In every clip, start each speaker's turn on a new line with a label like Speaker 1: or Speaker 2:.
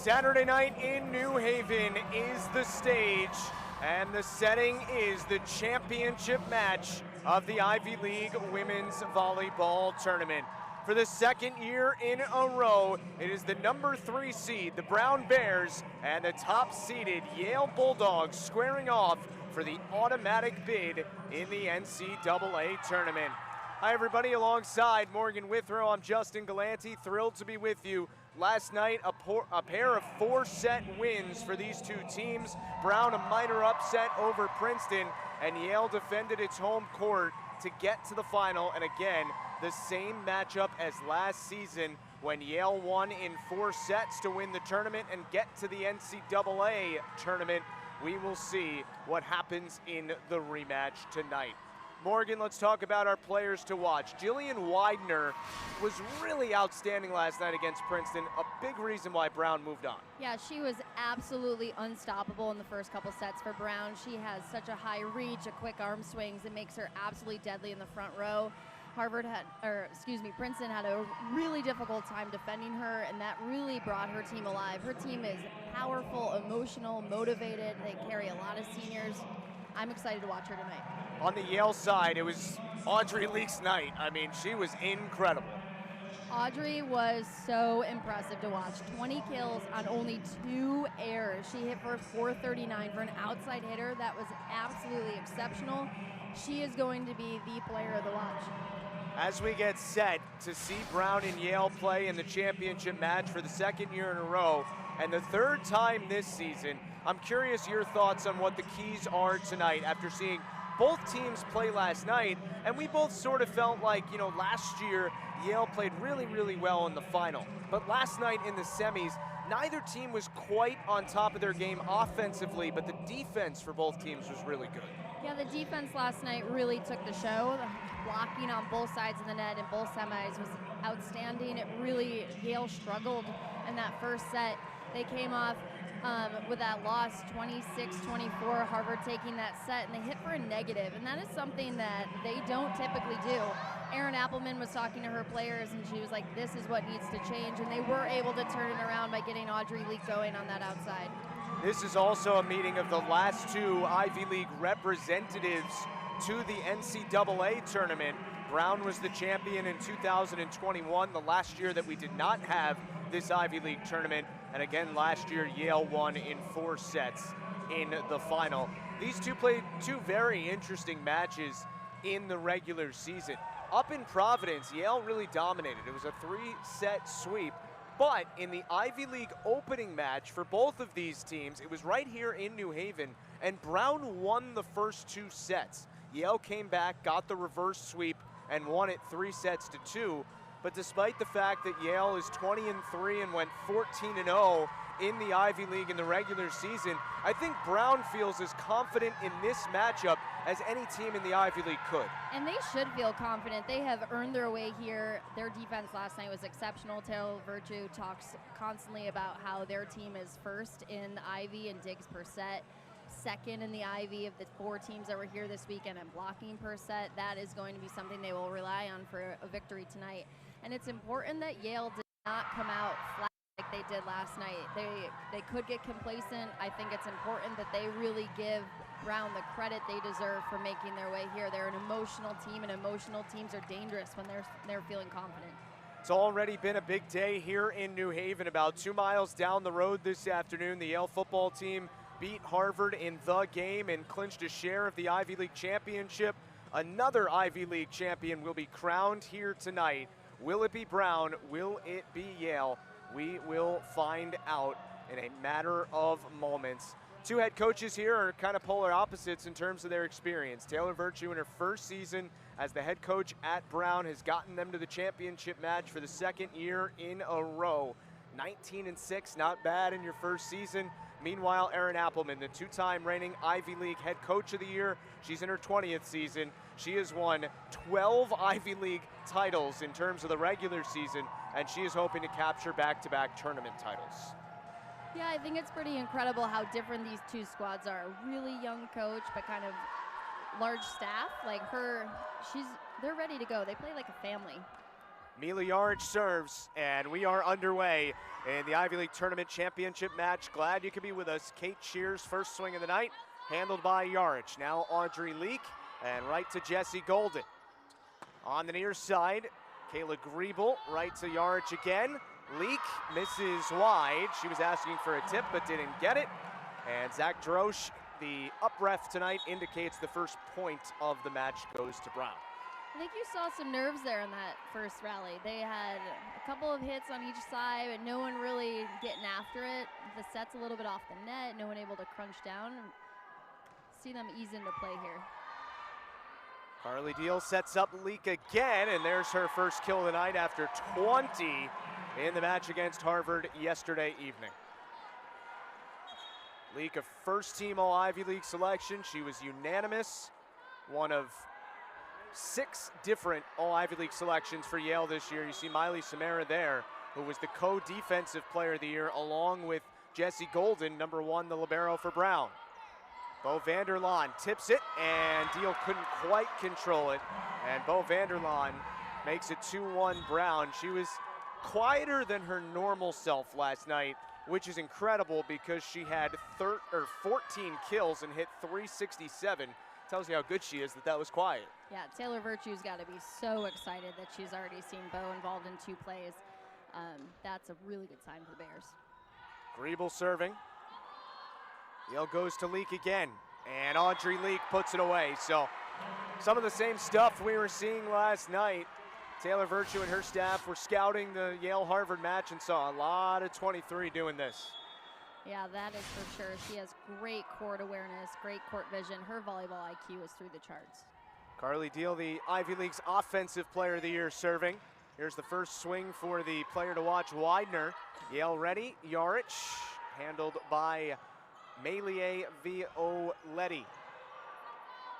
Speaker 1: Saturday night in New Haven is the stage, and the setting is the championship match of the Ivy League Women's Volleyball Tournament. For the second year in a row, it is the number 3 seed, the Brown Bears, and the top-seeded Yale Bulldogs squaring off for the automatic bid in the NCAA tournament. Hi everybody, alongside Morgan Withrow, I'm Justin Galanti, thrilled to be with you. Last night, a pair of 4-set wins for these two teams. Brown, a minor upset over Princeton, and Yale defended its home court to get to the final, and again, the same matchup as last season when Yale won in 4 sets to win the tournament and get to the NCAA tournament. We will see what happens in the rematch tonight. Morgan, let's talk about our players to watch. Jillian Widener was really outstanding last night against Princeton, a big reason why Brown moved on.
Speaker 2: Yeah, she was absolutely unstoppable in the first couple sets for Brown. She has such a high reach, a quick arm swings. It makes her absolutely deadly in the front row. Princeton had a really difficult time defending her, and that really brought her team alive. Her team is powerful, emotional, motivated. They carry a lot of seniors. I'm excited to watch her tonight.
Speaker 1: On the Yale side, it was Audrey Leek's night. I mean, she was incredible.
Speaker 2: Audrey was so impressive to watch. 20 kills on only 2 errors. She hit for 439 for an outside hitter. That was absolutely exceptional. She is going to be the player of the watch.
Speaker 1: As we get set to see Brown and Yale play in the championship match for the second year in a row and the 3rd time this season, I'm curious your thoughts on what the keys are tonight after seeing both teams play last night, and we both sort of felt like, you know, last year Yale played really, really well in the final. But last night in the semis, neither team was quite on top of their game offensively, but the defense for both teams was really good.
Speaker 2: Yeah, the defense last night really took the show. The blocking on both sides of the net in both semis was outstanding. It really, Yale struggled in that first set. They came off with that loss, 26-24, Harvard taking that set, and they hit for a negative, and that is something that they don't typically do. Erin Appelman was talking to her players, and she was like, this is what needs to change, and they were able to turn it around by getting Audrey Leek going on that outside.
Speaker 1: This is also a meeting of the last 2 Ivy League representatives to the NCAA tournament. Brown was the champion in 2021, the last year that we did not have this Ivy League tournament. And again, last year, Yale won in 4 sets in the final. These two played 2 very interesting matches in the regular season. Up in Providence, Yale really dominated. It was a 3-set sweep. But in the Ivy League opening match for both of these teams, it was right here in New Haven, and Brown won the first 2 sets. Yale came back, got the reverse sweep, and won it 3-2. But despite the fact that Yale is 20-3 and went 14-0 in the Ivy League in the regular season, I think Brown feels as confident in this matchup as any team in the Ivy League could.
Speaker 2: And they should feel confident. They have earned their way here. Their defense last night was exceptional. Taylor Virtue talks constantly about how their team is first in the Ivy in digs per set, second in the Ivy of the 4 teams that were here this weekend and blocking per set. That is going to be something they will rely on for a victory tonight. And it's important that Yale did not come out flat like they did last night. They could get complacent. I think it's important that they really give Brown the credit they deserve for making their way here. They're an emotional team, and emotional teams are dangerous when they're feeling confident.
Speaker 1: It's already been a big day here in New Haven. About 2 miles down the road this afternoon, the Yale football team beat Harvard in the game and clinched a share of the Ivy League championship. Another Ivy League champion will be crowned here tonight. Will it be Brown? Will it be Yale? We will find out in a matter of moments. 2 head coaches here are kind of polar opposites in terms of their experience. Taylor Virtue in her first season as the head coach at Brown has gotten them to the championship match for the 2nd year in a row. 19-6, not bad in your first season. Meanwhile, Erin Appelman, the 2-time reigning Ivy League head coach of the year, she's in her 20th season. She has won 12 Ivy League titles in terms of the regular season, and she is hoping to capture back-to-back tournament titles.
Speaker 2: Yeah, I think it's pretty incredible how different these 2 squads are. A really young coach, but kind of large staff. Like her, they're ready to go. They play like a family.
Speaker 1: Mila Yarich serves, and we are underway in the Ivy League Tournament Championship match. Glad you could be with us. Kate Shear's first swing of the night, handled by Yarich. Now Audrey Leak, and right to Jessie Golden. On the near side, Kayla Griebel, right to Yarich again. Leak misses wide. She was asking for a tip, but didn't get it. And Zach Drosch, the up ref tonight, indicates the first point of the match goes to Brown.
Speaker 2: I think you saw some nerves there in that first rally. They had a couple of hits on each side, but no one really getting after it. The set's a little bit off the net, no one able to crunch down. See them ease into play here.
Speaker 1: Carly Deal sets up Leak again, and there's her first kill of the night after 20 in the match against Harvard yesterday evening. Leak, a first-team All-Ivy League selection. She was unanimous, one of 6 different All-Ivy League selections for Yale this year. You see Miley Samara there, who was the co-defensive player of the year, along with Jessie Golden, number 1, the libero for Brown. Bo Vanderlaan tips it, and Deal couldn't quite control it. And Bo Vanderlaan makes it 2-1 Brown. She was quieter than her normal self last night, which is incredible because she had 14 kills and hit 367. Tells you how good she is that was quiet.
Speaker 2: Yeah, Taylor Virtue's got to be so excited that she's already seen Bo involved in 2 plays. That's a really good sign for the Bears.
Speaker 1: Griebel serving. Yale goes to Leak again, and Audrey Leak puts it away. So some of the same stuff we were seeing last night. Taylor Virtue and her staff were scouting the Yale-Harvard match and saw a lot of 23 doing this.
Speaker 2: Yeah, that is for sure. She has great court awareness, great court vision. Her volleyball IQ is through the charts.
Speaker 1: Carly Deal, the Ivy League's Offensive Player of the Year, serving. Here's the first swing for the player to watch, Widener. Yale ready, Yarich, handled by Melie Violetti.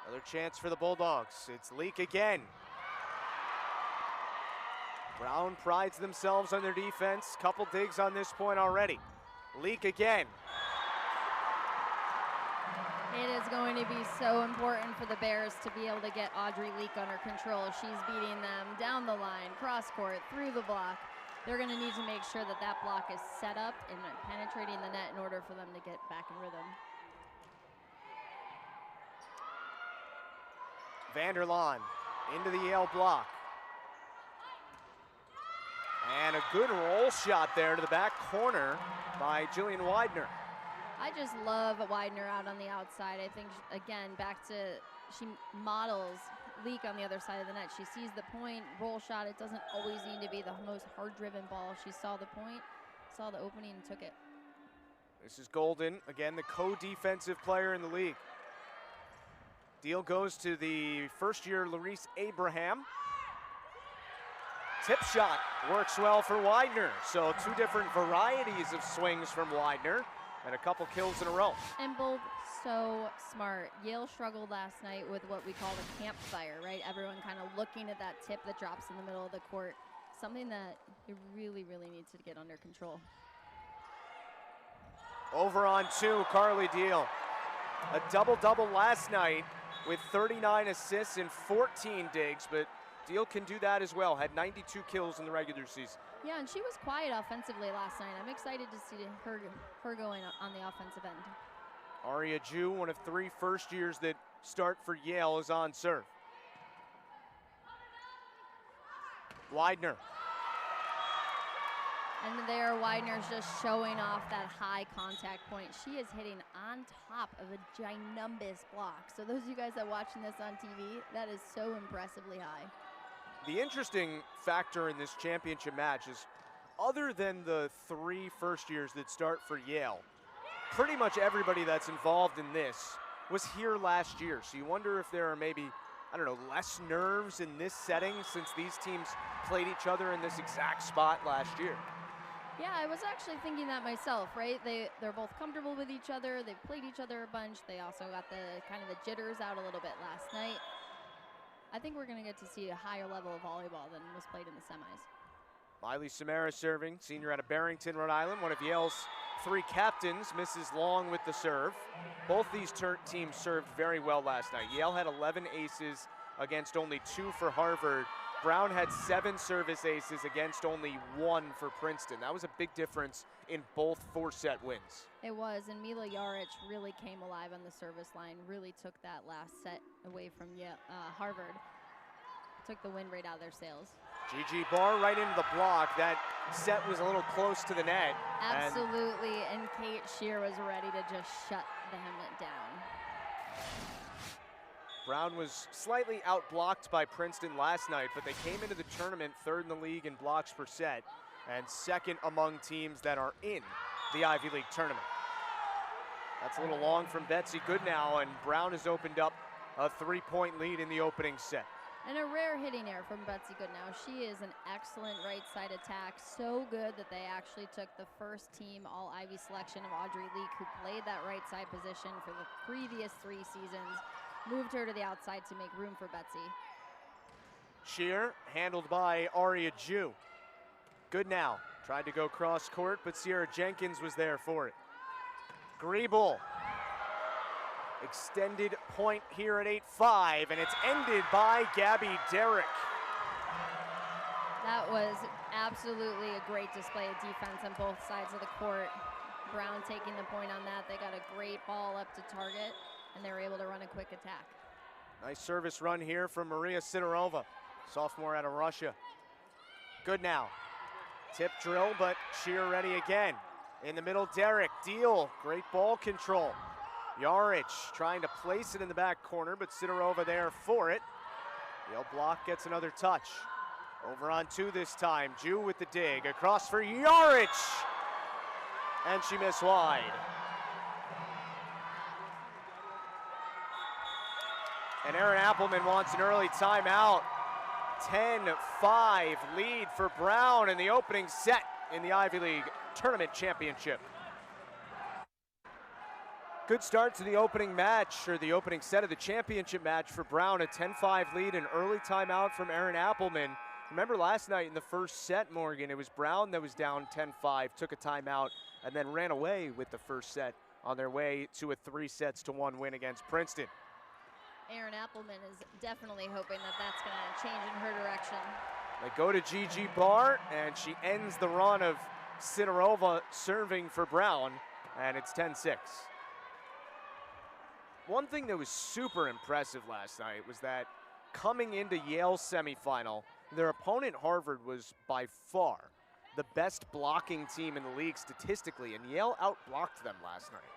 Speaker 1: Another chance for the Bulldogs. It's Leak again. Brown prides themselves on their defense. Couple digs on this point already. Leak again.
Speaker 2: It is going to be so important for the Bears to be able to get Audrey Leak under control. She's beating them down the line, cross court, through the block. They're going to need to make sure that that block is set up and penetrating the net in order for them to get back in rhythm.
Speaker 1: Vanderlaan into the Yale block. And a good roll shot there to the back corner by Jillian Widener.
Speaker 2: I just love Widener out on the outside. I think, again, back to she models Leak on the other side of the net. She sees the point, roll shot. It doesn't always need to be the most hard-driven ball. She saw the point, saw the opening, and took it.
Speaker 1: This is Golden, again, the co-defensive player in the league. Deal goes to the first-year Larice Abraham. Tip shot works well for Widener. So 2 different varieties of swings from Widener and a couple kills in a row.
Speaker 2: And both so smart. Yale struggled last night with what we call the campfire, right? Everyone kind of looking at that tip that drops in the middle of the court. Something that it really, really needs to get under control.
Speaker 1: Over on 2, Carly Deal. A double-double last night with 39 assists and 14 digs, but Deal can do that as well. Had 92 kills in the regular season.
Speaker 2: Yeah, and she was quiet offensively last night. I'm excited to see her going on the offensive end.
Speaker 1: Aria Ju, one of 3 first years that start for Yale, is on serve. Widener.
Speaker 2: And there, Widener's just showing off that high contact point. She is hitting on top of a ginormous block. So those of you guys that are watching this on TV, that is so impressively high.
Speaker 1: The interesting factor in this championship match is, other than the 3 first years that start for Yale, pretty much everybody that's involved in this was here last year. So you wonder if there are maybe, I don't know, less nerves in this setting since these teams played each other in this exact spot last year.
Speaker 2: Yeah, I was actually thinking that myself, right? They're both comfortable with each other. They've played each other a bunch. They also got the kind of the jitters out a little bit last night. I think we're going to get to see a higher level of volleyball than was played in the semis.
Speaker 1: Miley Samara serving, senior out of Barrington, Rhode Island, one of Yale's 3 captains, misses long with the serve. Both these teams served very well last night. Yale had 11 aces against only 2 for Harvard. Brown had 7 service aces against only 1 for Princeton. That was a big difference in both 4-set wins.
Speaker 2: It was, and Mila Jaric really came alive on the service line, really took that last set away from Harvard. Took the wind right out of their sails.
Speaker 1: Gigi Barr right into the block. That set was a little close to the net.
Speaker 2: Absolutely, and Kate Shear was ready to just shut them down.
Speaker 1: Brown was slightly outblocked by Princeton last night, but they came into the tournament 3rd in the league in blocks per set and 2nd among teams that are in the Ivy League tournament. That's a little long from Betsy Goodnow, and Brown has opened up a 3-point lead in the opening set.
Speaker 2: And a rare hitting error from Betsy Goodnow. She is an excellent right side attack, so good that they actually took the first team All-Ivy selection of Audrey Leak, who played that right side position for the previous 3 seasons, moved her to the outside to make room for Betsy.
Speaker 1: Shear handled by Aria Jew. Goodnow tried to go cross court, but Sierra Jenkins was there for it. Griebel. Extended point here at 8-5, and it's ended by Gabby Derrick.
Speaker 2: That was absolutely a great display of defense on both sides of the court. Brown taking the point on that. They got a great ball up to target, and they were able to run a quick attack.
Speaker 1: Nice service run here from Maria Sidorova, sophomore out of Russia. Goodnow. Tip drill, but Shear ready again. In the middle, Derrick. Deal. Great ball control. Jaric trying to place it in the back corner, but Sidorova there for it. Yale block gets another touch. Over on 2 this time. Jew with the dig. Across for Jaric. And she missed wide. And Erin Appelman wants an early timeout. 10-5 lead for Brown in the opening set in the Ivy League Tournament Championship. Good start to the opening match, or the opening set of the championship match for Brown. A 10-5 lead, an early timeout from Erin Appelman. Remember last night in the first set, Morgan, it was Brown that was down 10-5, took a timeout, and then ran away with the first set on their way to a 3-1 win against Princeton.
Speaker 2: Erin Appelman is definitely hoping that that's going to change in her direction.
Speaker 1: They go to Gigi Barr, and she ends the run of Sidorova serving for Brown, and it's 10-6. One thing that was super impressive last night was that coming into Yale's semifinal, their opponent Harvard was by far the best blocking team in the league statistically, and Yale outblocked them last night.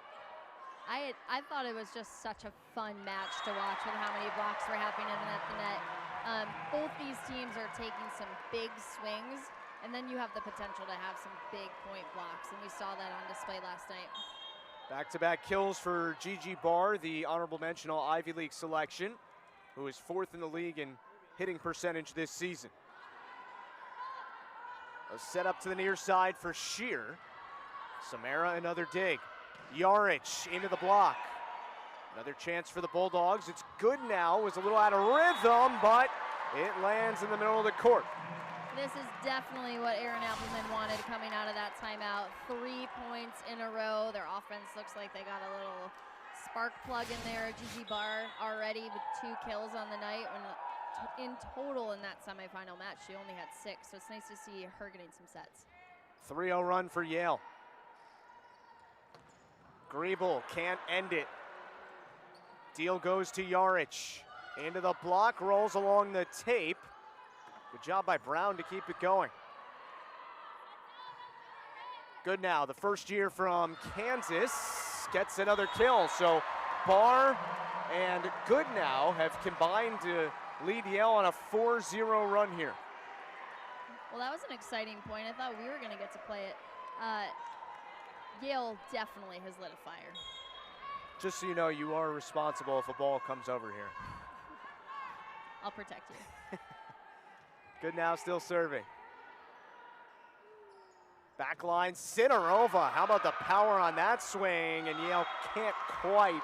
Speaker 2: I thought it was just such a fun match to watch with how many blocks were happening at the net. Both these teams are taking some big swings, and then you have the potential to have some big point blocks, and we saw that on display last night.
Speaker 1: Back-to-back kills for Gigi Barr, the honorable mention All Ivy League selection, who is 4th in the league in hitting percentage this season. A set up to the near side for Shear. Samara, another dig. Jaric into the block. Another chance for the Bulldogs. It's Goodnow, was a little out of rhythm, but it lands in the middle of the court.
Speaker 2: This is definitely what Erin Appelman wanted coming out of that timeout. 3 points in a row. Their offense looks like they got a little spark plug in there. Gigi Barr already with 2 kills on the night. In total in that semifinal match, she only had 6, so it's nice to see her getting some sets.
Speaker 1: 3-0 run for Yale. Griebel can't end it. Deal goes to Jaric. Into the block, rolls along the tape. Good job by Brown to keep it going. Goodnow, the first year from Kansas, gets another kill. So Barr and Goodnow have combined to lead Yale on a 4-0 run here.
Speaker 2: Well, that was an exciting point. I thought we were going to get to play it. Yale definitely has lit a fire.
Speaker 1: Just so you know, you are responsible if a ball comes over here.
Speaker 2: I'll protect you.
Speaker 1: Goodnow still serving. Backline, Sidorova. How about the power on that swing? And Yale can't quite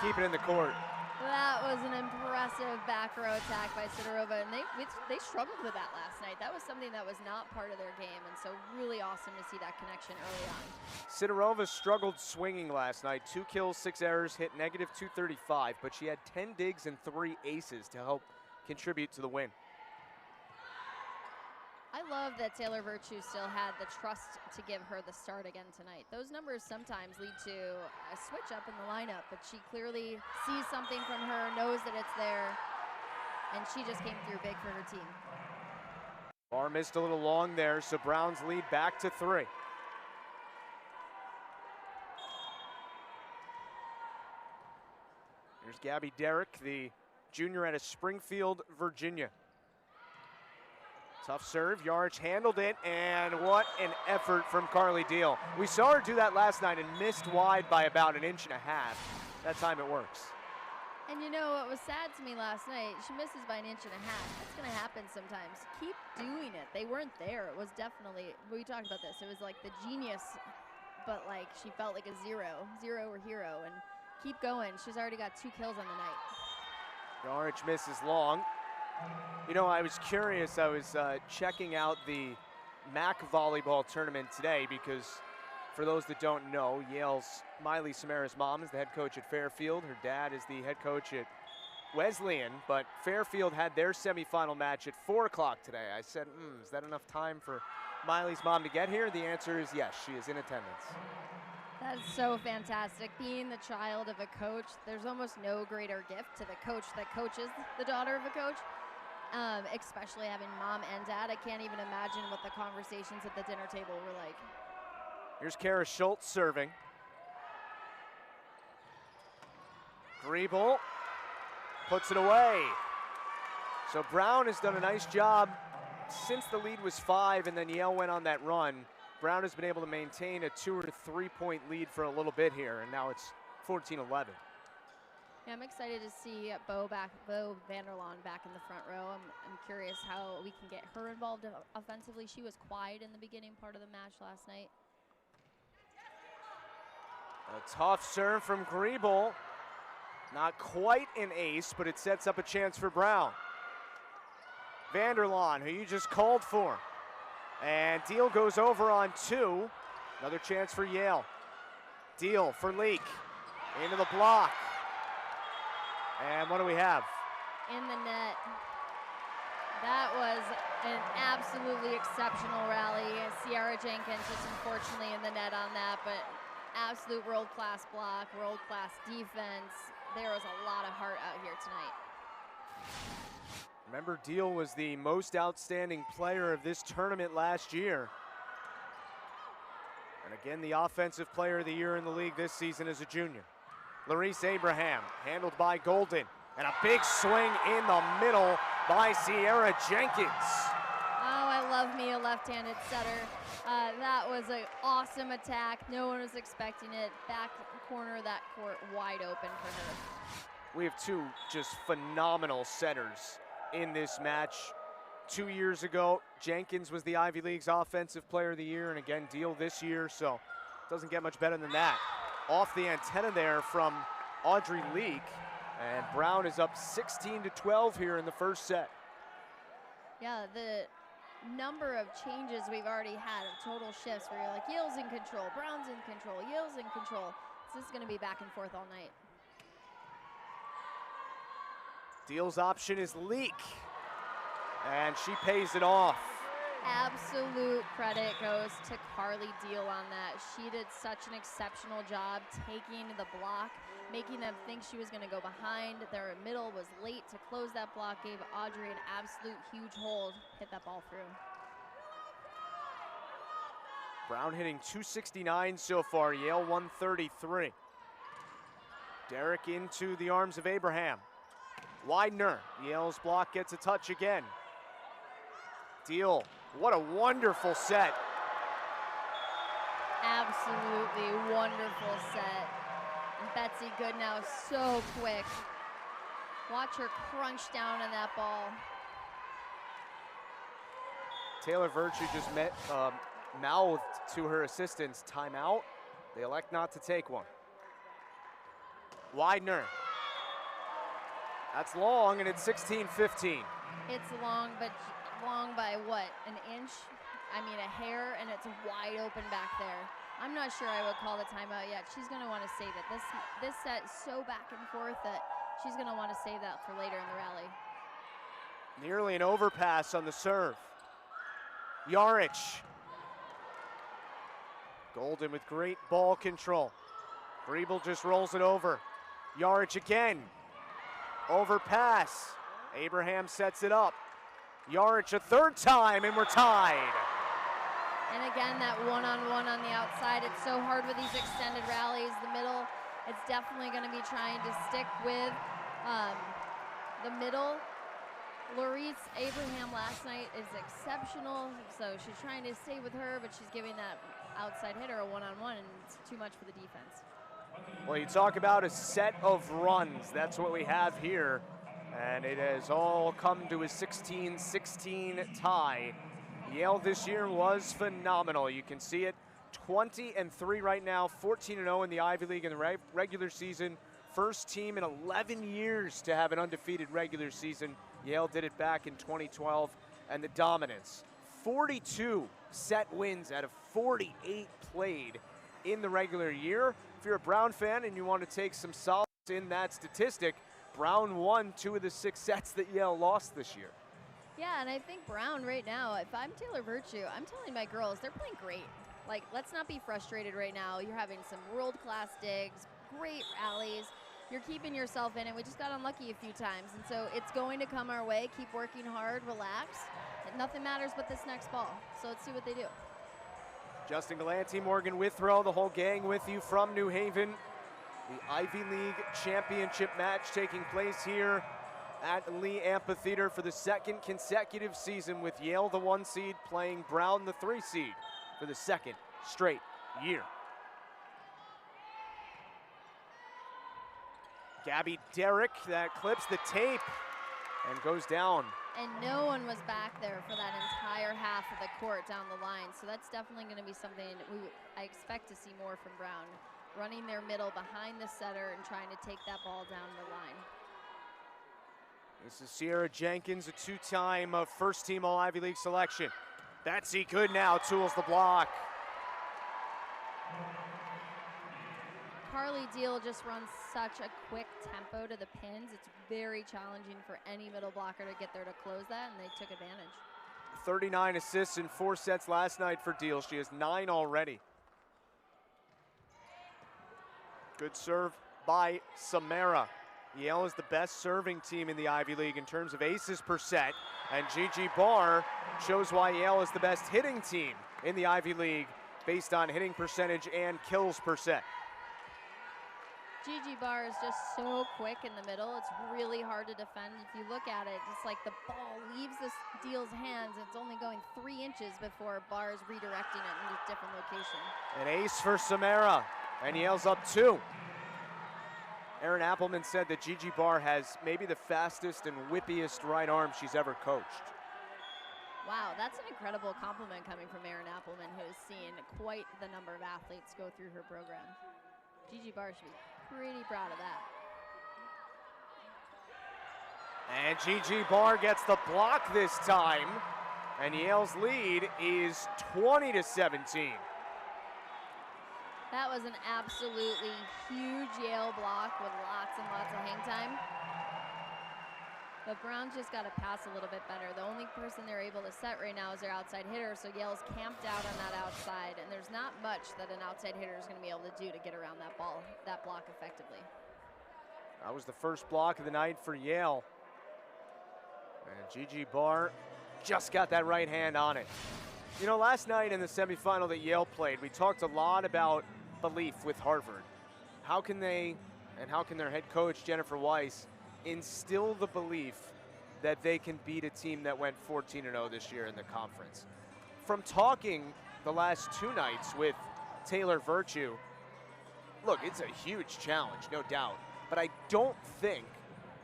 Speaker 1: keep it in the court.
Speaker 2: That was an impressive back row attack by Sidorova, and they struggled with that last night. That was something that was not part of their game, and so really awesome to see that connection early on.
Speaker 1: Sidorova struggled swinging last night. 2 kills, 6 errors, hit -235, but she had 10 digs and 3 aces to help contribute to the win.
Speaker 2: love that Taylor Virtue still had the trust to give her the start again tonight. Those numbers sometimes lead to a switch up in the lineup, but she clearly sees something from her, knows that it's there, and she just came through big for her team.
Speaker 1: Bar missed a little long there, so Brown's lead back to 3. Here's Gabby Derrick, the junior out of Springfield, Virginia. Tough serve, Yarich handled it, and what an effort from Carly Deal. We saw her do that last night and missed wide by about 1.5 inches. That time it works.
Speaker 2: And you know what was sad to me last night? She misses by 1.5 inches. That's going to happen sometimes. Keep doing it. They weren't there. It was definitely, we talked about this, it was like the genius, but like she felt like a zero or hero, and keep going. She's already got 2 kills on the night.
Speaker 1: Yarich misses long. You know, I was curious. I was checking out the MAC volleyball tournament today because, for those that don't know, Yale's Miley Samara's mom is the head coach at Fairfield. Her dad is the head coach at Wesleyan, but Fairfield had their semifinal match at 4 o'clock today. I said, is that enough time for Miley's mom to get here? The answer is yes, she is in attendance.
Speaker 2: That's so fantastic. Being the child of a coach, there's almost no greater gift to the coach that coaches the daughter of a coach. Especially having mom and dad. I can't even imagine what the conversations at the dinner table were like.
Speaker 1: Here's Kara Schultz serving. Griebel puts it away. So Brown has done a nice job since the lead was 5 and then Yale went on that run. Brown has been able to maintain a 2 or 3 point lead for a little bit here, and now it's 14-11.
Speaker 2: Yeah, I'm excited to see Bo Vanderlaan back in the front row. I'm curious how we can get her involved offensively. She was quiet in the beginning part of the match last night.
Speaker 1: A tough serve from Griebel. Not quite an ace, but it sets up a chance for Brown. Vanderlaan, who you just called for. And Deal goes over on 2. Another chance for Yale. Deal for Leak. Into the block. And what do we have?
Speaker 2: In the net. That was an absolutely exceptional rally. Sierra Jenkins just unfortunately in the net on that, but absolute world-class block, world-class defense. There was a lot of heart out here tonight.
Speaker 1: Remember, Deal was the most outstanding player of this tournament last year. And again, the offensive player of the year in the league this season as a junior. Larisse Abraham, handled by Golden, and a big swing in the middle by Sierra Jenkins.
Speaker 2: Oh, I love me a left-handed setter. That was an awesome attack. No one was expecting it. Back corner of that court wide open for her.
Speaker 1: We have 2 just phenomenal setters in this match. 2 years ago, Jenkins was the Ivy League's Offensive Player of the Year, and again, Deal this year, so it doesn't get much better than that. Off the antenna there from Audrey Leak, and Brown is up 16-12 here in the first set.
Speaker 2: Yeah, the number of changes we've already had of total shifts where you're like, Yale's in control, Brown's in control, Yale's in control. So this is going to be back and forth all night.
Speaker 1: Deal's option is Leak, and she pays it off.
Speaker 2: Absolute credit goes to Carly Deal on that. She did such an exceptional job taking the block, making them think she was going to go behind. Their middle was late to close that block, gave Audrey an absolute huge hold, hit that ball through.
Speaker 1: Brown hitting 269 so far, Yale 133. Derrick into the arms of Abraham. Widener, Yale's block gets a touch again. Deal, what a wonderful set.
Speaker 2: Absolutely wonderful set. And Betsy Goodnow so quick. Watch her crunch down on that ball.
Speaker 1: Taylor Virtue just mouthed to her assistants, timeout. They elect not to take one. Widener. That's long, and it's 16-15.
Speaker 2: It's long, but long by what, an inch? I mean, a hair, and it's wide open back there. I'm not sure I would call the timeout yet. She's going to want to save it. This set is so back and forth that she's going to want to save that for later in the rally.
Speaker 1: Nearly an overpass on the serve. Yarich. Golden with great ball control. Griebel just rolls it over. Yarich again. Overpass. Abraham sets it up. Yarich a third time, and we're tied.
Speaker 2: And again, that one-on-one on the outside. It's so hard with these extended rallies. The middle, it's definitely going to be trying to stick with the middle. Laurice Abraham last night is exceptional, so she's trying to stay with her, but she's giving that outside hitter a one-on-one, and it's too much for the defense.
Speaker 1: Well, you talk about a set of runs. That's what we have here. And it has all come to a 16-16 tie. Yale this year was phenomenal. You can see it, 20-3 right now, 14-0 in the Ivy League in the regular season. First team in 11 years to have an undefeated regular season. Yale did it back in 2012, and the dominance. 42 set wins out of 48 played in the regular year. If you're a Brown fan and you want to take some solace in that statistic, Brown won 2 of the 6 sets that Yale lost this year.
Speaker 2: Yeah, and I think Brown right now, if I'm Taylor Virtue, I'm telling my girls, they're playing great. Like, let's not be frustrated right now. You're having some world-class digs, great rallies. You're keeping yourself in it. We just got unlucky a few times, and so it's going to come our way. Keep working hard, relax. Nothing matters but this next ball, so let's see what they do.
Speaker 1: Justin Galante, Morgan Withrow, the whole gang with you from New Haven. The Ivy League Championship match taking place here at Lee Amphitheater for the second consecutive season, with Yale, the 1 seed, playing Brown, the 3 seed, for the second straight year. Gabby Derrick, that clips the tape and goes down.
Speaker 2: And no one was back there for that entire half of the court down the line, so that's definitely going to be something I expect to see more from Brown. Running their middle behind the setter and trying to take that ball down the line.
Speaker 1: This is Sierra Jenkins, a 2-time first-team All-Ivy League selection. Betsy good now, tools the block.
Speaker 2: Carly Deal just runs such a quick tempo to the pins. It's very challenging for any middle blocker to get there to close that, and they took advantage.
Speaker 1: 39 assists in 4 sets last night for Deal. She has 9 already. Good serve by Samara. Yale is the best serving team in the Ivy League in terms of aces per set, and Gigi Barr shows why Yale is the best hitting team in the Ivy League based on hitting percentage and kills per set.
Speaker 2: Gigi Barr is just so quick in the middle. It's really hard to defend. If you look at it, it's like the ball leaves this Deal's hands. It's only going 3 inches before Barr is redirecting it in a different location.
Speaker 1: An ace for Samara, and Yale's up 2. Aaron Appleman said that Gigi Barr has maybe the fastest and whippiest right arm she's ever coached.
Speaker 2: Wow, that's an incredible compliment coming from Aaron Appleman, who's seen quite the number of athletes go through her program. Gigi Barr should be pretty proud of that.
Speaker 1: And Gigi Barr gets the block this time, and Yale's lead is 20-17.
Speaker 2: That was an absolutely huge Yale block with lots and lots of hang time. But Brown's just got to pass a little bit better. The only person they're able to set right now is their outside hitter, so Yale's camped out on that outside, and there's not much that an outside hitter is going to be able to do to get around that ball, that block effectively.
Speaker 1: That was the first block of the night for Yale. And Gigi Barr just got that right hand on it. You know, last night in the semifinal that Yale played, we talked a lot about belief with Harvard. How can they, and how can their head coach, Jennifer Weiss, instill the belief that they can beat a team that went 14-0 this year in the conference? From talking the last 2 nights with Taylor Virtue, look, it's a huge challenge, no doubt, but I don't think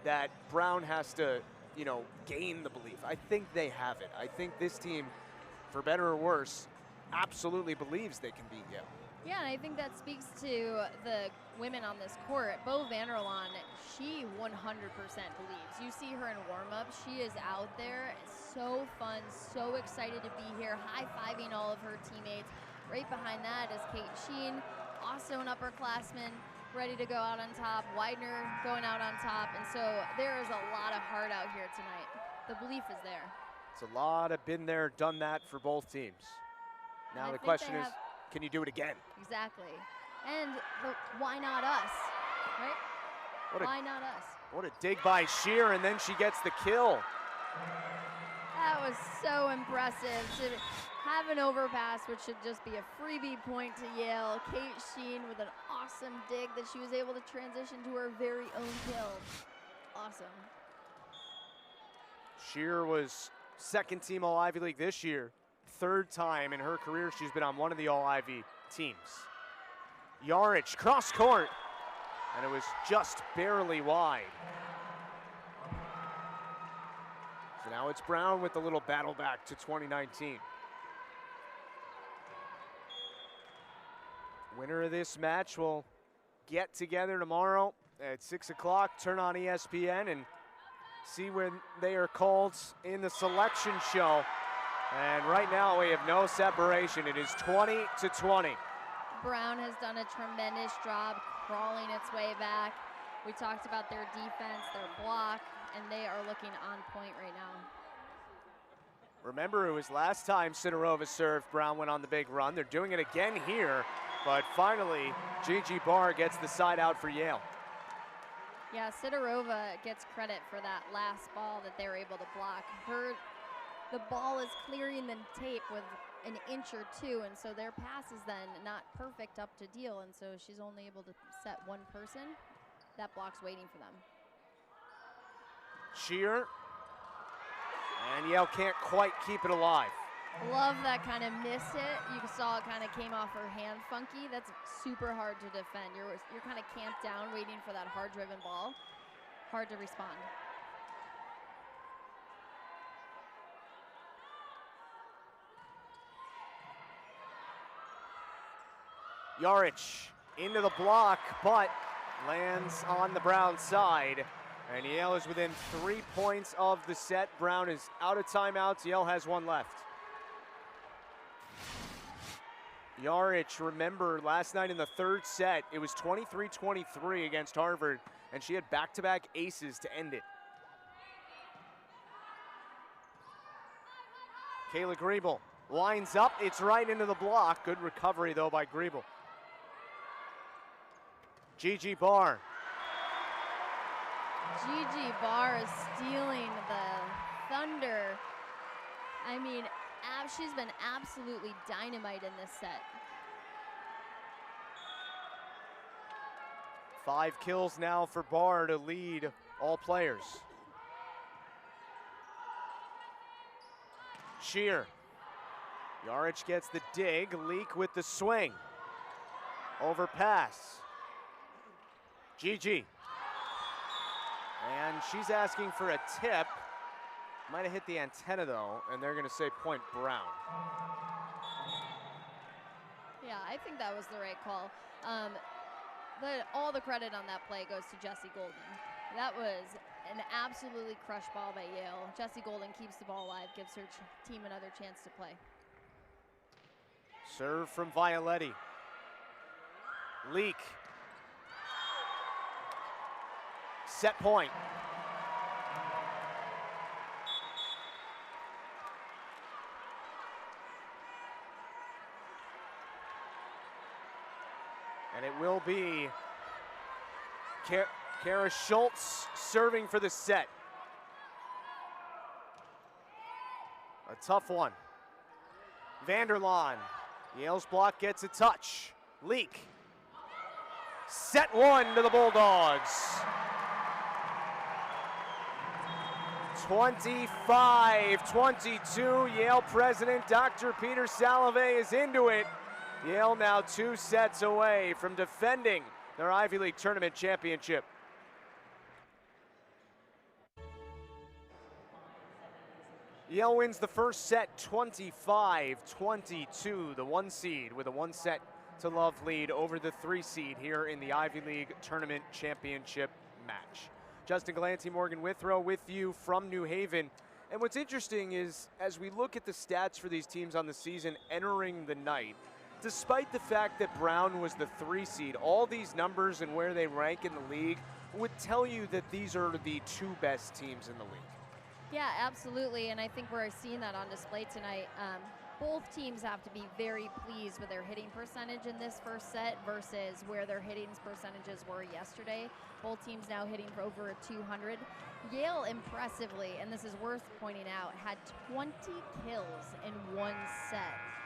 Speaker 1: that Brown has to, you know, gain the belief. I think they have it. I think this team, for better or worse, absolutely believes they can beat Yale.
Speaker 2: Yeah, and I think that speaks to the women on this court. Bo Vanderlaan, she 100% believes. You see her in warm-up. She is out there. It's so fun, so excited to be here, high-fiving all of her teammates. Right behind that is Kate Sheen, also an upperclassman, ready to go out on top. Widener going out on top. And so there is a lot of heart out here tonight. The belief is there.
Speaker 1: It's a lot of been there, done that for both teams. Now the question is, can you do it again?
Speaker 2: Exactly. And why not us, right? Why not us?
Speaker 1: What a dig by Shear, and then she gets the kill.
Speaker 2: That was so impressive. To have an overpass, which should just be a freebie point to Yale. Kate Sheen with an awesome dig that she was able to transition to her very own kill. Awesome.
Speaker 1: Shear was second team All-Ivy League this year. Third time in her career she's been on one of the All-Ivy teams. Yarich, cross court, and it was just barely wide. So now it's Brown with the little battle back to 2019. Winner of this match will get together tomorrow at 6 o'clock, turn on ESPN and see when they are called in the selection show. And right now we have no separation. It is 20-20.
Speaker 2: Brown has done a tremendous job crawling its way back. We talked about their defense, their block, and they are looking on point right now.
Speaker 1: Remember, it was last time Sidorova served, Brown went on the big run. They're doing it again here, but finally, Gigi Barr gets the side out for Yale.
Speaker 2: Yeah, Sidorova gets credit for that last ball that they were able to block. The ball is clearing the tape with an inch or two, and so their pass is then not perfect up to deal, and so she's only able to set one person. That block's waiting for them.
Speaker 1: Shear, and Yale can't quite keep it alive.
Speaker 2: Love that kind of miss hit. You saw it kind of came off her hand funky. That's super hard to defend. You're kind of camped down waiting for that hard-driven ball. Hard to respond.
Speaker 1: Yarich into the block, but lands on the Brown side. And Yale is within 3 points of the set. Brown is out of timeouts. Yale has one left. Yarich, remember, last night in the third set, it was 23-23 against Harvard, and she had back-to-back aces to end it. Kayla Griebel lines up. It's right into the block. Good recovery, though, by Griebel. Gigi Barr.
Speaker 2: Gigi Barr is stealing the thunder. I mean, she's been absolutely dynamite in this set.
Speaker 1: 5 kills now for Barr to lead all players. Shear. Yarich gets the dig. Leak with the swing. Overpass. Gigi. And she's asking for a tip. Might have hit the antenna though, and they're gonna say point Brown.
Speaker 2: Yeah, I think that was the right call. All the credit on that play goes to Jessie Golden. That was an absolutely crushed ball by Yale. Jessie Golden keeps the ball alive, gives her team another chance to play.
Speaker 1: Serve from Violetti. Leak. Set point. And it will be Kara Schultz serving for the set. A tough one. Vanderlaan. Yale's block gets a touch. Leak. Set one to the Bulldogs. 25-22. Yale president Dr. Peter Salovey is into it. Yale now 2 sets away from defending their Ivy League tournament championship. Yale wins the first set 25-22, the 1 seed with a 1 set to love lead over the 3 seed here in the Ivy League tournament championship match. Justin Galanti, Morgan Withrow with you from New Haven. And what's interesting is, as we look at the stats for these teams on the season entering the night, despite the fact that Brown was the 3 seed, all these numbers and where they rank in the league would tell you that these are the 2 best teams in the league.
Speaker 2: Yeah, absolutely, and I think we're seeing that on display tonight. Both teams have to be very pleased with their hitting percentage in this first set versus where their hitting percentages were yesterday. Both teams now hitting for over 200. Yale, impressively, and this is worth pointing out, had 20 kills in one set.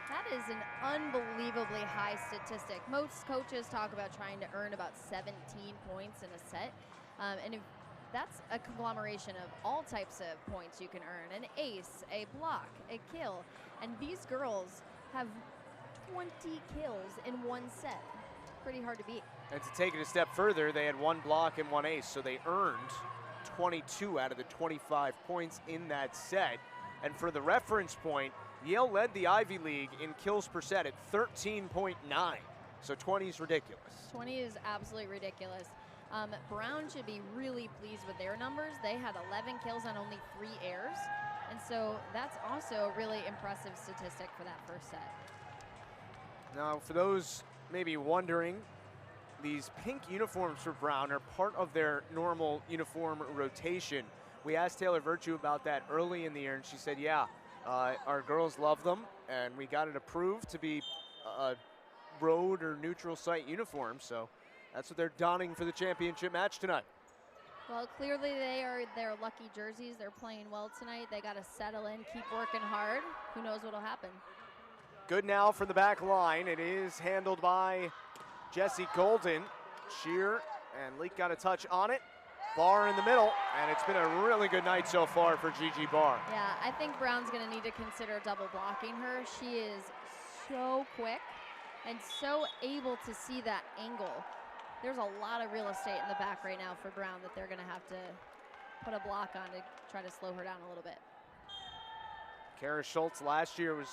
Speaker 2: That is an unbelievably high statistic. Most coaches talk about trying to earn about 17 points in a set, and if that's a conglomeration of all types of points you can earn: an ace, a block, a kill. And these girls have 20 kills in one set. Pretty hard to beat.
Speaker 1: And to take it a step further, they had 1 block and 1 ace, so they earned 22 out of the 25 points in that set. And for the reference point, Yale led the Ivy League in kills per set at 13.9. So 20 is ridiculous. 20
Speaker 2: is absolutely ridiculous. Brown should be really pleased with their numbers. They had 11 kills on only 3 airs. And so that's also a really impressive statistic for that first set.
Speaker 1: Now, for those maybe wondering, these pink uniforms for Brown are part of their normal uniform rotation. We asked Taylor Virtue about that early in the year, and she said, yeah, our girls love them, and we got it approved to be a road or neutral site uniform, so that's what they're donning for the championship match tonight.
Speaker 2: Well, clearly they are their lucky jerseys. They're playing well tonight. They got to settle in, keep working hard. Who knows what'll happen.
Speaker 1: Good now from the back line. It is handled by Jessie Golden. Shear and Leak got a touch on it. Barr in the middle, and it's been a really good night so far for Gigi Barr.
Speaker 2: Yeah, I think Brown's going to need to consider double blocking her. She is so quick and so able to see that angle. There's a lot of real estate in the back right now for Brown that they're going to have to put a block on to try to slow her down a little bit.
Speaker 1: Kara Schultz last year was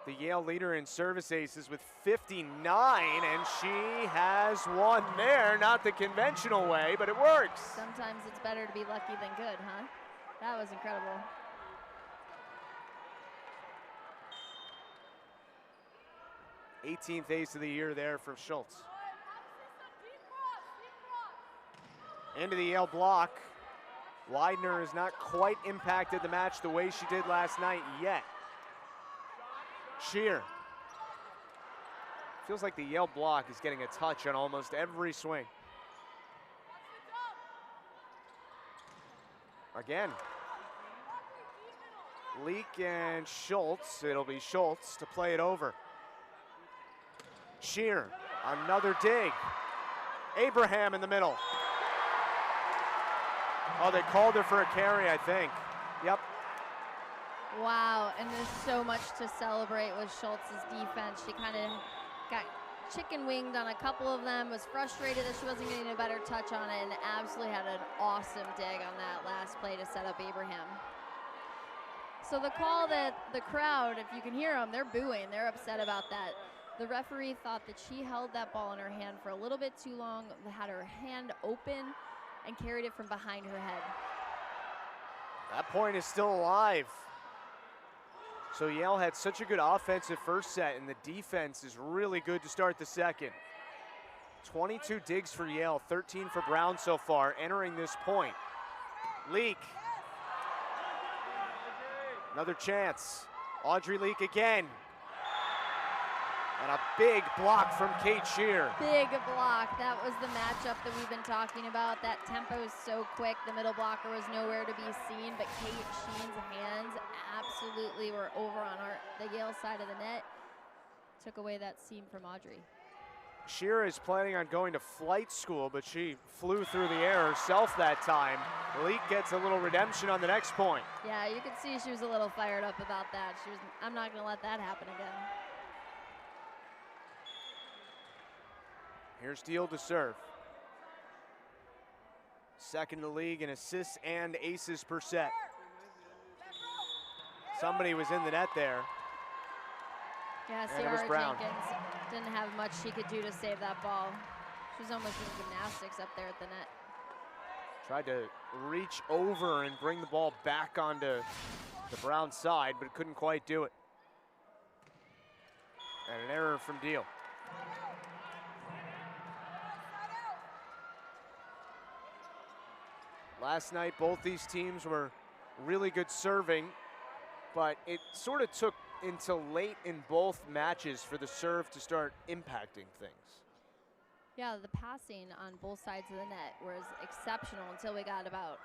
Speaker 1: the Yale leader in service aces with 59, and she has one there. Not the conventional way, but it works.
Speaker 2: Sometimes it's better to be lucky than good, huh? That was incredible.
Speaker 1: '18th ace of the year there for Schultz. Into the Yale block. Widener has not quite impacted the match the way she did last night yet. Shear. Feels like the Yale block is getting a touch on almost every swing. Again. Leak and Schultz. It'll be Schultz to play it over. Shear. Another dig. Abraham in the middle. Oh, they called her for a carry, I think. Yep.
Speaker 2: Wow, and there's so much to celebrate with Schultz's defense. She kind of got chicken winged on a couple of them, was frustrated that she wasn't getting a better touch on it, and absolutely had an awesome dig on that last play to set up Abraham. So the call that the crowd, if you can hear them, they're booing. They're upset about that. The referee thought that she held that ball in her hand for a little bit too long, had her hand open, and carried it from behind her head.
Speaker 1: That point is still alive. So Yale had such a good offensive first set, and the defense is really good to start the second. 22 digs for Yale, 13 for Brown so far, entering this point. Leak. Another chance. Audrey Leak again. And a big block from Kate Shear.
Speaker 2: Big block. That was the matchup that we've been talking about. That tempo is so quick. The middle blocker was nowhere to be seen, but Kate Sheen's hands absolutely were over on the Yale side of the net. Took away that seam from Audrey.
Speaker 1: Shear is planning on going to flight school, but she flew through the air herself that time. Leak gets a little redemption on the next point.
Speaker 2: Yeah, you could see she was a little fired up about that. She was, I'm not going to let that happen again.
Speaker 1: Here's Deal to serve. Second in the league in assists and aces per set. Somebody was in the net there.
Speaker 2: Yeah, Sarah Jenkins didn't have much she could do to save that ball. She was almost doing gymnastics up there at the net.
Speaker 1: Tried to reach over and bring the ball back onto the Brown side, but couldn't quite do it. And an error from Deal. Last night, both these teams were really good serving, but it sort of took until late in both matches for the serve to start impacting things.
Speaker 2: Yeah, the passing on both sides of the net was exceptional until we got about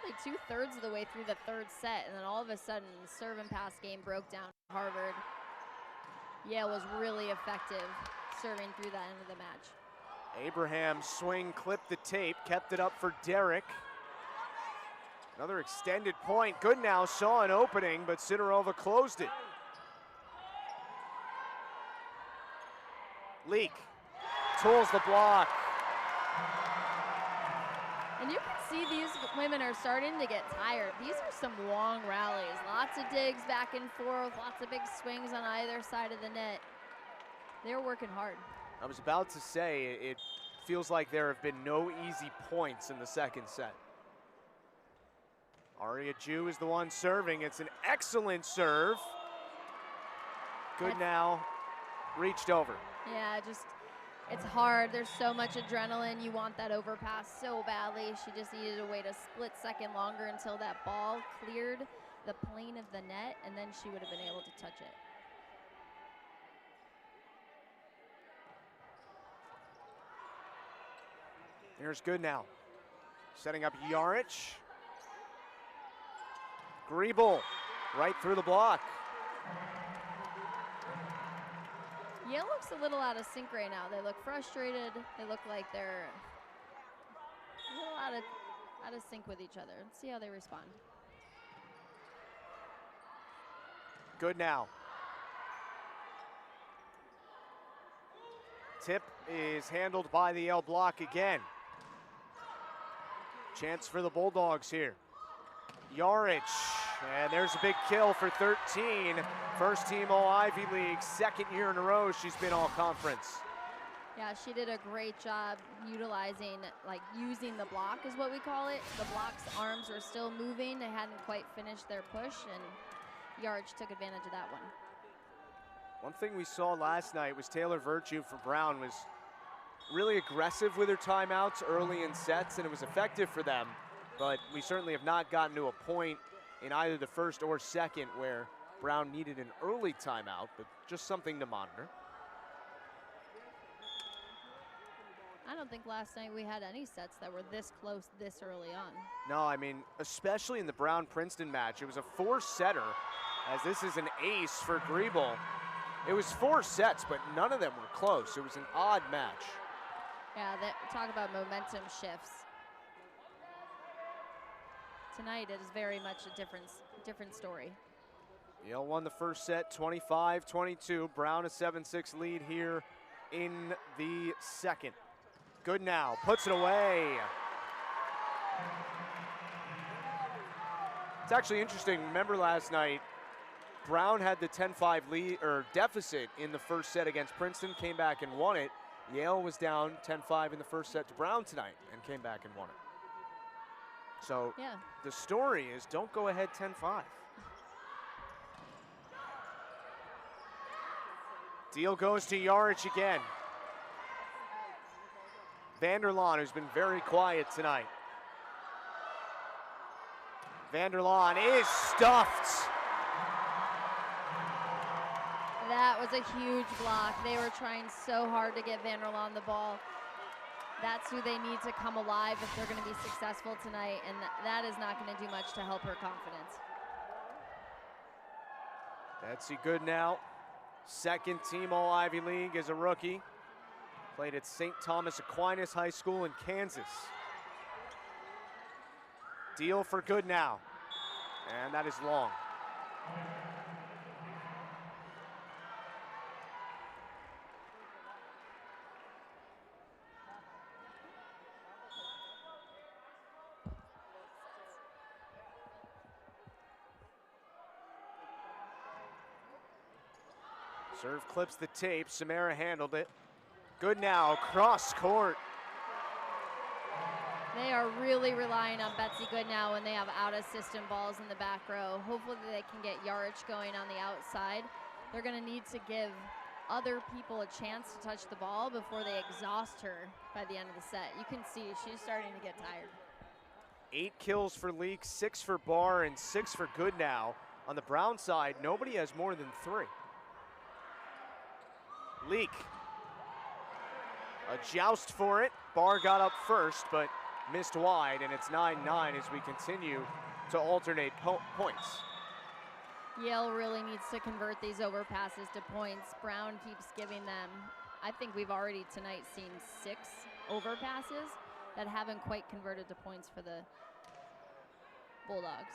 Speaker 2: like 2/3 of the way through the third set, and then all of a sudden the serve and pass game broke down. Harvard. Yale was really effective serving through the end of the match.
Speaker 1: Abraham's swing clipped the tape, kept it up for Derek. Another extended point. Goodnow saw an opening, but Sidorova closed it. Leak tools the block.
Speaker 2: And you can see these women are starting to get tired. These are some long rallies. Lots of digs back and forth, lots of big swings on either side of the net. They're working hard.
Speaker 1: I was about to say, it feels like there have been no easy points in the second set. Aria Ju is the one serving. It's an excellent serve. Goodnow reached over.
Speaker 2: Yeah, just, it's hard. There's so much adrenaline. You want that overpass so badly. She just needed to wait a split second longer until that ball cleared the plane of the net, and then she would have been able to touch it.
Speaker 1: Here's Goodnow, setting up Yarich. Griebel right through the block.
Speaker 2: Yale looks a little out of sync right now. They look frustrated. They look like they're a little out of sync with each other. Let's see how they respond.
Speaker 1: Goodnow. Tip is handled by the Yale block again. Chance for the Bulldogs here. Yarich, and there's a big kill for 13. First team All-Ivy League, second year in a row she's been All-Conference.
Speaker 2: Yeah, she did a great job utilizing, like using the block is what we call it. The block's arms were still moving. They hadn't quite finished their push, and Yarich took advantage of that one.
Speaker 1: One thing we saw last night was Taylor Virtue for Brown was really aggressive with her timeouts early in sets, and it was effective for them. But we certainly have not gotten to a point in either the first or second where Brown needed an early timeout, but just something to monitor.
Speaker 2: I don't think last night we had any sets that were this close this early on.
Speaker 1: No, I mean, especially in the Brown-Princeton match, it was a four-setter, as this is an ace for Griebel. It was 4 sets, but none of them were close. It was an odd match.
Speaker 2: Yeah, talk about momentum shifts. Tonight it is very much a different story.
Speaker 1: Yale won the first set 25-22. Brown a 7-6 lead here in the second. Goodnow puts it away. It's actually interesting. Remember last night, Brown had the 10-5 lead or deficit in the first set against Princeton, came back and won it. Yale was down 10-5 in the first set to Brown tonight and came back and won it. So
Speaker 2: yeah,
Speaker 1: the story is don't go ahead 10-5. Deal goes to Yarich again. Vanderlaan, who's been very quiet tonight. Vanderlaan is stuffed.
Speaker 2: That was a huge block. They were trying so hard to get Vanderlaan the ball. That's who they need to come alive if they're going to be successful tonight, and that is not going to do much to help her confidence.
Speaker 1: Betsy Goodnow, second team All-Ivy League as a rookie. Played at St. Thomas Aquinas High School in Kansas. Deal for Goodnow, and that is long. Serve clips the tape. Samara handled it. Goodnow, cross court.
Speaker 2: They are really relying on Betsy Goodnow when they have out-of-system balls in the back row. Hopefully they can get Yarich going on the outside. They're going to need to give other people a chance to touch the ball before they exhaust her by the end of the set. You can see she's starting to get tired.
Speaker 1: 8 kills for Leak, 6 for Barr, and 6 for Goodnow. On the Brown side, nobody has more than 3. Leak, a joust for it. Barr got up first, but missed wide, and it's 9-9 as we continue to alternate points.
Speaker 2: Yale really needs to convert these overpasses to points. Brown keeps giving them, I think we've already tonight seen 6 overpasses that haven't quite converted to points for the Bulldogs.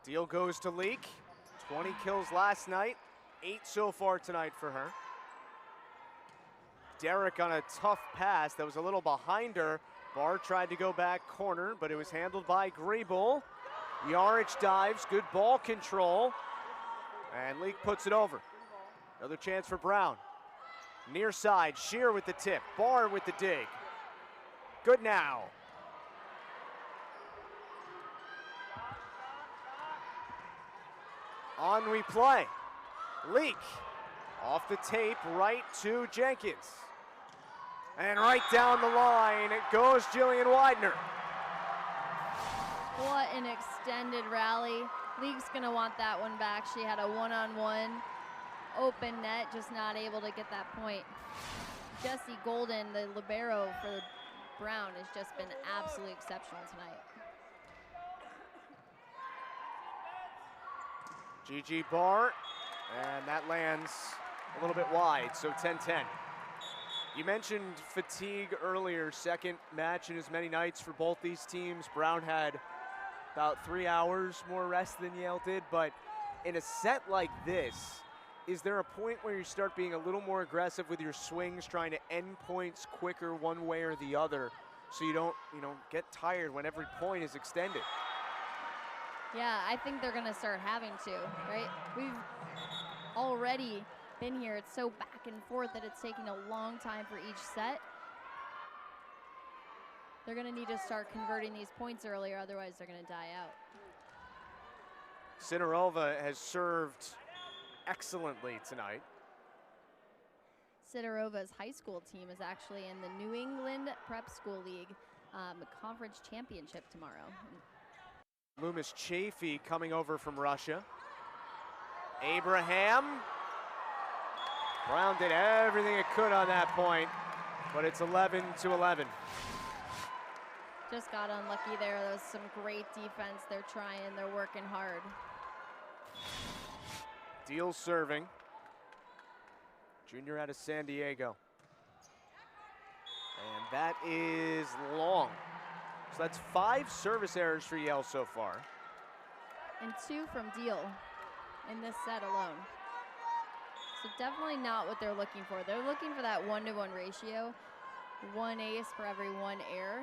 Speaker 1: Deal goes to Leak. 20 kills last night, 8 so far tonight for her. Derrick on a tough pass that was a little behind her. Barr tried to go back corner, but it was handled by Grable. Yarich dives, good ball control, and Leak puts it over. Another chance for Brown. Near side, Shear with the tip, Barr with the dig. Goodnow. On we play. Leak off the tape, right to Jenkins. And right down the line, it goes Jillian Widener.
Speaker 2: What an extended rally. League's gonna want that one back. She had a one-on-one open net, just not able to get that point. Jessie Golden, the libero for Brown, has just been absolutely exceptional tonight.
Speaker 1: Gigi Barr, and that lands a little bit wide, so 10-10. You mentioned fatigue earlier, second match in as many nights for both these teams. Brown had about 3 hours more rest than Yale did, but in a set like this, is there a point where you start being a little more aggressive with your swings, trying to end points quicker one way or the other, so you don't, get tired when every point is extended?
Speaker 2: Yeah, I think they're gonna start having to, right? We've already been here. It's so back and forth that it's taking a long time for each set. They're gonna need to start converting these points earlier, otherwise they're gonna die out.
Speaker 1: Sidorova has served excellently tonight.
Speaker 2: Sidorova's high school team is actually in the New England Prep School League conference championship tomorrow.
Speaker 1: Loomis Chafee coming over from Russia. Abraham. Brown did everything it could on that point, but it's 11-11.
Speaker 2: Just got unlucky there. That was some great defense. They're trying, they're working hard.
Speaker 1: Deal serving. Junior out of San Diego. And that is long. So that's 5 service errors for Yale so far.
Speaker 2: And 2 from Deal in this set alone. So definitely not what they're looking for. They're looking for that 1-to-1 ratio, 1 ace for every 1 error.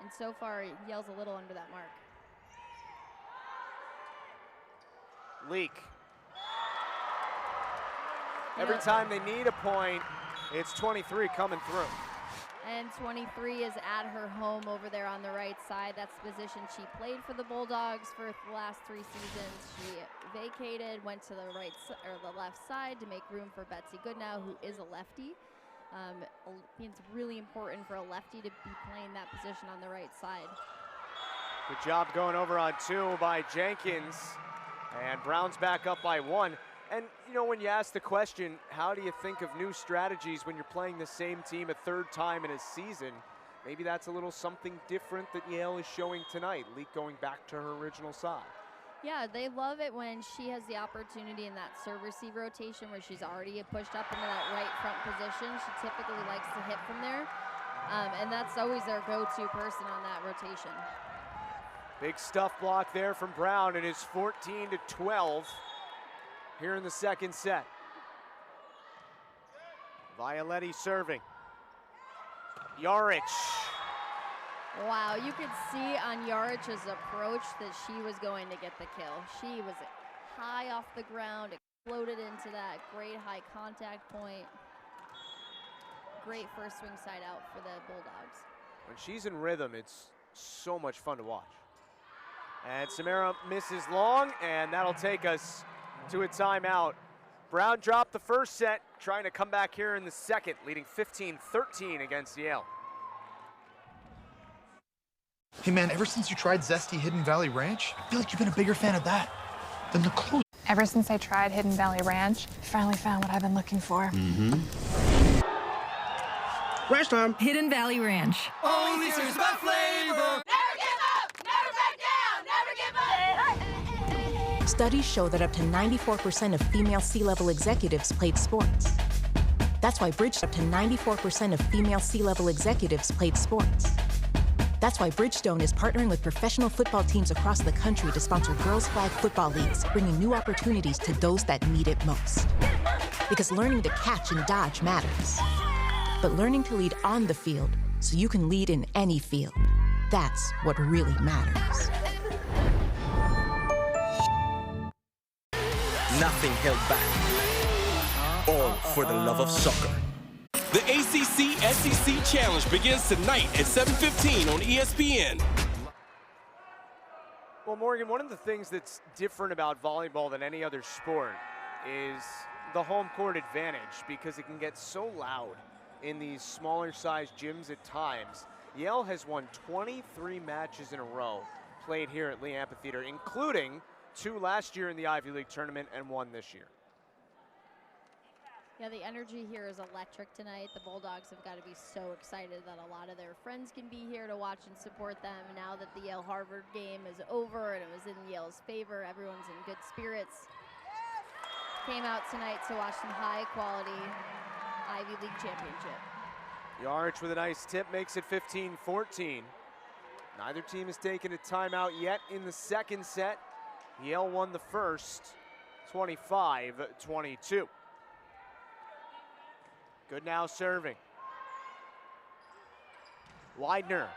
Speaker 2: And so far, Yale's a little under that mark.
Speaker 1: Leak. Every time they need a point, it's 23 coming through.
Speaker 2: And 23 is at her home over there on the right side. That's the position she played for the Bulldogs for the last 3 seasons. She vacated, went to the the left side to make room for Betsy Goodnow, who is a lefty. It's really important for a lefty to be playing that position on the right side.
Speaker 1: Good job going over on 2 by Jenkins. And Brown's back up by 1. And, when you ask the question, how do you think of new strategies when you're playing the same team a 3rd time in a season? Maybe that's a little something different that Yale is showing tonight. Leak going back to her original side.
Speaker 2: Yeah, they love it when she has the opportunity in that serve-receive rotation where she's already pushed up into that right front position. She typically likes to hit from there. And that's always their go-to person on that rotation.
Speaker 1: Big stuff block there from Brown. It is 14-12 here in the second set. Violetti serving. Yarich.
Speaker 2: Wow, you could see on Yarich's approach that she was going to get the kill. She was high off the ground, exploded into that great high contact point. Great first swing side out for the Bulldogs.
Speaker 1: When she's in rhythm, it's so much fun to watch. And Samara misses long, and that'll take us to a timeout. Brown dropped the first set, trying to come back here in the second, leading 15-13 against Yale.
Speaker 3: Hey man, ever since you tried Zesty Hidden Valley Ranch, I feel like you've been a bigger fan of that than the clothes.
Speaker 4: Ever since I tried Hidden Valley Ranch, I finally found what I've been looking for.
Speaker 5: Ranch time.
Speaker 6: Hidden Valley Ranch.
Speaker 5: Only serious about flavor.
Speaker 7: Never give up! Never back down! Never give up!
Speaker 8: Studies show that up to 94% of female C-level executives played sports. That's why up to 94% of female C-level executives played sports. That's why Bridgestone is partnering with professional football teams across the country to sponsor girls' flag football leagues, bringing new opportunities to those that need it most. Because learning to catch and dodge matters. But learning to lead on the field so you can lead in any field, that's what really matters.
Speaker 9: Nothing held back. All for the love of soccer.
Speaker 10: The ACC-SEC Challenge begins tonight at 7:15 on ESPN.
Speaker 1: Well, Morgan, one of the things that's different about volleyball than any other sport is the home court advantage, because it can get so loud in these smaller sized gyms at times. Yale has won 23 matches in a row played here at Lee Amphitheater, including 2 last year in the Ivy League tournament and 1 this year.
Speaker 2: Yeah, the energy here is electric tonight. The Bulldogs have got to be so excited that a lot of their friends can be here to watch and support them. Now that the Yale-Harvard game is over and it was in Yale's favor, everyone's in good spirits. Came out tonight to watch some high-quality Ivy League championship.
Speaker 1: Yarich with a nice tip makes it 15-14. Neither team has taken a timeout yet in the second set. Yale won the first, 25-22. Good now serving. Widener.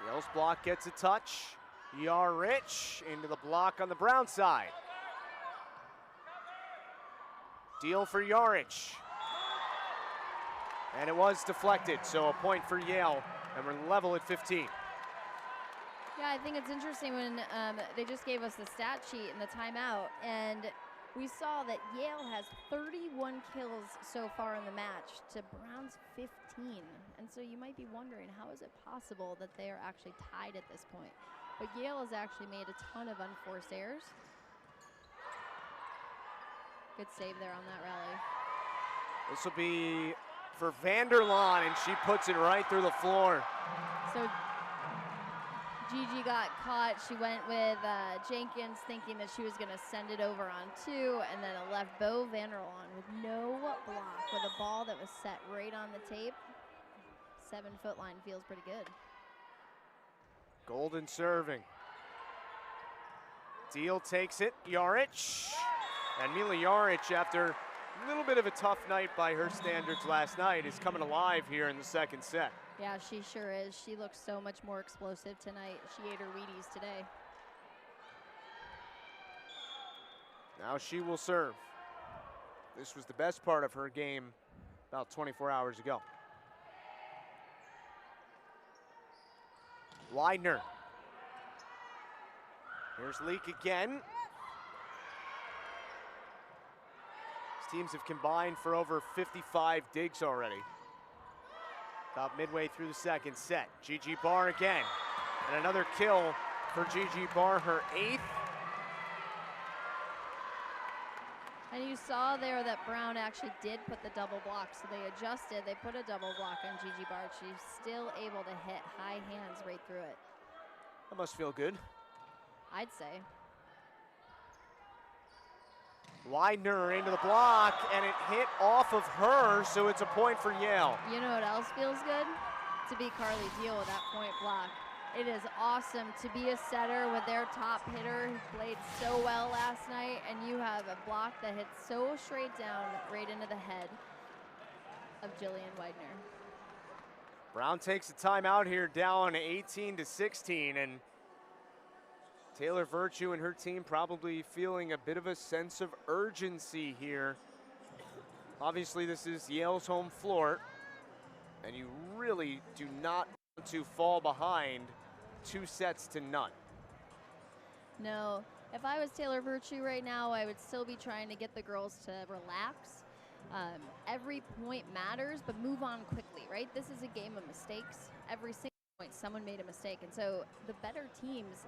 Speaker 1: Yale's block gets a touch. Yarich into the block on the Brown side. Deal for Yarich. And it was deflected, so a point for Yale, and we're level at 15.
Speaker 2: Yeah, I think it's interesting when they just gave us the stat sheet and the timeout, and we saw that Yale has 31 kills so far in the match to Brown's 15. And so you might be wondering, how is it possible that they are actually tied at this point? But Yale has actually made a ton of unforced errors. Good save there on that rally.
Speaker 1: This will be for Vanderlaan, and she puts it right through the floor.
Speaker 2: So Gigi got caught. She went with Jenkins, thinking that she was going to send it over on 2, and then it left Bo Vanderlaan with no block, with a ball that was set right on the tape. 7-foot line feels pretty good.
Speaker 1: Golden serving. Deal takes it. Yarich. And Mila Yarich, after a little bit of a tough night by her standards last night, is coming alive here in the second set.
Speaker 2: Yeah, she sure is. She looks so much more explosive tonight. She ate her Wheaties today.
Speaker 1: Now she will serve. This was the best part of her game about 24 hours ago. Widener. Here's Leak again. These teams have combined for over 55 digs already. About midway through the second set. Gigi Barr again. And another kill for Gigi Barr, her 8th.
Speaker 2: And you saw there that Brown actually did put the double block, so they adjusted. They put a double block on Gigi Barr. She's still able to hit high hands right through it.
Speaker 1: That must feel good.
Speaker 2: I'd say.
Speaker 1: Widener into the block, and it hit off of her, so it's a point for Yale.
Speaker 2: You know what else feels good? To be Carly Deal with that point block. It is awesome to be a setter with their top hitter who played so well last night, and you have a block that hits so straight down right into the head of Jillian Widener.
Speaker 1: Brown takes a timeout here, down 18-16, and Taylor Virtue and her team probably feeling a bit of a sense of urgency here. Obviously, this is Yale's home floor, and you really do not want to fall behind 2-0.
Speaker 2: No, if I was Taylor Virtue right now, I would still be trying to get the girls to relax. Every point matters, but move on quickly, right? This is a game of mistakes. Every single someone made a mistake. And so the better teams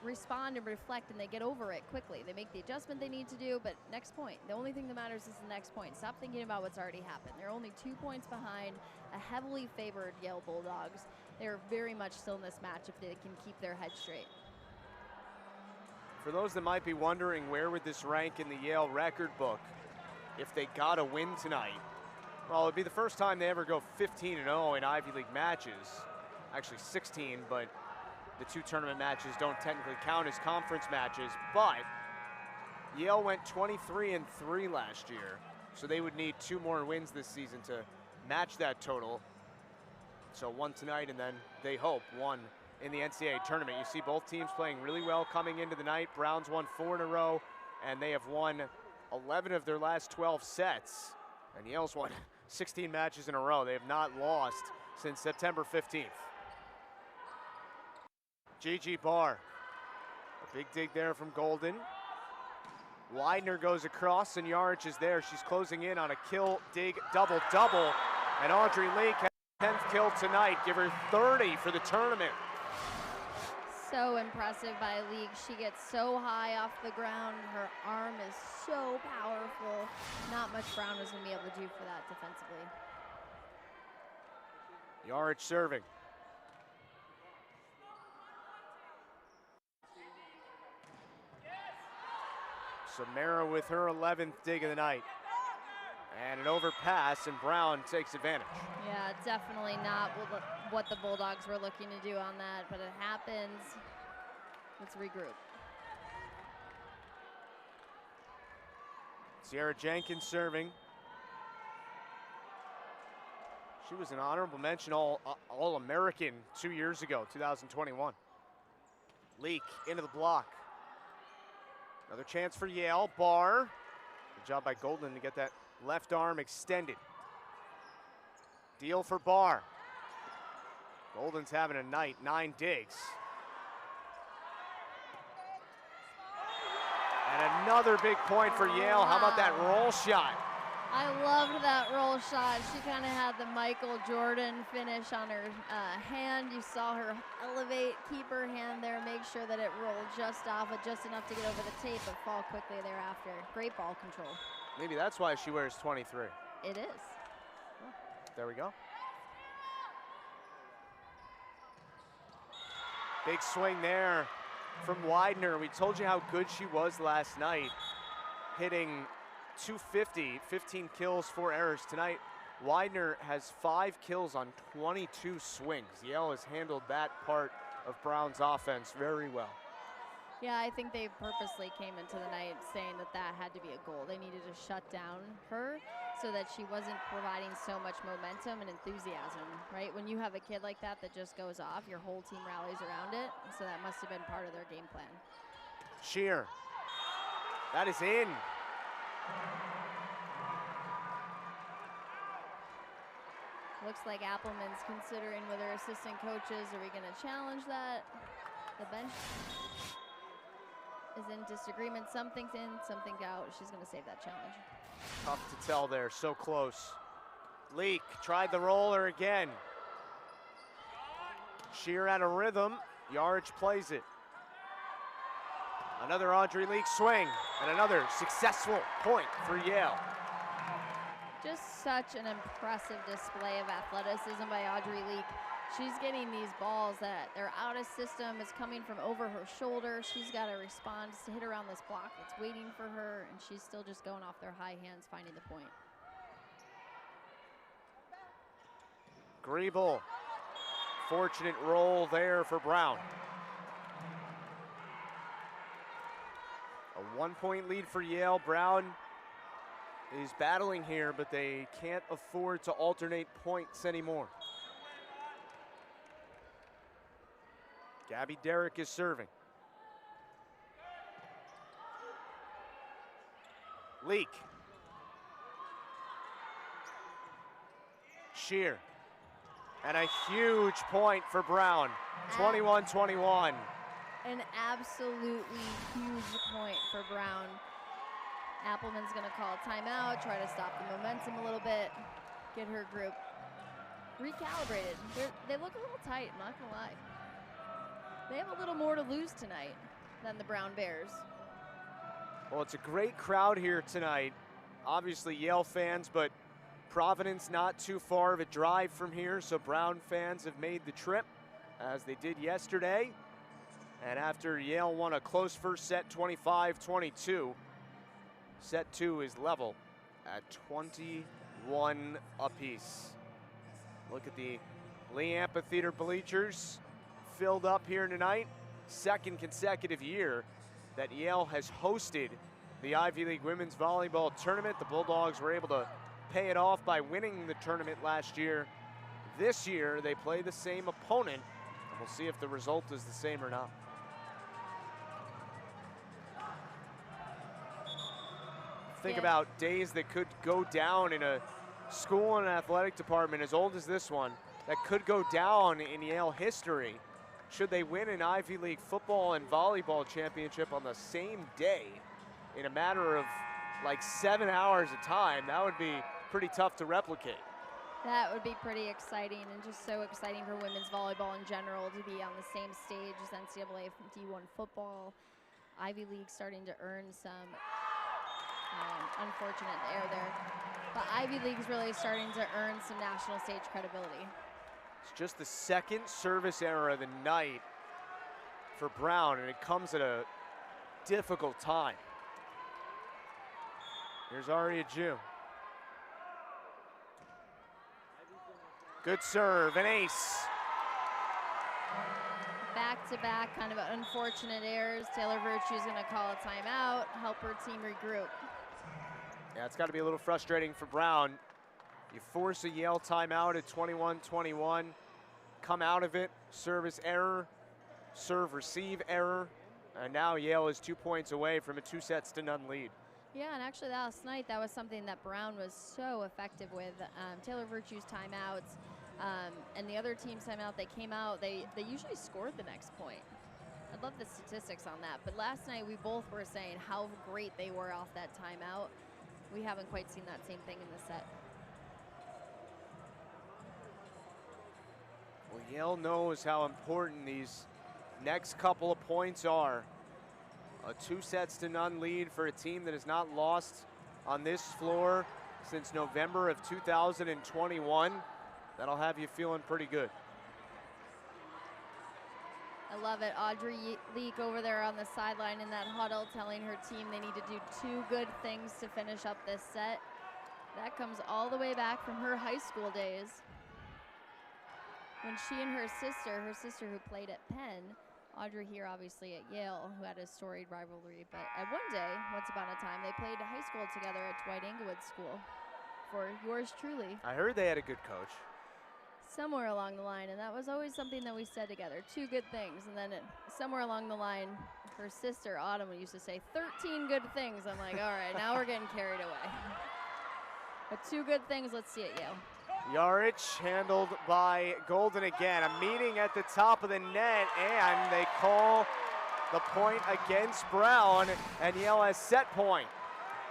Speaker 2: respond and reflect, and they get over it quickly. They make the adjustment they need to do, but next point. The only thing that matters is the next point. Stop thinking about what's already happened. They're only 2 points behind a heavily favored Yale Bulldogs. They're very much still in this match if they can keep their head straight.
Speaker 1: For those that might be wondering where would this rank in the Yale record book if they got a win tonight, well, it'd be the first time they ever go 15-0 in Ivy League matches. Actually 16, but the 2 tournament matches don't technically count as conference matches. But Yale went 23-3 last year, so they would need 2 more wins this season to match that total. So 1 tonight, and then they hope 1 in the NCAA tournament. You see both teams playing really well coming into the night. Brown's won 4 in a row, and they have won 11 of their last 12 sets. And Yale's won 16 matches in a row. They have not lost since September 15th. Gigi Barr, a big dig there from Golden. Widener goes across, and Yarich is there. She's closing in on a kill, dig, double-double. And Audrey Leak has 10th kill tonight. Give her 30 for the tournament.
Speaker 2: So impressive by Leak. She gets so high off the ground. Her arm is so powerful. Not much Brown was going to be able to do for that defensively.
Speaker 1: Yarich serving. Samara with her 11th dig of the night. And an overpass, and Brown takes advantage.
Speaker 2: Yeah, definitely not what the Bulldogs were looking to do on that, but it happens. Let's regroup.
Speaker 1: Sierra Jenkins serving. She was an honorable mention All-American 2 years ago, 2021. Leak into the block. Another chance for Yale. Barr. Good job by Golden to get that left arm extended. Deal for Barr. Golden's having a night, 9 digs. And another big point for Yale. How about that roll shot?
Speaker 2: I loved that roll shot. She kind of had the Michael Jordan finish on her hand. You saw her elevate, keep her hand there, make sure that it rolled just off it, just enough to get over the tape, but fall quickly thereafter. Great ball control.
Speaker 1: Maybe that's why she wears 23.
Speaker 2: It is.
Speaker 1: There we go. Big swing there from Widener. We told you how good she was last night, hitting 250, 15 kills, 4 errors. Tonight, Widener has 5 kills on 22 swings. Yale has handled that part of Brown's offense very well.
Speaker 2: Yeah, I think they purposely came into the night saying that that had to be a goal. They needed to shut down her so that she wasn't providing so much momentum and enthusiasm, right? When you have a kid like that that just goes off, your whole team rallies around it. So that must have been part of their game plan.
Speaker 1: Shear. That is in.
Speaker 2: Looks like Appleman's considering with her assistant coaches, are we going to challenge that? The bench is in disagreement. Something's in, something's out. She's going to save that challenge.
Speaker 1: Tough to tell there, so close. Leak tried the roller again. Shear out of rhythm. Yarich plays it. Another Audrey Leak swing, and another successful point for Yale.
Speaker 2: Just such an impressive display of athleticism by Audrey Leak. She's getting these balls that they're out of system. It's coming from over her shoulder. She's got to respond to hit around this block that's waiting for her, and she's still just going off their high hands, finding the point.
Speaker 1: Griebel, fortunate roll there for Brown. A 1-point lead for Yale. Brown is battling here, but they can't afford to alternate points anymore. Gabby Derrick is serving. Leak. Shear. And a huge point for Brown, 21-21.
Speaker 2: An absolutely huge point for Brown. Appleman's gonna call a timeout, try to stop the momentum a little bit, get her group recalibrated. They look a little tight, I'm not gonna lie. They have a little more to lose tonight than the Brown Bears.
Speaker 1: Well, it's a great crowd here tonight. Obviously Yale fans, but Providence not too far of a drive from here, so Brown fans have made the trip, as they did yesterday. And after Yale won a close first set, 25-22, set two is level at 21 apiece. Look at the Lee Amphitheater bleachers filled up here tonight. Second consecutive year that Yale has hosted the Ivy League Women's Volleyball Tournament. The Bulldogs were able to pay it off by winning the tournament last year. This year, they play the same opponent, and we'll see if the result is the same or not. Think about days that could go down in a school and athletic department as old as this one, that could go down in Yale history. Should they win an Ivy League football and volleyball championship on the same day in a matter of like 7 hours of time, that would be pretty tough to replicate.
Speaker 2: That would be pretty exciting, and just so exciting for women's volleyball in general to be on the same stage as NCAA D1 football. Ivy League starting to earn some unfortunate error there. But Ivy League's really starting to earn some national stage credibility.
Speaker 1: It's just the second service error of the night for Brown, and it comes at a difficult time. Here's Aria Jew. Good serve, an ace.
Speaker 2: Back-to-back kind of unfortunate errors. Taylor Virtue's gonna call a timeout, help her team regroup.
Speaker 1: Yeah, it's gotta be a little frustrating for Brown. You force a Yale timeout at 21-21, come out of it, service error, serve receive error, and now Yale is 2 points away from a 2-sets-to-none lead.
Speaker 2: Yeah, and actually last night that was something that Brown was so effective with. Taylor Virtue's timeouts and the other team's timeout, they came out, they usually scored the next point. I'd love the statistics on that, but last night we both were saying how great they were off that timeout. We haven't quite seen that same thing in the set.
Speaker 1: Well, Yale knows how important these next couple of points are. A 2-sets-to-none lead for a team that has not lost on this floor since November of 2021. That'll have you feeling pretty good.
Speaker 2: I love it. Audrey Leak over there on the sideline in that huddle telling her team they need to do 2 good things to finish up this set. That comes all the way back from her high school days, when she and her sister who played at Penn, Audrey here obviously at Yale, who had a storied rivalry, but one day, once upon a time, they played high school together at Dwight Englewood School for yours truly.
Speaker 1: I heard they had a good coach.
Speaker 2: Somewhere along the line, and that was always something that we said together, 2 good things. And then somewhere along the line, her sister Autumn used to say 13 good things. I'm like, all right, now we're getting carried away. But 2 good things, let's see it, Yale.
Speaker 1: Yarich handled by Golden again. A meeting at the top of the net, and they call the point against Brown, and Yale has set point.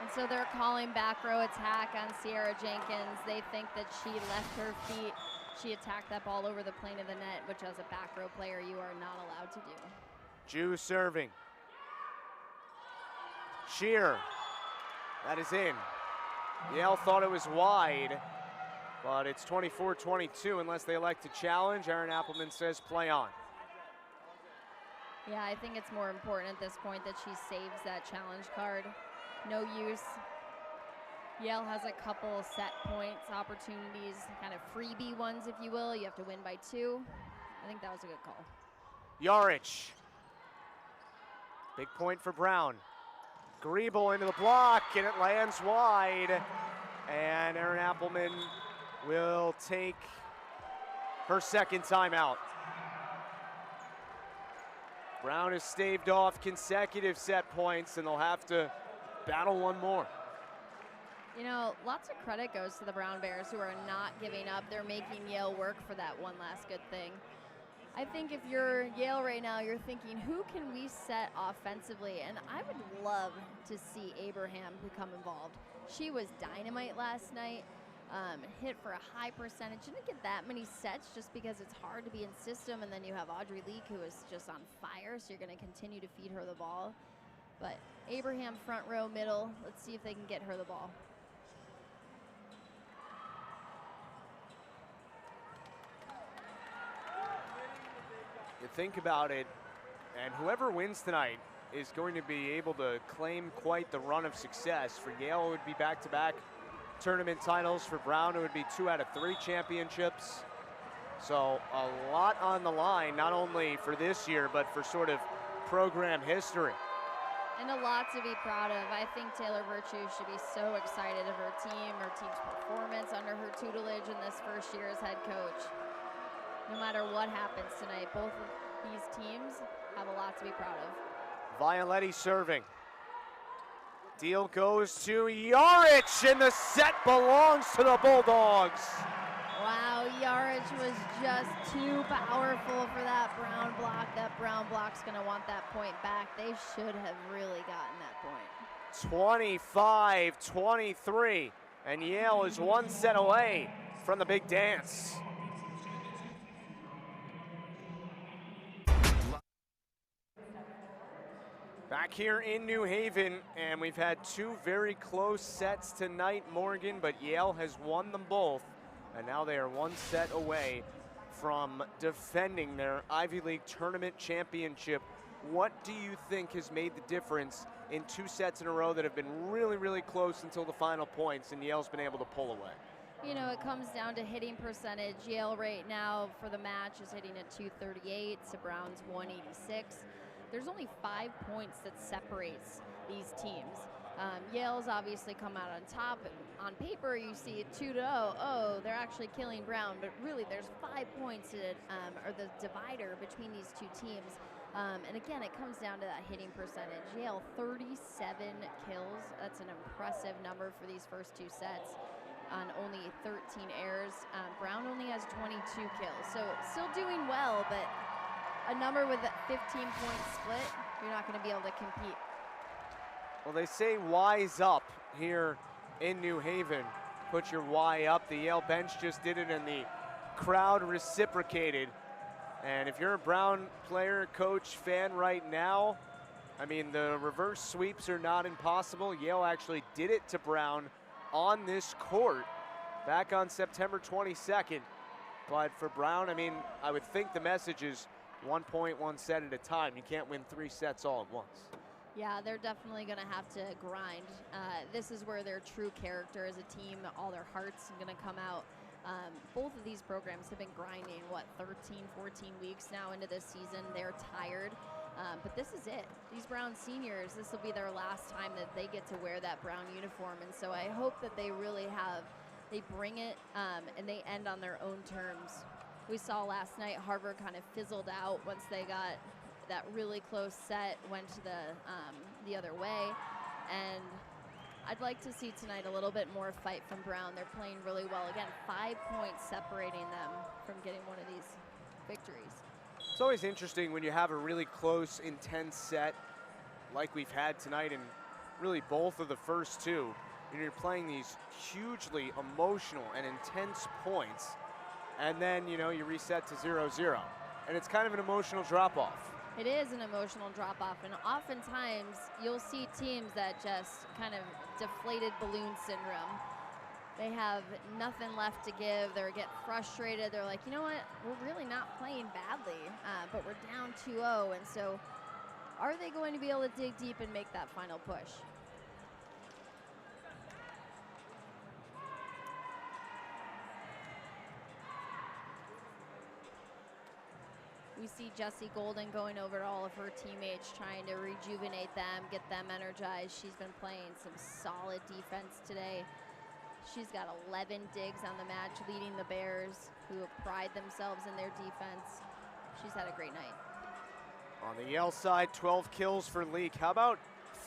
Speaker 2: And so they're calling back row attack on Sierra Jenkins. They think that she left her feet. She attacked that ball over the plane of the net, which as a back row player, you are not allowed to do.
Speaker 1: Jew serving. Shear, that is in. Yale thought it was wide, but it's 24-22 unless they elect to challenge. Aaron Appleman says play on.
Speaker 2: Yeah, I think it's more important at this point that she saves that challenge card. No use. Yale has a couple set points, opportunities, kind of freebie ones, if you will. You have to win by 2. I think that was a good call.
Speaker 1: Yarich. Big point for Brown. Griebel into the block, and it lands wide. And Aaron Appleman will take her second timeout. Brown has staved off consecutive set points, and they'll have to battle one more.
Speaker 2: You know, lots of credit goes to the Brown Bears, who are not giving up. They're making Yale work for that one last good thing. I think if you're Yale right now, you're thinking, who can we set offensively? And I would love to see Abraham become involved. She was dynamite last night. hit for a high percentage. Didn't get that many sets just because it's hard to be in system, and then you have Audrey Leak, who is just on fire, so you're going to continue to feed her the ball. But Abraham front row middle, let's see if they can get her the ball.
Speaker 1: You think about it, and whoever wins tonight is going to be able to claim quite the run of success. For Yale, it would be back-to-back tournament titles. For Brown, it would be 2 out of 3 championships. So a lot on the line, not only for this year, but for sort of program history.
Speaker 2: And a lot to be proud of. I think Taylor Virtue should be so excited of her team's performance under her tutelage in this first year as head coach. No matter what happens tonight, both of these teams have a lot to be proud of.
Speaker 1: Violetti serving. Deal goes to Yarich, and the set belongs to the Bulldogs.
Speaker 2: Wow, Yarich was just too powerful for that Brown block. That Brown block's gonna want that point back. They should have really gotten that point.
Speaker 1: 25-23, and Yale is 1 set away from the big dance. Back here in New Haven, and we've had 2 very close sets tonight, Morgan, but Yale has won them both, and now they are 1 set away from defending their Ivy League tournament championship. What do you think has made the difference in 2 sets in a row that have been really, really close until the final points, and Yale's been able to pull away?
Speaker 2: You know, it comes down to hitting percentage. Yale right now for the match is hitting at 238, so Brown's 186. There's only 5 points that separates these teams. Yale's obviously come out on top. On paper, you see it 2-0. Oh, they're actually killing Brown, but really there's 5 points that are the divider between these 2 teams. And again, it comes down to that hitting percentage. Yale, 37 kills. That's an impressive number for these first 2 sets on only 13 errors. Brown only has 22 kills, so still doing well, but a number with a 15-point split, you're not going to be able to compete.
Speaker 1: Well, they say wise up here in New Haven. Put your Y up. The Yale bench just did it, and the crowd reciprocated. And if you're a Brown player, coach, fan right now, I mean, the reverse sweeps are not impossible. Yale actually did it to Brown on this court back on September 22nd. But for Brown, I mean, I would think the message is 1 point, 1 set at a time. You can't win 3 sets all at once.
Speaker 2: Yeah, they're definitely going to have to grind. This is where their true character as a team, all their hearts are going to come out. Both of these programs have been grinding, 13, 14 weeks now into this season. They're tired, but this is it. These Brown seniors, this will be their last time that they get to wear that Brown uniform, and so I hope that they really they bring it and they end on their own terms. We saw last night Harvard kind of fizzled out once they got that really close set, went to the other way, and I'd like to see tonight a little bit more fight from Brown. They're playing really well. Again, 5 points separating them from getting one of these victories.
Speaker 1: It's always interesting when you have a really close, intense set like we've had tonight, and really both of the first 2, and you're playing these hugely emotional and intense points, and then, you know, you reset to 0-0. And it's kind of an emotional drop-off.
Speaker 2: It is an emotional drop-off, and oftentimes you'll see teams that just kind of deflated balloon syndrome. They have nothing left to give. They get frustrated. They're like, you know what? We're really not playing badly, but we're down 2-0, and so are they going to be able to dig deep and make that final push? We see Jessie Golden going over to all of her teammates, trying to rejuvenate them, get them energized. She's been playing some solid defense today. She's got 11 digs on the match, leading the Bears, who pride themselves in their defense. She's had a great night.
Speaker 1: On the Yale side, 12 kills for Leak. How about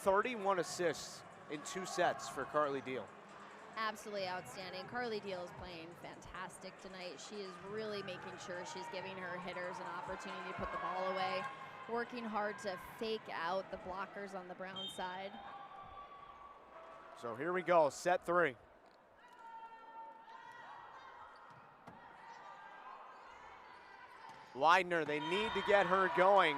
Speaker 1: 31 assists in 2 sets for Carly Deal?
Speaker 2: Absolutely outstanding. Carly Deal is playing fantastic tonight. She is really making sure she's giving her hitters an opportunity to put the ball away, working hard to fake out the blockers on the Brown side.
Speaker 1: So here we go, set 3. Widener, they need to get her going.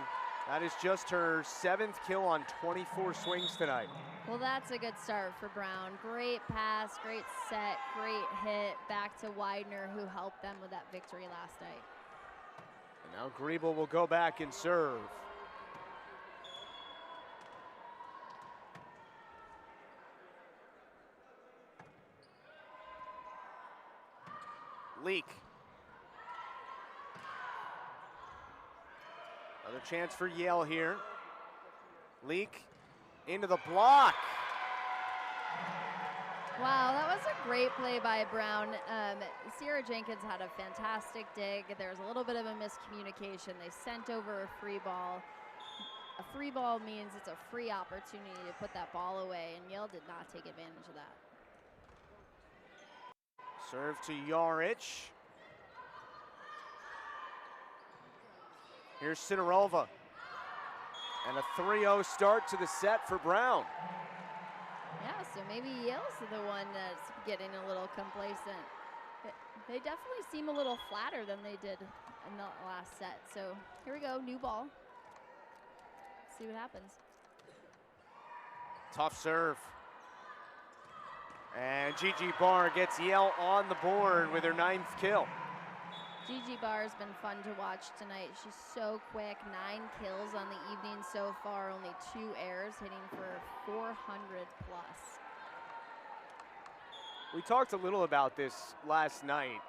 Speaker 1: That is just her 7th kill on 24 swings tonight.
Speaker 2: Well, that's a good start for Brown. Great pass, great set, great hit back to Widener, who helped them with that victory last night.
Speaker 1: And now Griebel will go back and serve. Leak. Another chance for Yale here. Leak into the block.
Speaker 2: Wow, that was a great play by Brown. Sierra Jenkins had a fantastic dig. There was a little bit of a miscommunication. They sent over a free ball. A free ball means it's a free opportunity to put that ball away, and Yale did not take advantage of that.
Speaker 1: Serve to Yarich. Here's Sidorova. And a 3-0 start to the set for Brown.
Speaker 2: Yeah, so maybe Yale's the one that's getting a little complacent. They definitely seem a little flatter than they did in the last set. So here we go, new ball. See what happens.
Speaker 1: Tough serve. And Gigi Barr gets Yale on the board with her 9th kill.
Speaker 2: Gigi Barr has been fun to watch tonight. She's so quick, 9 kills on the evening so far, only 2 errors, hitting for 400 plus.
Speaker 1: We talked a little about this last night.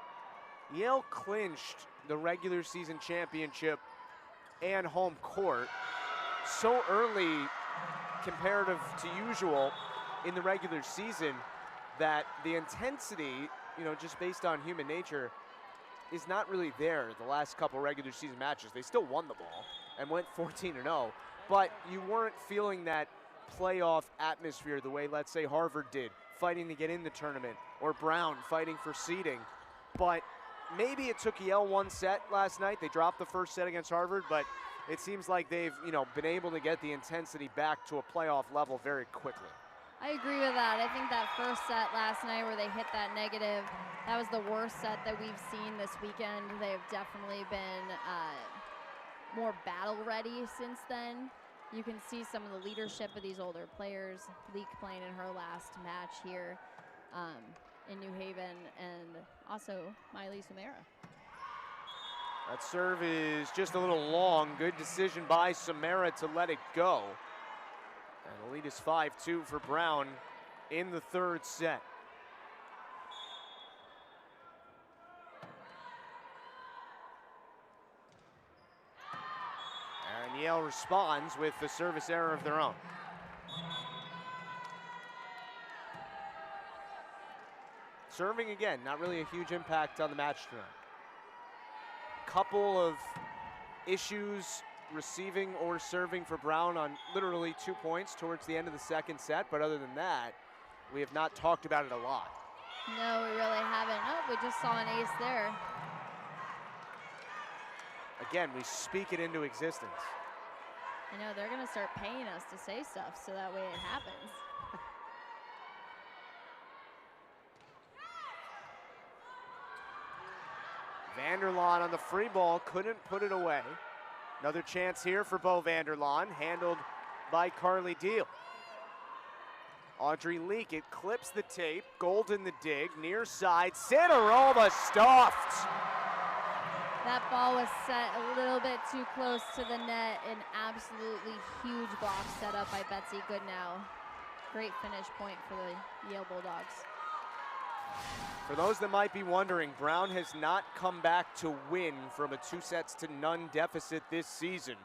Speaker 1: Yale clinched the regular season championship and home court so early comparative to usual in the regular season that the intensity, just based on human nature, is not really there the last couple regular season matches. They still won the ball and went 14-0, but you weren't feeling that playoff atmosphere the way, let's say, Harvard did, fighting to get in the tournament, or Brown fighting for seeding. But maybe it took Yale 1 set last night. They dropped the first set against Harvard, but it seems like they've, been able to get the intensity back to a playoff level very quickly.
Speaker 2: I agree with that. I think that first set last night where they hit that negative, that was the worst set that we've seen this weekend. They've definitely been more battle ready since then. You can see some of the leadership of these older players. Leak playing in her last match here in New Haven, and also Miley Samara.
Speaker 1: That serve is just a little long. Good decision by Samara to let it go. And the lead is 5-2 for Brown in the 3rd set. And Yale responds with the service error of their own. Serving again, not really a huge impact on the match tonight. Couple of issues receiving or serving for Brown on literally 2 points towards the end of the 2nd set, but other than that, we have not talked about it a lot.
Speaker 2: No, we really haven't. Oh, we just saw an ace there.
Speaker 1: Again, we speak it into existence.
Speaker 2: I know, they're gonna start paying us to say stuff so that way it happens.
Speaker 1: Vanderlaan on the free ball, couldn't put it away. Another chance here for Bo Vanderlaan, handled by Carly Deal. Audrey Leak, it clips the tape, Golden the dig, near side, Sidorova stuffed.
Speaker 2: That ball was set a little bit too close to the net. An absolutely huge block set up by Betsy Goodnow. Great finish point for the Yale Bulldogs.
Speaker 1: For those that might be wondering, Brown has not come back to win from a 2-0 deficit this season.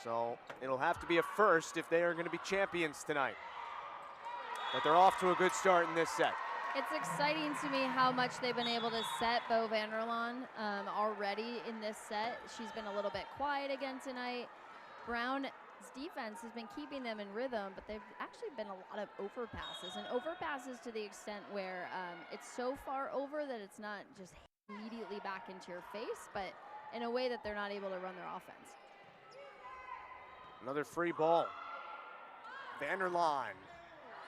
Speaker 1: So it'll have to be a first if they are going to be champions tonight. But they're off to a good start in this set.
Speaker 2: It's exciting to me how much they've been able to set Bo Vanderlaan already in this set. She's been a little bit quiet again tonight. Brown's defense has been keeping them in rhythm, but they've actually been a lot of overpasses, and overpasses to the extent where it's so far over that it's not just immediately back into your face, but in a way that they're not able to run their offense.
Speaker 1: Another free ball. Vanderlaan,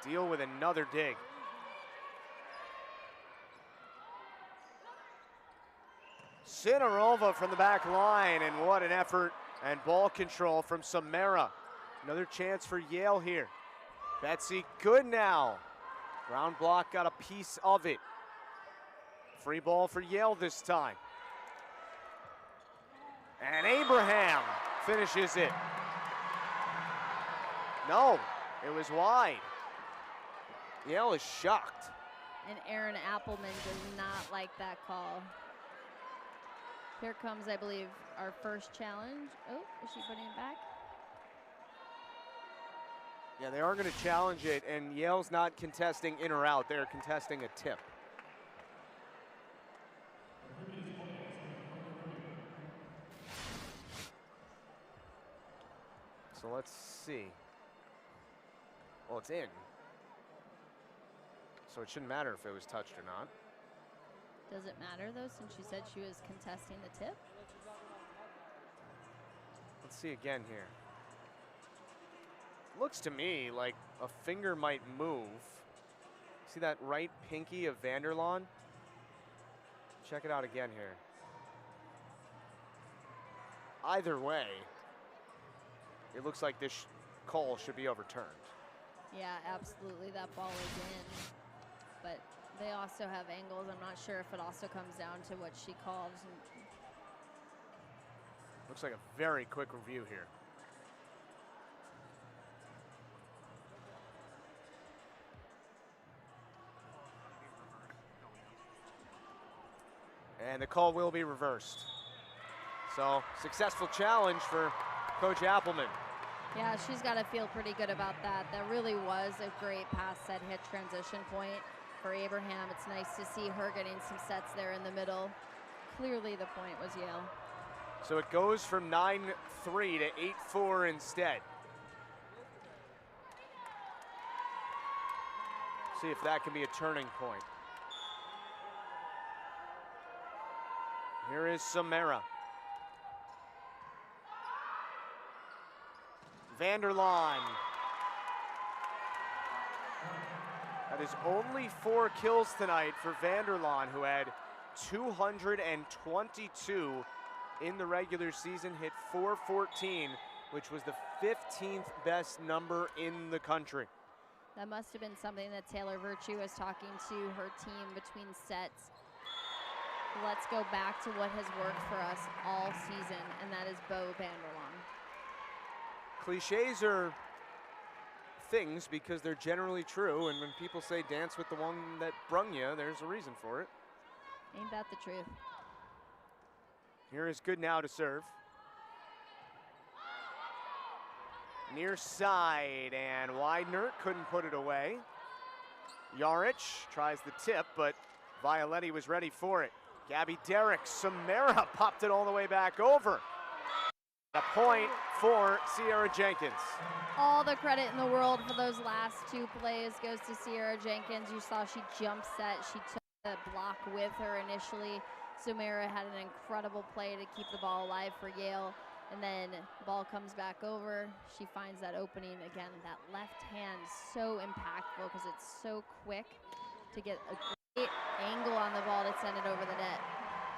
Speaker 1: Deal with another dig. Sinarova from the back line, and what an effort and ball control from Samara. Another chance for Yale here. Betsy good now. Ground block got a piece of it. Free ball for Yale this time. And Abraham finishes it. No, it was wide. Yale is shocked.
Speaker 2: And Aaron Appelman does not like that call. Here comes, I believe, our first challenge. Oh, is she putting it back?
Speaker 1: Yeah, they are going to challenge it, and Yale's not contesting in or out. They're contesting a tip. So let's see. Well, it's in. So it shouldn't matter if it was touched or not.
Speaker 2: Does it matter, though, since she said she was contesting the tip?
Speaker 1: Let's see again here. Looks to me like a finger might move. See that right pinky of Vanderlaan? Check it out again here. Either way, it looks like this call should be overturned.
Speaker 2: Yeah, absolutely. That ball is in. But they also have angles. I'm not sure if it also comes down to what she calls.
Speaker 1: Looks like a very quick review here. And the call will be reversed. So, successful challenge for Coach Appelman.
Speaker 2: Yeah, she's got to feel pretty good about that. That really was a great pass set hit transition point for Abraham. It's nice to see her getting some sets there in the middle. Clearly the point was Yale.
Speaker 1: So it goes from 9-3 to 8-4 instead. See if that can be a turning point. Here is Samara. Vanderlaan. That is only 4 kills tonight for Vanderlaan, who had 222 in the regular season, hit .414, which was the 15th best number in the country.
Speaker 2: That must have been something that Taylor Virtue was talking to her team between sets. Let's go back to what has worked for us all season, and that is Bo Vanderlaan.
Speaker 1: Cliches are things because they're generally true, and when people say dance with the one that brung you, there's a reason for it.
Speaker 2: Ain't that the truth?
Speaker 1: Here is good now to serve. Near side, and Widener couldn't put it away. Yarich tries the tip, but Violetti was ready for it. Gabby Derrick, Samara popped it all the way back over. A point for Sierra Jenkins.
Speaker 2: All the credit in the world for those last 2 plays goes to Sierra Jenkins. You saw she jump set. She took the block with her initially. Samara had an incredible play to keep the ball alive for Yale. And then the ball comes back over. She finds that opening again. That left hand so impactful because it's so quick to get a great angle on the ball to send it over the net.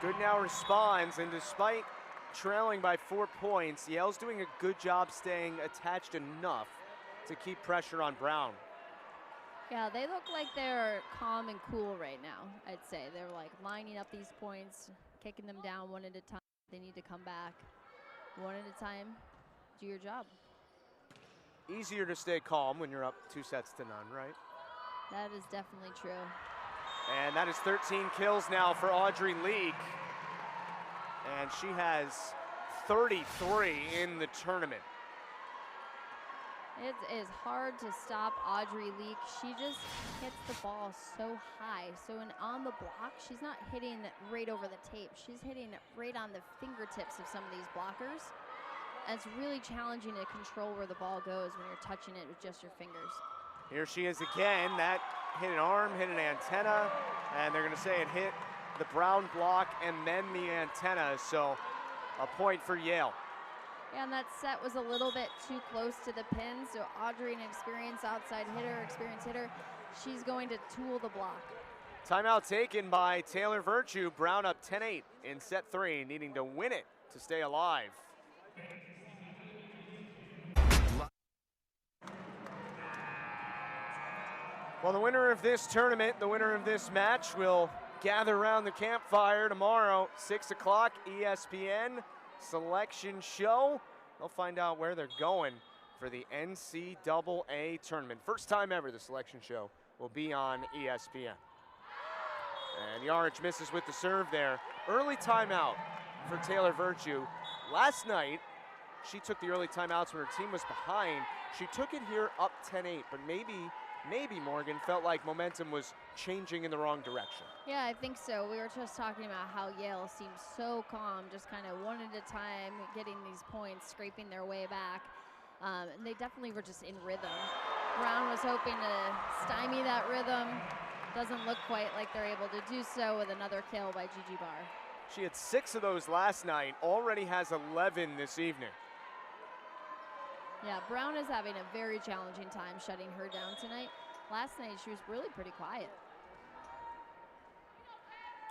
Speaker 1: Good now responds, and despite trailing by 4 points, Yale's doing a good job staying attached enough to keep pressure on Brown.
Speaker 2: Yeah, they look like they're calm and cool right now, I'd say. They're like lining up these points, kicking them down one at a time. They need to come back one at a time. Do your job.
Speaker 1: Easier to stay calm when you're up 2 sets to none, right?
Speaker 2: That is definitely true.
Speaker 1: And that is 13 kills now for Audrey Leak. And she has 33 in the tournament.
Speaker 2: It is hard to stop Audrey Leak. She just hits the ball so high. So on the block, she's not hitting right over the tape. She's hitting right on the fingertips of some of these blockers. And it's really challenging to control where the ball goes when you're touching it with just your fingers.
Speaker 1: Here she is again. That hit an arm, hit an antenna, and they're going to say it hit the Brown block and then the antenna. So a point for Yale.
Speaker 2: Yeah, and that set was a little bit too close to the pin, so Audrey, an experienced outside hitter, she's going to tool the block.
Speaker 1: Timeout taken by Taylor Virtue. Brown up 10-8 in set 3, needing to win it to stay alive. Well, the winner of this tournament, the winner of this match, will gather around the campfire tomorrow, 6 o'clock, ESPN selection show. They'll find out where they're going for the NCAA tournament. First time ever the selection show will be on ESPN. And Yarich misses with the serve there. Early timeout for Taylor Virtue. Last night, she took the early timeouts when her team was behind. She took it here up 10-8, but maybe Morgan felt like momentum was changing in the wrong direction.
Speaker 2: Yeah, I think so. We were just talking about how Yale seemed so calm, just kind of one at a time, getting these points, scraping their way back. And they definitely were just in rhythm. Brown was hoping to stymie that rhythm. Doesn't look quite like they're able to do so with another kill by Gigi Barr.
Speaker 1: She had 6 of those last night, already has 11 this evening.
Speaker 2: Yeah, Brown is having a very challenging time shutting her down tonight. Last night she was really pretty quiet.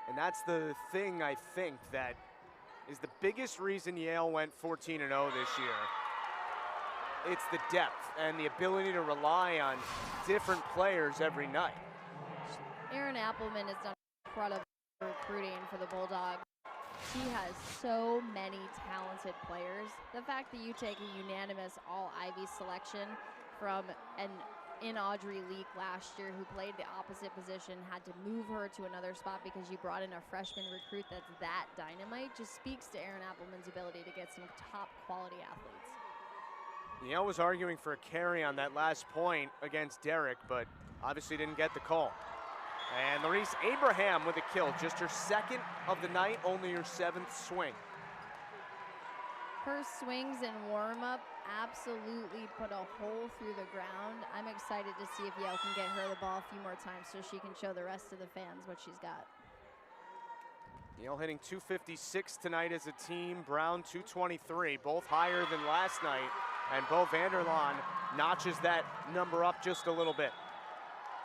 Speaker 1: And that's the thing, I think, that is the biggest reason Yale went 14-0 this year. It's the depth and the ability to rely on different players every night.
Speaker 2: Erin Appleman has done incredible recruiting for the Bulldogs. She has so many talented players. The fact that you take a unanimous all-Ivy selection from in Audrey Leak last year, who played the opposite position, had to move her to another spot because you brought in a freshman recruit that's that dynamite, just speaks to Erin Appleman's ability to get some top quality athletes.
Speaker 1: Yale was arguing for a carry on that last point against Derrick, but obviously didn't get the call. And Larice Abraham with a kill, just her 2nd of the night, only her 7th swing.
Speaker 2: Her swings in warm-up absolutely put a hole through the ground. I'm excited to see if Yale can get her the ball a few more times so she can show the rest of the fans what she's got.
Speaker 1: Yale hitting 256 tonight as a team, Brown 223, both higher than last night, and Bo Vanderlaan notches that number up just a little bit.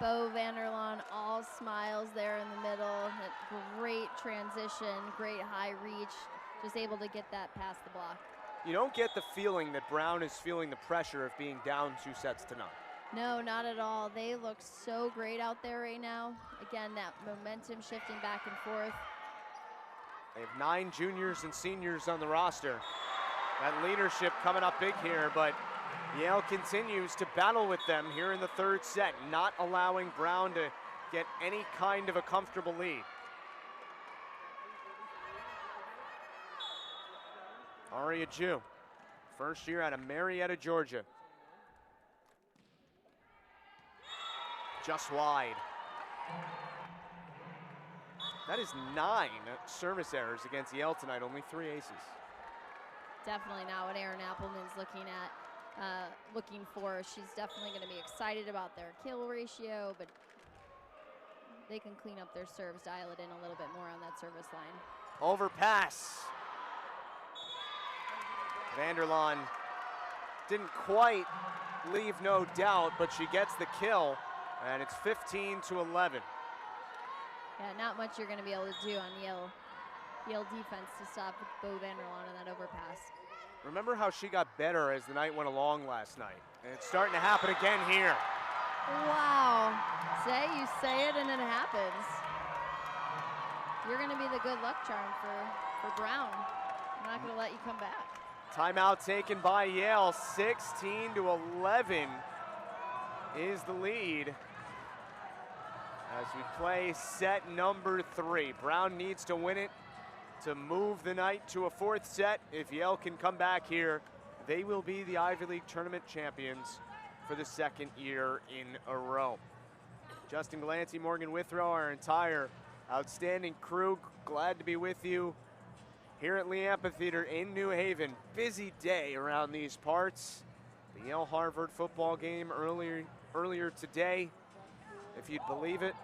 Speaker 2: Bo Vanderlaan, all smiles there in the middle. A great transition, great high reach, just able to get that past the block.
Speaker 1: You don't get the feeling that Brown is feeling the pressure of being down 2 sets to none.
Speaker 2: No, not at all. They look so great out there right now. Again, that momentum shifting back and forth.
Speaker 1: They have 9 juniors and seniors on the roster. That leadership coming up big here, but Yale continues to battle with them here in the 3rd set, not allowing Brown to get any kind of a comfortable lead. Aria Jew, first year out of Marietta, Georgia. Just wide. That is 9 service errors against Yale tonight, only 3 aces.
Speaker 2: Definitely not what Erin Appleman's looking for. She's definitely going to be excited about their kill ratio, but they can clean up their serves, dial it in a little bit more on that service line.
Speaker 1: Overpass. Vanderlaan didn't quite leave no doubt, but she gets the kill, and it's 15-11.
Speaker 2: Yeah, not much you're going to be able to do on Yale defense to stop Bo Vanderlaan on that overpass.
Speaker 1: Remember how she got better as the night went along last night, and it's starting to happen again here.
Speaker 2: Wow. You say it and it happens. You're going to be the good luck charm for Brown. I'm not going to let you come back.
Speaker 1: Timeout taken by Yale, 16-11 is the lead as we play set number 3. Brown needs to win it to move the night to a 4th set. If Yale can come back here, they will be the Ivy League tournament champions for the 2nd year in a row. Justin Galanti, Morgan Withrow, our entire outstanding crew, glad to be with you here at Lee Amphitheater in New Haven. Busy day around these parts. The Yale-Harvard football game earlier today, if you'd believe it.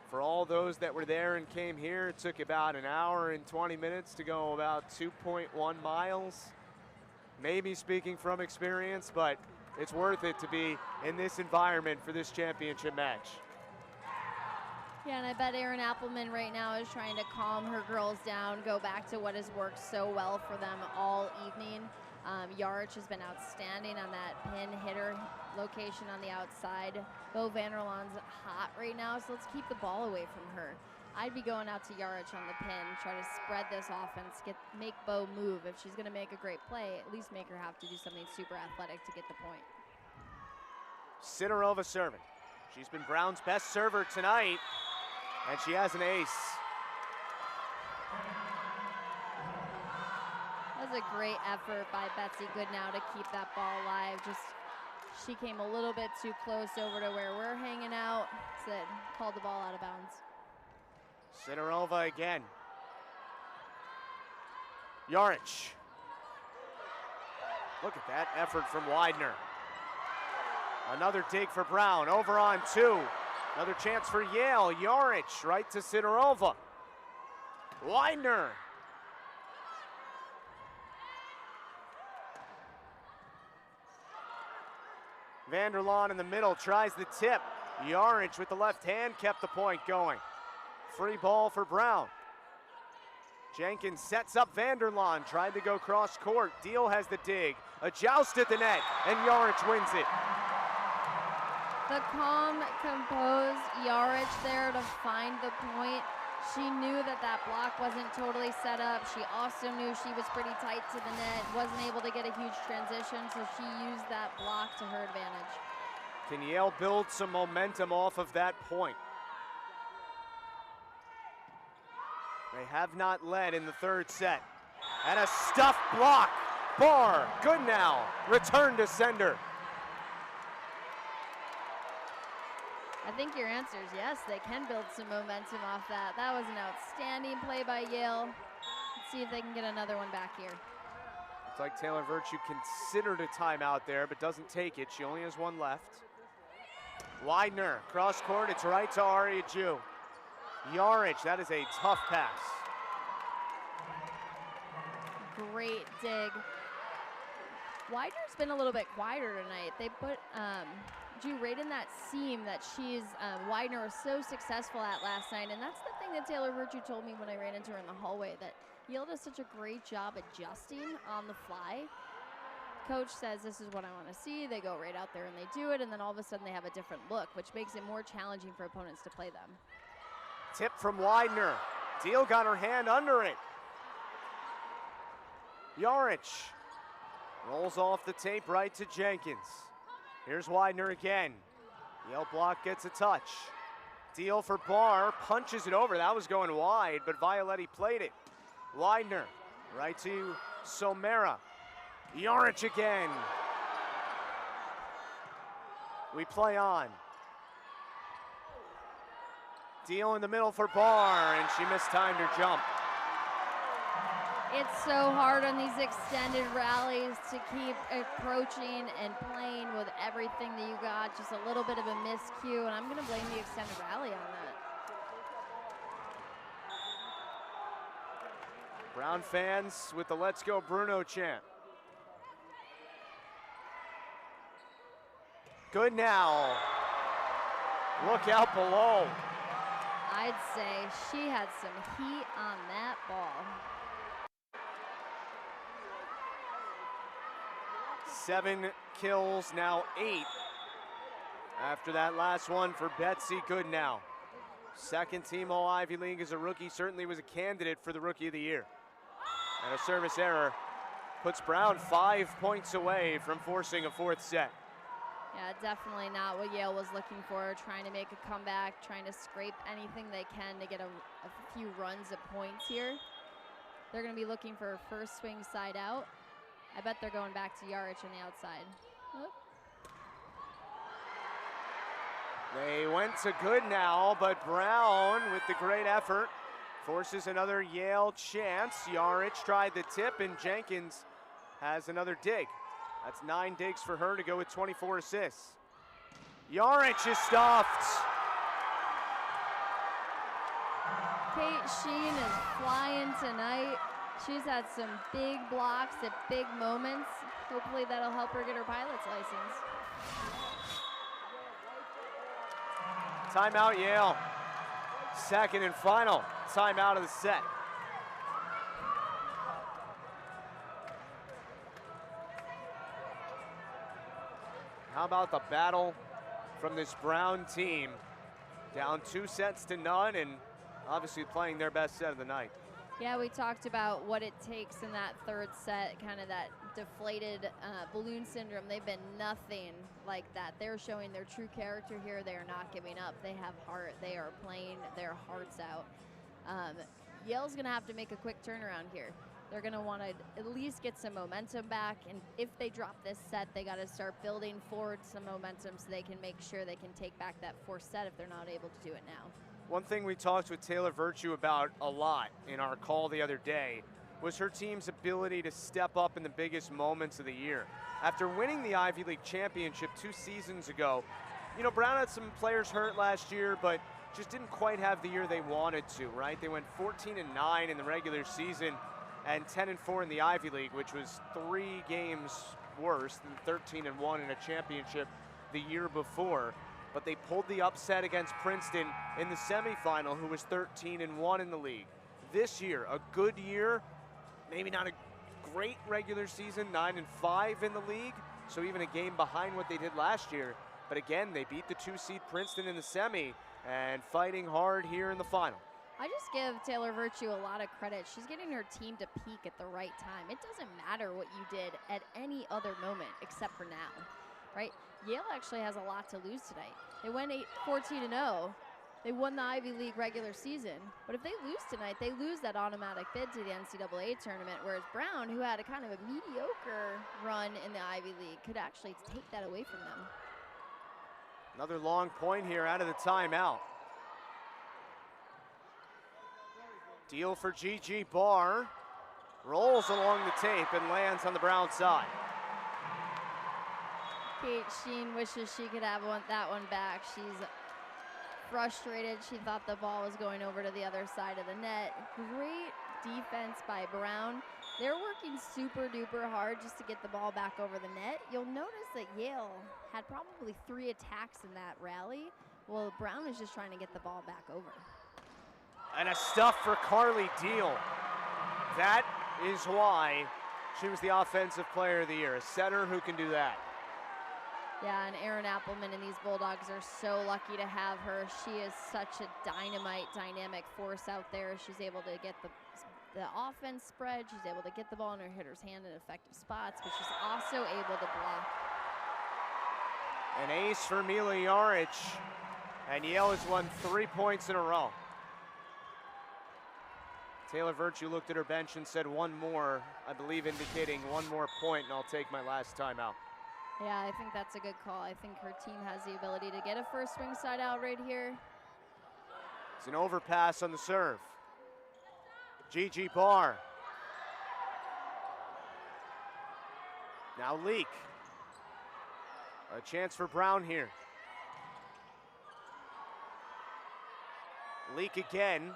Speaker 1: For all those that were there and came here, it took about an hour and 20 minutes to go about 2.1 miles. Maybe speaking from experience, but it's worth it to be in this environment for this championship match.
Speaker 2: Yeah, and I bet Erin Appelman right now is trying to calm her girls down, go back to what has worked so well for them all evening. Yarich has been outstanding on that pin hitter location on the outside. Bo Vanderlaan's hot right now, so let's keep the ball away from her. I'd be going out to Yarich on the pin, try to spread this offense, make Bo move. If she's going to make a great play, at least make her have to do something super athletic to get the point.
Speaker 1: Sidorova serving. She's been Brown's best server tonight, and she has an ace.
Speaker 2: That was a great effort by Betsy Goodnow to keep that ball alive. She came a little bit too close over to where we're hanging out, so called the ball out of bounds.
Speaker 1: Sidorova again. Yarich. Look at that effort from Widener. Another dig for Brown, over on 2. Another chance for Yale. Yarich right to Sidorova. Widener. Vanderlaan in the middle, tries the tip. Yarich with the left hand kept the point going. Free ball for Brown. Jenkins sets up Vanderlaan, tried to go cross court. Deal has the dig, a joust at the net, and Yarich wins it.
Speaker 2: The calm, composed Yarich there to find the point. She knew that that block wasn't totally set up. She also knew she was pretty tight to the net, wasn't able to get a huge transition, so she used that block to her advantage.
Speaker 1: Can Yale build some momentum off of that point? They have not led in the third set. And a stuffed block. Barr, Goodnow, return to sender.
Speaker 2: I think your answer is yes, they can build some momentum off that. That was an outstanding play by Yale. Let's see if they can get another one back here.
Speaker 1: Looks like Taylor Virtue considered a timeout there, but doesn't take it. She only has one left. Widener, cross court, it's right to Aria Ju. Yarich, that is a tough pass.
Speaker 2: Great dig. Widener's been a little bit quieter tonight. They put Ju right in that seam that Widener was so successful at last night, and that's the thing that Taylor Virtue told me when I ran into her in the hallway, that Yale does such a great job adjusting on the fly. Coach says, this is what I want to see. They go right out there and they do it, and then all of a sudden they have a different look, which makes it more challenging for opponents to play them.
Speaker 1: Tip from Widener. Deal got her hand under it. Yarich rolls off the tape right to Jenkins. Here's Widener again. Yale block gets a touch. Deal for Barr, punches it over. That was going wide, but Violetti played it. Widener right to Somera. Yarich again. We play on. Deal in the middle for Barr, and she mistimed her jump.
Speaker 2: It's so hard on these extended rallies to keep approaching and playing with everything that you got. Just a little bit of a miscue, and I'm going to blame the extended rally on that.
Speaker 1: Brown fans with the Let's Go Bruno chant. Goodnow. Look out below.
Speaker 2: I'd say she had some heat on that ball.
Speaker 1: 7 kills, now 8. After that last one for Betsy Goodnow. Second team All-Ivy League as a rookie, certainly was a candidate for the Rookie of the Year. And a service error puts Brown 5 points away from forcing a fourth set.
Speaker 2: Yeah, definitely not what Yale was looking for, trying to make a comeback, trying to scrape anything they can to get a few runs of points here. They're going to be looking for a first swing side out. I bet they're going back to Yarich on the outside. Oop.
Speaker 1: They went to Goodnow, but Brown, with the great effort, forces another Yale chance. Yarich tried the tip, and Jenkins has another dig. That's 9 digs for her to go with 24 assists. Yarich is stuffed.
Speaker 2: Kate Sheen is flying tonight. She's had some big blocks at big moments. Hopefully that'll help her get her pilot's license.
Speaker 1: Timeout, Yale. Second and final timeout of the set. How about the battle from this Brown team? Down 2-0 and obviously playing their best set of the night.
Speaker 2: Yeah, we talked about what it takes in that third set, kind of that deflated balloon syndrome. They've been nothing like that. They're showing their true character here. They are not giving up. They have heart. They are playing their hearts out. Yale's going to have to make a quick turnaround here. They're going to want to at least get some momentum back, and if they drop this set, they got to start building forward some momentum so they can make sure they can take back that fourth set if they're not able to do it now.
Speaker 1: One thing we talked with Taylor Virtue about a lot in our call the other day was her team's ability to step up in the biggest moments of the year. After winning the Ivy League championship 2 seasons ago, you know, Brown had some players hurt last year, but just didn't quite have the year they wanted to, right? They went 14-9 in the regular season and 10-4 in the Ivy League, which was 3 games worse than 13-1 in a championship the year before. But they pulled the upset against Princeton in the semifinal, who was 13-1 in the league. This year, a good year, maybe not a great regular season, 9-5 in the league, so even a game behind what they did last year. But again, they beat the 2-seed Princeton in the semi and fighting hard here in the final.
Speaker 2: I just give Taylor Virtue a lot of credit. She's getting her team to peak at the right time. It doesn't matter what you did at any other moment except for now, right? Yale actually has a lot to lose tonight. They went 14-0. They won the Ivy League regular season. But if they lose tonight, they lose that automatic bid to the NCAA tournament, whereas Brown, who had a kind of a mediocre run in the Ivy League, could actually take that away from them.
Speaker 1: Another long point here out of the timeout. Deal for Gigi Barr. Rolls along the tape and lands on the Brown side.
Speaker 2: Kate Sheen wishes she could have that one back. She's frustrated. She thought the ball was going over to the other side of the net. Great defense by Brown. They're working super duper hard just to get the ball back over the net. You'll notice that Yale had probably 3 attacks in that rally. Well, Brown is just trying to get the ball back over.
Speaker 1: And a stuff for Carly Deal. That is why she was the offensive player of the year, a setter who can do that.
Speaker 2: Yeah, and Erin Appleman and these Bulldogs are so lucky to have her. She is such a dynamite, dynamic force out there. She's able to get the offense spread. She's able to get the ball in her hitter's hand in effective spots, but she's also able to block.
Speaker 1: An ace for Mila Jaric, and Yale has won 3 points in a row. Taylor Virtue looked at her bench and said one more, I believe indicating one more point, and I'll take my last timeout.
Speaker 2: Yeah, I think that's a good call. I think her team has the ability to get a first swing side out right here.
Speaker 1: It's an overpass on the serve. Gigi Barr. Now Leak. A chance for Brown here. Leak again,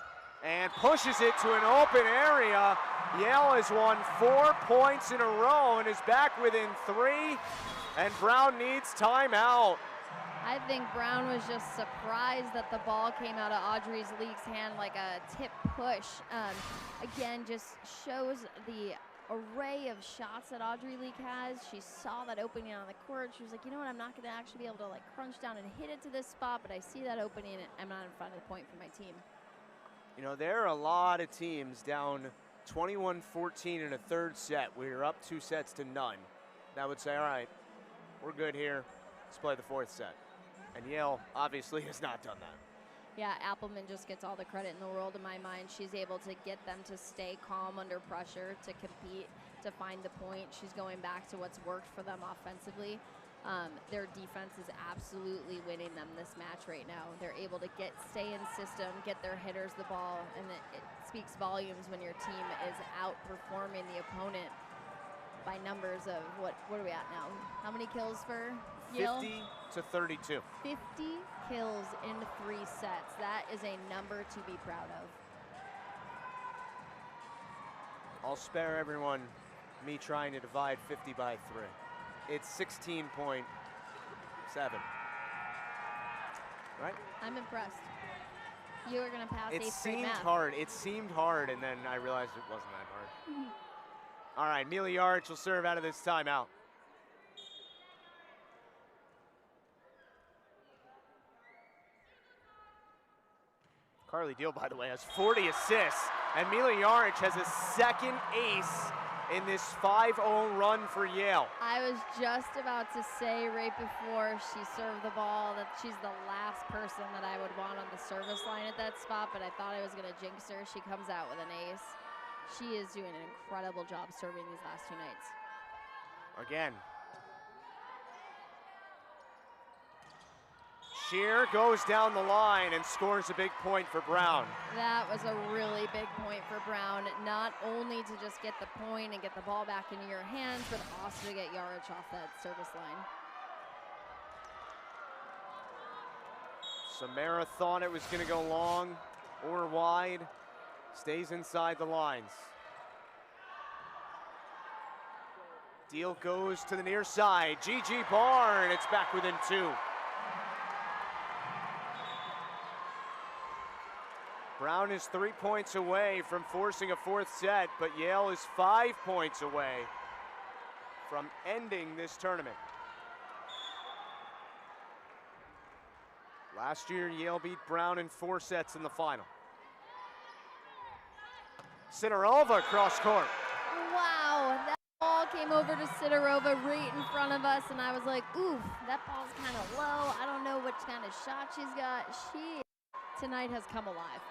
Speaker 1: and pushes it to an open area. Yale has won 4 points in a row and is back within 3, and Brown needs timeout.
Speaker 2: I think Brown was just surprised that the ball came out of Audrey Leak's hand like a tip push. Again, just shows the array of shots that Audrey Leak has. She saw that opening on the court. She was like, you know what, I'm not gonna actually be able to like crunch down and hit it to this spot, but I see that opening and I'm not in front of the point for my team.
Speaker 1: You know, there are a lot of teams down 21-14 in a third set. We're up 2-0 that would say, all right, we're good here. Let's play the fourth set. And Yale obviously has not done that.
Speaker 2: Yeah, Appleman just gets all the credit in the world in my mind. She's able to get them to stay calm under pressure, to compete, to find the point. She's going back to what's worked for them offensively. Their defense is absolutely winning them this match right now. They're able to stay in system, get their hitters the ball, and it speaks volumes when your team is outperforming the opponent by numbers of, what are we at now? How many kills for Yale?
Speaker 1: 50-32.
Speaker 2: 50 kills in 3 sets. That is a number to be proud of.
Speaker 1: I'll spare everyone me trying to divide 50 by 3. It's 16.7. Right?
Speaker 2: I'm impressed. You were going to pass
Speaker 1: It
Speaker 2: 8th grade
Speaker 1: seemed
Speaker 2: math.
Speaker 1: hard. It seemed hard, and then I realized it wasn't that hard. All right, Amelia Yarch will serve out of this timeout. Carly Deal, by the way, has 40 assists, and Amelia Yarch has a second ace in this 5-0 run for Yale.
Speaker 2: I was just about to say right before she served the ball that she's the last person that I would want on the service line at that spot, but I thought I was going to jinx her. She comes out with an ace. She is doing an incredible job serving these last 2 nights.
Speaker 1: Again. Shear goes down the line and scores a big point for Brown.
Speaker 2: That was a really big point for Brown, not only to just get the point and get the ball back into your hands, but also to get Yarich off that service line.
Speaker 1: Samara thought it was going to go long or wide. Stays inside the lines. Deal goes to the near side. Gigi Barr, and it's back within 2. Brown is 3 points away from forcing a 4th set, but Yale is 5 points away from ending this tournament. Last year, Yale beat Brown in 4 sets in the final. Sidorova cross court.
Speaker 2: Wow, that ball came over to Sidorova right in front of us, and I was like, oof, that ball's kind of low. I don't know which kind of shot she's got. She tonight has come alive.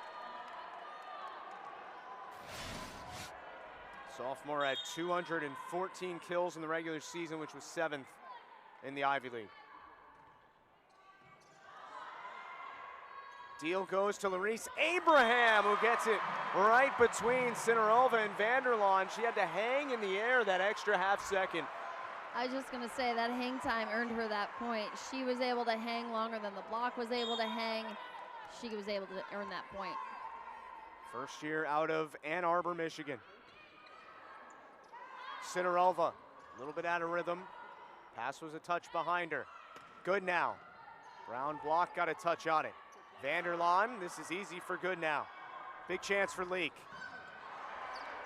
Speaker 1: Sophomore had 214 kills in the regular season, which was 7th in the Ivy League. Deal goes to Larice Abraham, who gets it right between Sidorova and Vanderlaan. She had to hang in the air that extra half second.
Speaker 2: I was just going to say that hang time earned her that point. She was able to hang longer than the block was able to hang. She was able to earn that point.
Speaker 1: First year out of Ann Arbor, Michigan. Sidorova, a little bit out of rhythm. Pass was a touch behind her. Good now. Brown block, got a touch on it. Vanderlaan, this is easy for good now. Big chance for Leak.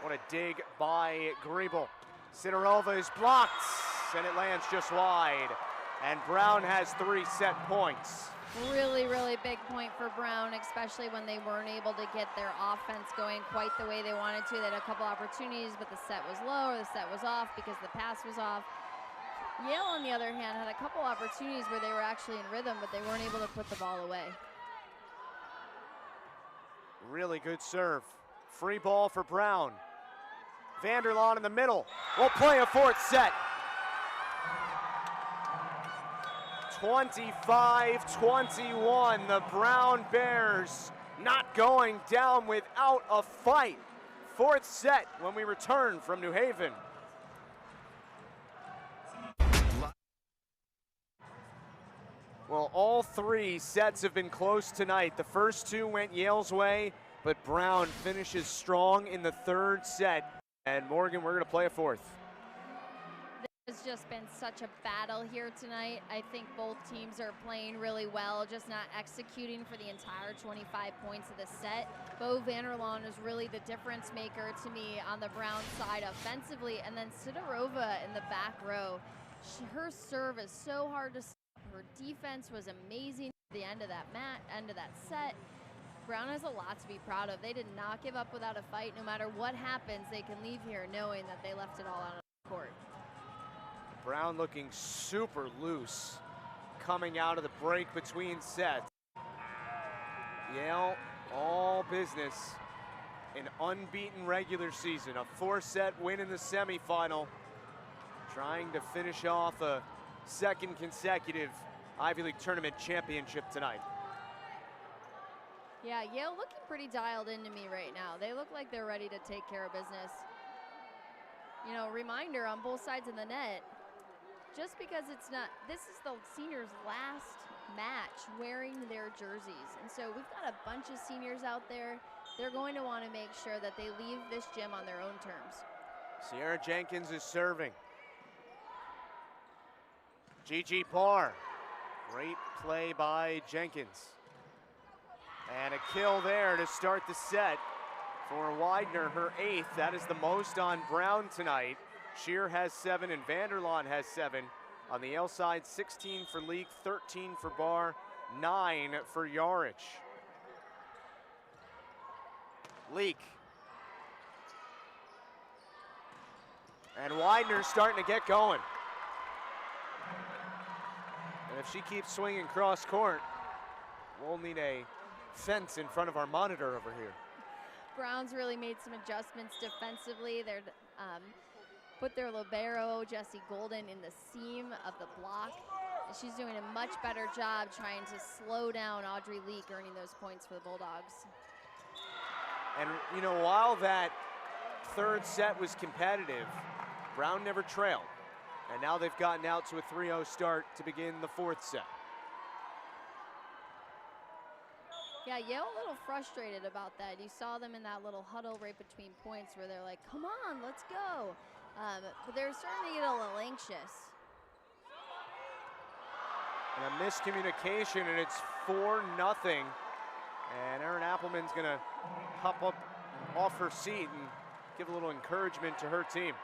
Speaker 1: What a dig by Griebel. Sidorova is blocked, and it lands just wide. And Brown has 3 set points.
Speaker 2: Really, really big point for Brown, especially when they weren't able to get their offense going quite the way they wanted to. They had a couple opportunities, but the set was low or the set was off because the pass was off. Yale, on the other hand, had a couple opportunities where they were actually in rhythm, but they weren't able to put the ball away.
Speaker 1: Really good serve. Free ball for Brown. Vanderlaan in the middle. We'll play a 4th set. 25-21, the Brown Bears not going down without a fight. 4th set when we return from New Haven. Well, all 3 sets have been close tonight. The first 2 went Yale's way, but Brown finishes strong in the 3rd set. And Morgan, we're going to play a 4th.
Speaker 2: It's just been such a battle here tonight. I think both teams are playing really well, just not executing for the entire 25 points of the set. Bo Vanderlaan is really the difference maker to me on the Brown side offensively, and then Sidorova in the back row. Her serve is so hard to stop. Her defense was amazing at the end of that set. Brown has a lot to be proud of. They did not give up without a fight. No matter what happens, they can leave here knowing that they left it all out on the court.
Speaker 1: Brown looking super loose coming out of the break between sets. Yale, all business. An unbeaten regular season, a 4-set win in the semifinal. Trying to finish off a 2nd consecutive Ivy League tournament championship tonight.
Speaker 2: Yeah, Yale looking pretty dialed into me right now. They look like they're ready to take care of business. You know, reminder on both sides of the net, just because this is the seniors' last match wearing their jerseys. And so we've got a bunch of seniors out there. They're going to want to make sure that they leave this gym on their own terms.
Speaker 1: Sierra Jenkins is serving. Gigi Parr, great play by Jenkins. And a kill there to start the set for Widener, her 8th. That is the most on Brown tonight. Shear has 7 and Vanderlaan has 7. On the Yale side, 16 for Leek, 13 for Barr, 9 for Yarich. Leek. And Widener's starting to get going. And if she keeps swinging cross court, we'll need a fence in front of our monitor over here.
Speaker 2: Brown's really made some adjustments defensively. They're put their libero, Jessie Golden, in the seam of the block. And she's doing a much better job trying to slow down Audrey Leek, earning those points for the Bulldogs.
Speaker 1: And you know, while that third set was competitive, Brown never trailed. And now they've gotten out to a 3-0 start to begin the 4th set.
Speaker 2: Yeah, Yale a little frustrated about that. You saw them in that little huddle right between points where they're like, come on, let's go. But they're starting to get a little anxious.
Speaker 1: And a miscommunication, and it's 4-0. And Erin Appelman's gonna hop up off her seat and give a little encouragement to her team.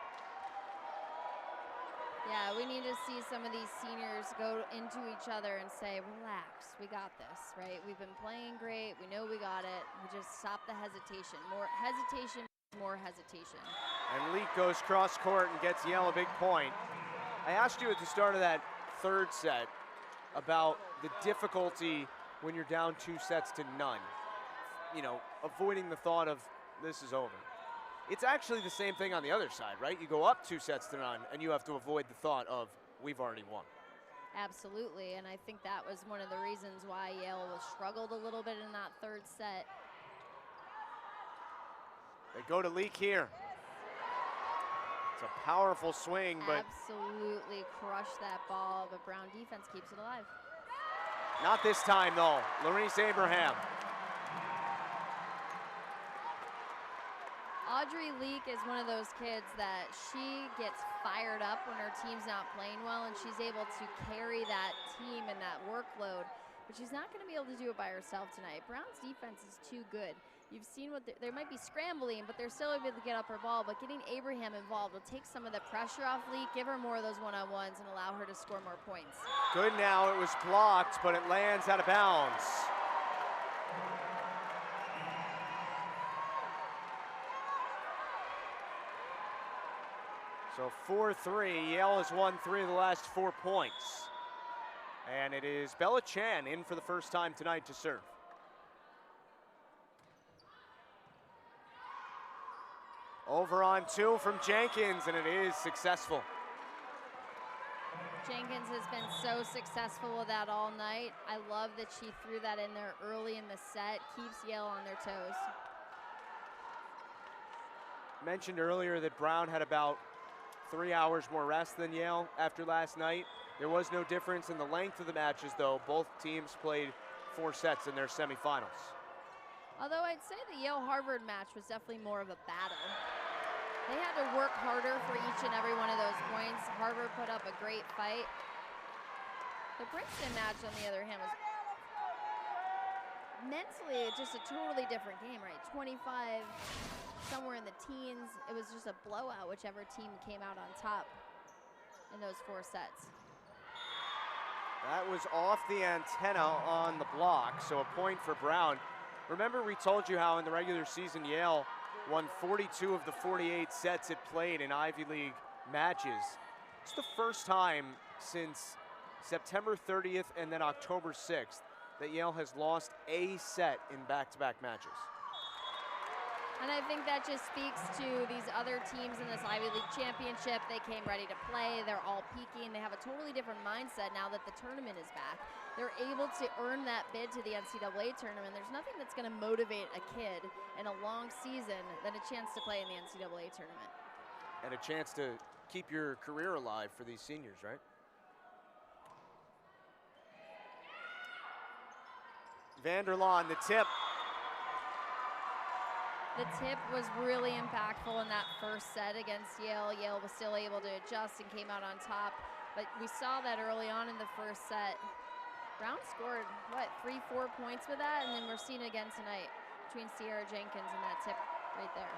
Speaker 2: Yeah, we need to see some of these seniors go into each other and say, relax, we got this, right? We've been playing great, we know we got it. We just stop the hesitation. More hesitation, more hesitation.
Speaker 1: And Leek goes cross court and gets Yale a big point. I asked you at the start of that third set about the difficulty when you're down 2 sets to none. You know, avoiding the thought of this is over. It's actually the same thing on the other side, right? You go up 2 sets to none and you have to avoid the thought of we've already won.
Speaker 2: Absolutely, and I think that was one of the reasons why Yale struggled a little bit in that third set.
Speaker 1: They go to Leek here. It's a powerful swing, but
Speaker 2: absolutely crushed that ball, but Brown defense keeps it alive.
Speaker 1: Not this time, though. Larice Abraham.
Speaker 2: Audrey Leek is one of those kids that she gets fired up when her team's not playing well, and she's able to carry that team and that workload, but she's not going to be able to do it by herself tonight. Brown's defense is too good. You've seen what they might be scrambling, but they're still able to get up her ball, but getting Abraham involved will take some of the pressure off Leek, give her more of those one-on-ones, and allow her to score more points.
Speaker 1: Good now, it was blocked, but it lands out of bounds. So 4-3, Yale has won 3 of the last 4 points. And it is Bella Chan in for the first time tonight to serve. Over on 2 from Jenkins, and it is successful.
Speaker 2: Jenkins has been so successful with that all night. I love that she threw that in there early in the set, keeps Yale on their toes.
Speaker 1: Mentioned earlier that Brown had about 3 hours more rest than Yale after last night. There was no difference in the length of the matches, though. Both teams played 4 sets in their semifinals.
Speaker 2: Although I'd say the Yale-Harvard match was definitely more of a battle. They had to work harder for each and every one of those points. Harvard put up a great fight. The Princeton match, on the other hand, was mentally just a totally different game, right? 25, somewhere in the teens. It was just a blowout, whichever team came out on top in those 4 sets.
Speaker 1: That was off the antenna on the block, so a point for Brown. Remember, we told you how in the regular season Yale won 42 of the 48 sets it played in Ivy League matches. It's the first time since September 30th and then October 6th that Yale has lost a set in back-to-back matches.
Speaker 2: And I think that just speaks to these other teams in this Ivy League championship. They came ready to play. They're all peaking. They have a totally different mindset now that the tournament is back. They're able to earn that bid to the NCAA tournament. There's nothing that's going to motivate a kid in a long season than a chance to play in the NCAA tournament.
Speaker 1: And a chance to keep your career alive for these seniors, right? Vanderlaan, the tip.
Speaker 2: The tip was really impactful in that first set against Yale. Yale was still able to adjust and came out on top. But we saw that early on in the first set. Brown scored, what, 3-4 points with that, and then we're seeing it again tonight between Sierra Jenkins and that tip right there.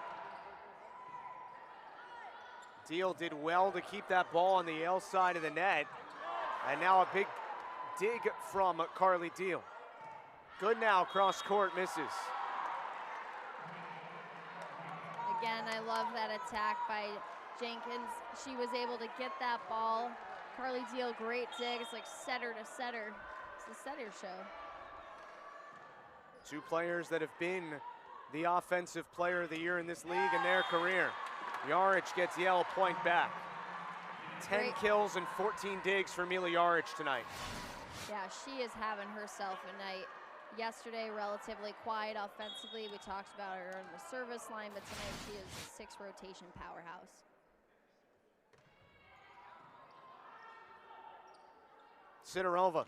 Speaker 1: Deal did well to keep that ball on the Yale side of the net. And now a big dig from Carly Deal. Good now, cross court, misses.
Speaker 2: Again, I love that attack by Jenkins. She was able to get that ball. Carly Deal, great dig. It's like setter to setter. It's the setter show.
Speaker 1: Two players that have been the offensive player of the year in this league in their career. Yarich gets Yale a point back. 10 kills and 14 digs for Mila Yarich tonight.
Speaker 2: Yeah, she is having herself a night. Yesterday, relatively quiet offensively. We talked about her on the service line, but tonight she is a 6-rotation powerhouse.
Speaker 1: Sidorova.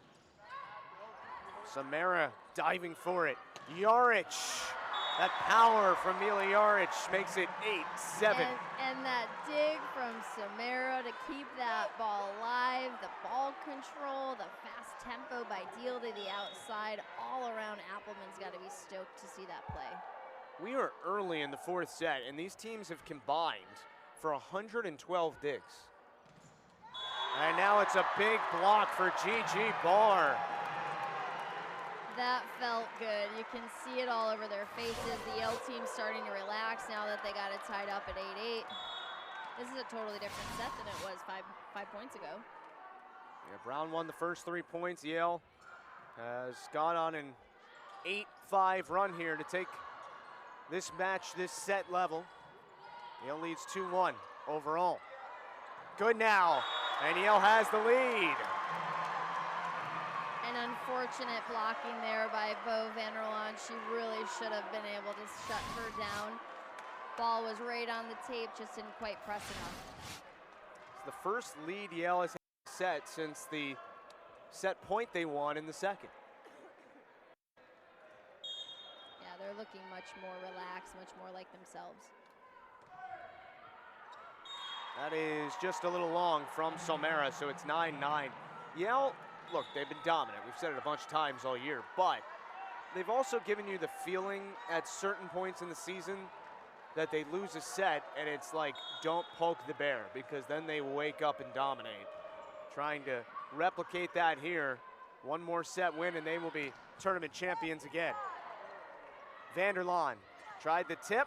Speaker 1: Samara diving for it. Yarich. That power from Mila Yarich makes it 8-7.
Speaker 2: And that dig from Samara to keep that ball alive, the ball control, the fast tempo by Deal to the outside, all around Appleman's got to be stoked to see that play.
Speaker 1: We are early in the fourth set, and these teams have combined for 112 digs. And now it's a big block for Gigi Barr.
Speaker 2: That felt good. You can see it all over their faces. The Yale team's starting to relax now that they got it tied up at 8-8. This is a totally different set than it was five points ago.
Speaker 1: Yeah, Brown won the first 3 points. Yale has gone on an 8-5 run here to take this match, this set level. Yale leads 2-1 overall. Good now, and Yale has the lead.
Speaker 2: An unfortunate blocking there by Bo Vanderlaan. She really should have been able to shut her down. Ball was right on the tape, just didn't quite press enough.
Speaker 1: It's the first lead Yale has set since the set point they won in the second.
Speaker 2: Yeah, they're looking much more relaxed, much more like themselves.
Speaker 1: That is just a little long from Somera, so it's 9-9. Yale, look, they've been dominant. We've said it a bunch of times all year, but they've also given you the feeling at certain points in the season that they lose a set and it's like, don't poke the bear, because then they wake up and dominate. Trying to replicate that here. One more set win and they will be tournament champions again. Vanderlaan tried the tip.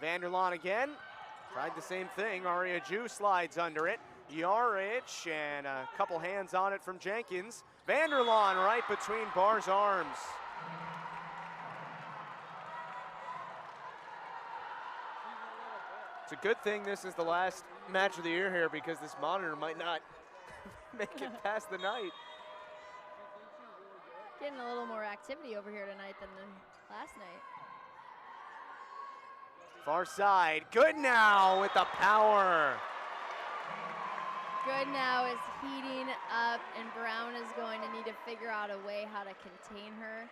Speaker 1: Vanderlaan again. Tried the same thing. Aria Ju slides under it. Yarich and a couple hands on it from Jenkins. Vanderlaan right between Barr's arms. It's a good thing this is the last match of the year here, because this monitor might not make it past the night.
Speaker 2: Getting a little more activity over here tonight than the last night.
Speaker 1: Far side, good now with the power.
Speaker 2: Good now is heating up, and Brown is going to need to figure out a way how to contain her.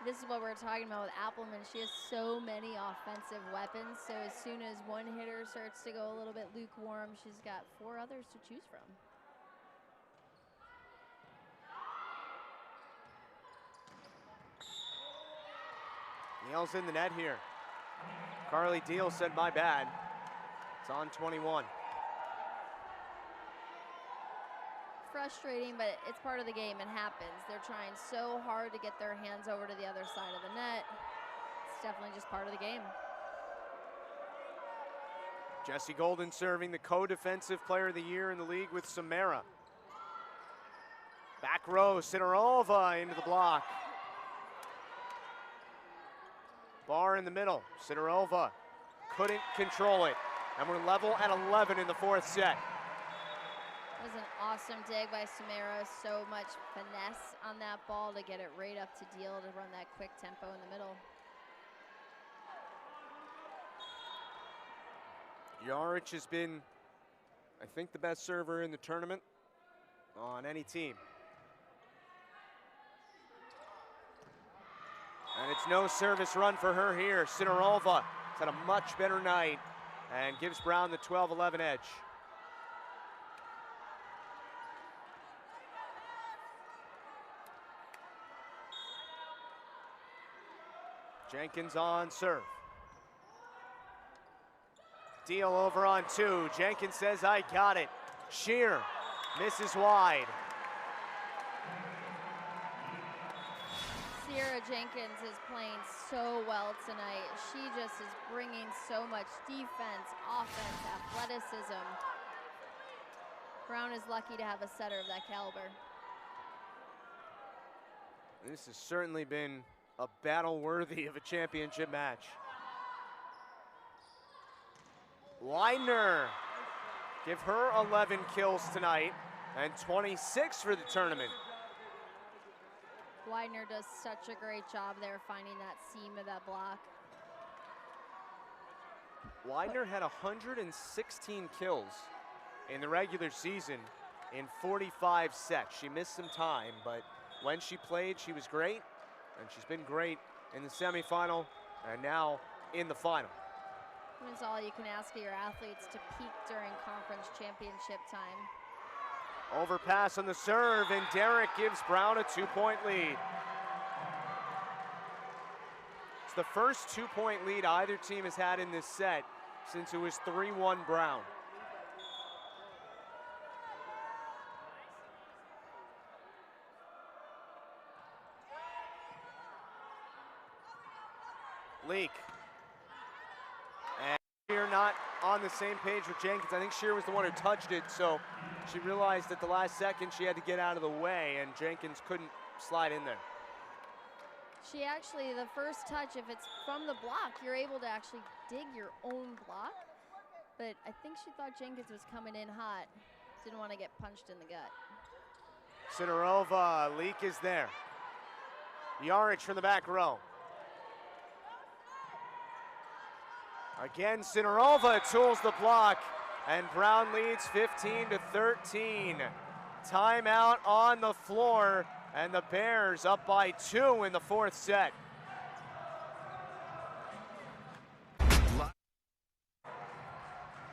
Speaker 2: This is what we're talking about with Appleman. She has so many offensive weapons, so as soon as one hitter starts to go a little bit lukewarm, she's got 4 others to choose from.
Speaker 1: Yale's in the net here. Carly Deal said, my bad. It's on 21.
Speaker 2: Frustrating, but it's part of the game. It happens. They're trying so hard to get their hands over to the other side of the net. It's definitely just part of the game.
Speaker 1: Jessie Golden serving, the co-defensive player of the year in the league with Samara. Back row, Sidorova into the block. Barr in the middle. Sidorova couldn't control it. And we're level at 11 in the fourth set.
Speaker 2: That was an awesome dig by Samara. So much finesse on that ball to get it right up to Deal to run that quick tempo in the middle.
Speaker 1: Yarich has been, I think, the best server in the tournament on any team. And it's no service run for her here. Sidorova has had a much better night and gives Brown the 12-11 edge. Jenkins on serve. Deal over on 2. Jenkins says, I got it. Shear misses wide.
Speaker 2: Sierra Jenkins is playing so well tonight. She just is bringing so much defense, offense, athleticism. Brown is lucky to have a setter of that caliber.
Speaker 1: This has certainly been a battle worthy of a championship match. Widener, give her 11 kills tonight and 26 for the tournament.
Speaker 2: Widener does such a great job there finding that seam of that block.
Speaker 1: Widener had 116 kills in the regular season in 45 sets. She missed some time, but when she played, she was great, and she's been great in the semifinal and now in the final.
Speaker 2: It's all you can ask of your athletes to peak during conference championship time.
Speaker 1: Overpass on the serve, and Derek gives Brown a 2-point lead. It's the first 2-point lead either team has had in this set since it was 3-1 Brown. Leak. And Shear not on the same page with Jenkins. I think Shear was the one who touched it, so she realized at the last second she had to get out of the way, and Jenkins couldn't slide in there.
Speaker 2: She actually, the first touch, if it's from the block, you're able to actually dig your own block. But I think she thought Jenkins was coming in hot. Didn't want to get punched in the gut.
Speaker 1: Sidorova, Leak is there. Yarich from the back row. Again, Sidorova tools the block, and Brown leads 15-13. Timeout on the floor, and the Bears up by 2 in the 4th set.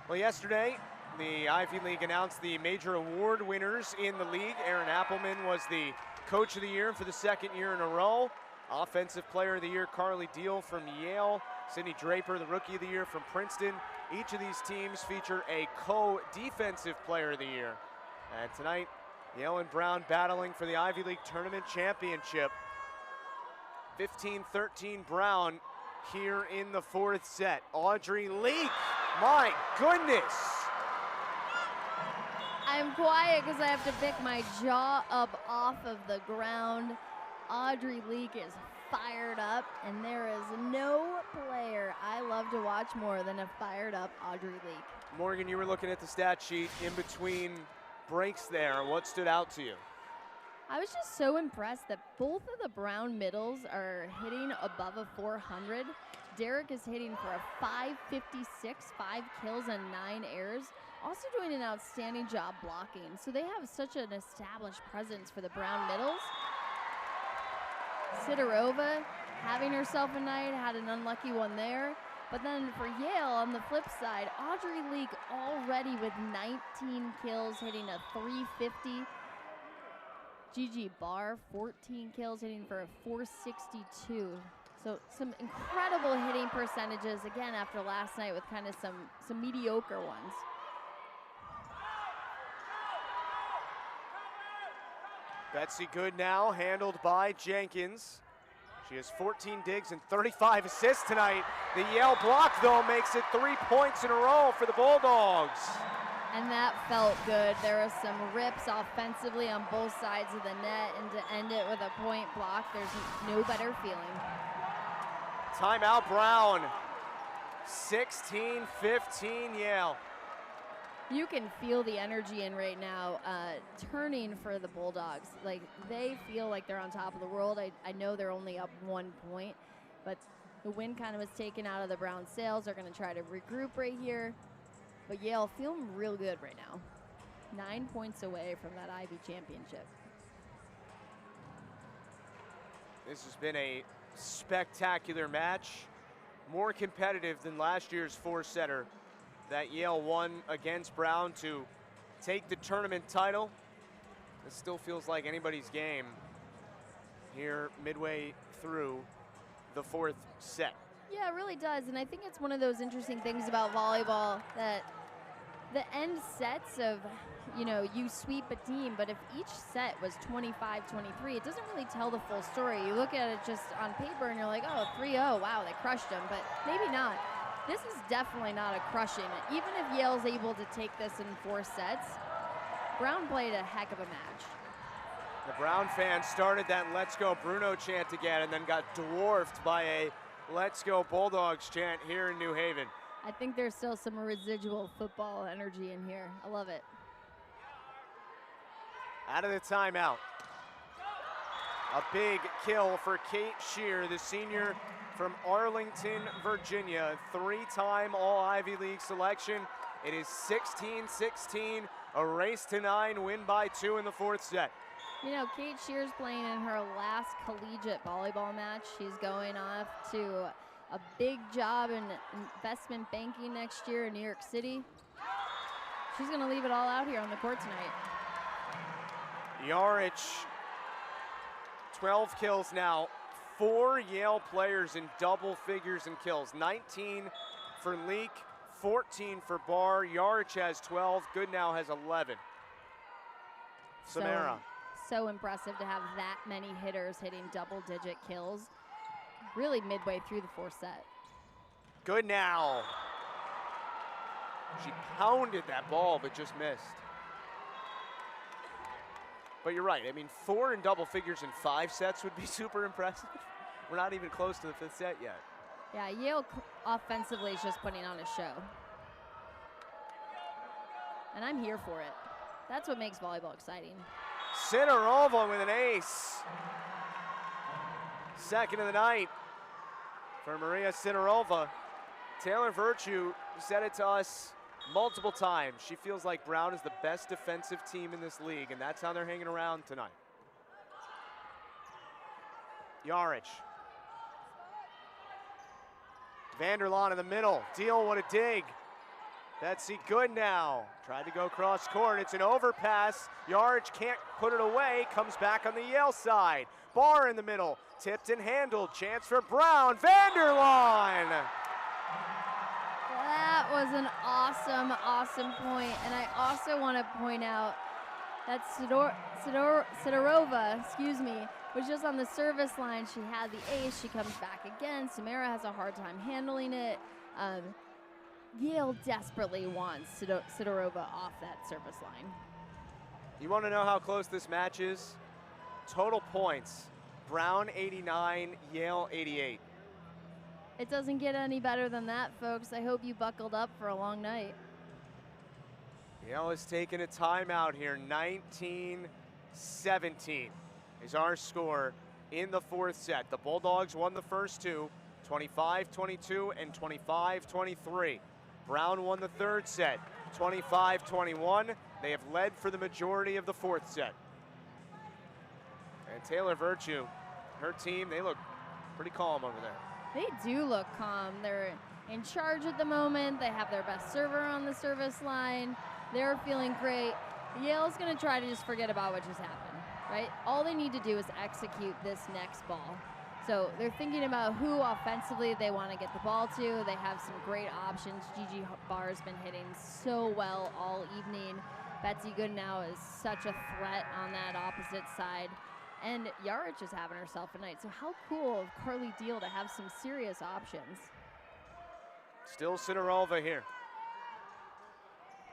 Speaker 1: Well, yesterday, the Ivy League announced the major award winners in the league. Aaron Appelman was the Coach of the Year for the 2nd year in a row. Offensive Player of the Year, Carly Deal from Yale. Sydney Draper, the Rookie of the Year from Princeton. Each of these teams feature a co-defensive Player of the Year. And tonight, Yale and Brown battling for the Ivy League Tournament Championship. 15-13 Brown here in the 4th set. Audrey Leak, my goodness.
Speaker 2: I'm quiet because I have to pick my jaw up off of the ground. Audrey Leak is fired up, and there is no player I love to watch more than a fired up Audrey Leak.
Speaker 1: Morgan, you were looking at the stat sheet in between breaks there. What stood out to you?
Speaker 2: I was just so impressed that both of the Brown middles are hitting above a 400. Derek is hitting for a 556, 5 kills and 9 errors. Also doing an outstanding job blocking. So they have such an established presence for the Brown middles. Sidorova having herself a night, had an unlucky one there. But then for Yale, on the flip side, Audrey Leak already with 19 kills, hitting a 350. Gigi Barr, 14 kills, hitting for a 462. So some incredible hitting percentages, again, after last night with kind of some mediocre ones.
Speaker 1: Betsy Goodnow handled by Jenkins. She has 14 digs and 35 assists tonight. The Yale block, though, makes it 3 points in a row for the Bulldogs.
Speaker 2: And that felt good. There was some rips offensively on both sides of the net, and to end it with a point block, there's no better feeling.
Speaker 1: Timeout Brown. 16-15 Yale.
Speaker 2: You can feel the energy in right now, turning for the Bulldogs. Like, they feel like they're on top of the world. I know they're only up 1 point, but the wind kind of was taken out of the Brown sails. They're going to try to regroup right here. But Yale feeling real good right now. 9 points away from that Ivy championship.
Speaker 1: This has been a spectacular match. More competitive than last year's 4-setter that Yale won against Brown to take the tournament title. This still feels like anybody's game here midway through the fourth set.
Speaker 2: Yeah, it really does, and I think it's one of those interesting things about volleyball that the end sets of, you sweep a team, but if each set was 25-23, it doesn't really tell the full story. You look at it just on paper and you're like, oh, 3-0, wow, they crushed them, but maybe not. This is definitely not a crushing. Even if Yale's able to take this in 4 sets, Brown played a heck of a match.
Speaker 1: The Brown fans started that Let's Go Bruno chant again and then got dwarfed by a Let's Go Bulldogs chant here in New Haven.
Speaker 2: I think there's still some residual football energy in here. I love it.
Speaker 1: Out of the timeout. A big kill for Kate Shear, the senior from Arlington, Virginia. 3-time All-Ivy League selection. It is 16-16, a race to 9, win by 2 in the fourth set.
Speaker 2: Kate Shear's playing in her last collegiate volleyball match. She's going off to a big job in investment banking next year in New York City. She's going to leave it all out here on the court tonight.
Speaker 1: Yarich, 12 kills now. 4 Yale players in double figures in kills. 19 for Leak, 14 for Barr. Yarich has 12. Goodnow has 11. Samara.
Speaker 2: So impressive to have that many hitters hitting double-digit kills really midway through the fourth set.
Speaker 1: Goodnow. She pounded that ball but just missed. But you're right. 4 in double figures in 5 sets would be super impressive. We're not even close to the 5th set yet.
Speaker 2: Yeah, Yale offensively is just putting on a show. And I'm here for it. That's what makes volleyball exciting.
Speaker 1: Sidorova with an ace. Second of the night for Maria Sidorova. Taylor Virtue said it to us multiple times. She feels like Brown is the best defensive team in this league, and that's how they're hanging around tonight. Yarich. Vanderlaan in the middle. Deal, what a dig. Betsy Goodnow tried to go cross court. It's an overpass. Yarich can't put it away. Comes back on the Yale side. Barr in the middle. Tipped and handled. Chance for Brown. Vanderlaan.
Speaker 2: That was an awesome, awesome point. And I also want to point out that Sidorova, was just on the service line. She had the ace. She comes back again. Samara has a hard time handling it. Yale desperately wants Sidorova off that service line.
Speaker 1: You want to know how close this match is? Total points. Brown 89, Yale 88.
Speaker 2: It doesn't get any better than that, folks. I hope you buckled up for a long night.
Speaker 1: Yale has taken a timeout here. 19-17 is our score in the fourth set. The Bulldogs won the first 2, 25-22 and 25-23. Brown won the third set, 25-21. They have led for the majority of the fourth set. And Taylor Virtue, her team, they look pretty calm over there.
Speaker 2: They do look calm. They're in charge at the moment. They have their best server on the service line. They're feeling great. Yale's going to try to just forget about what just happened, right? All they need to do is execute this next ball. So they're thinking about who offensively they want to get the ball to. They have some great options. Gigi Barr's been hitting so well all evening. Betsy Goodnow is such a threat on that opposite side. And Yarich is having herself a night. So how cool of Carly Deal to have some serious options.
Speaker 1: Still Sidorova here.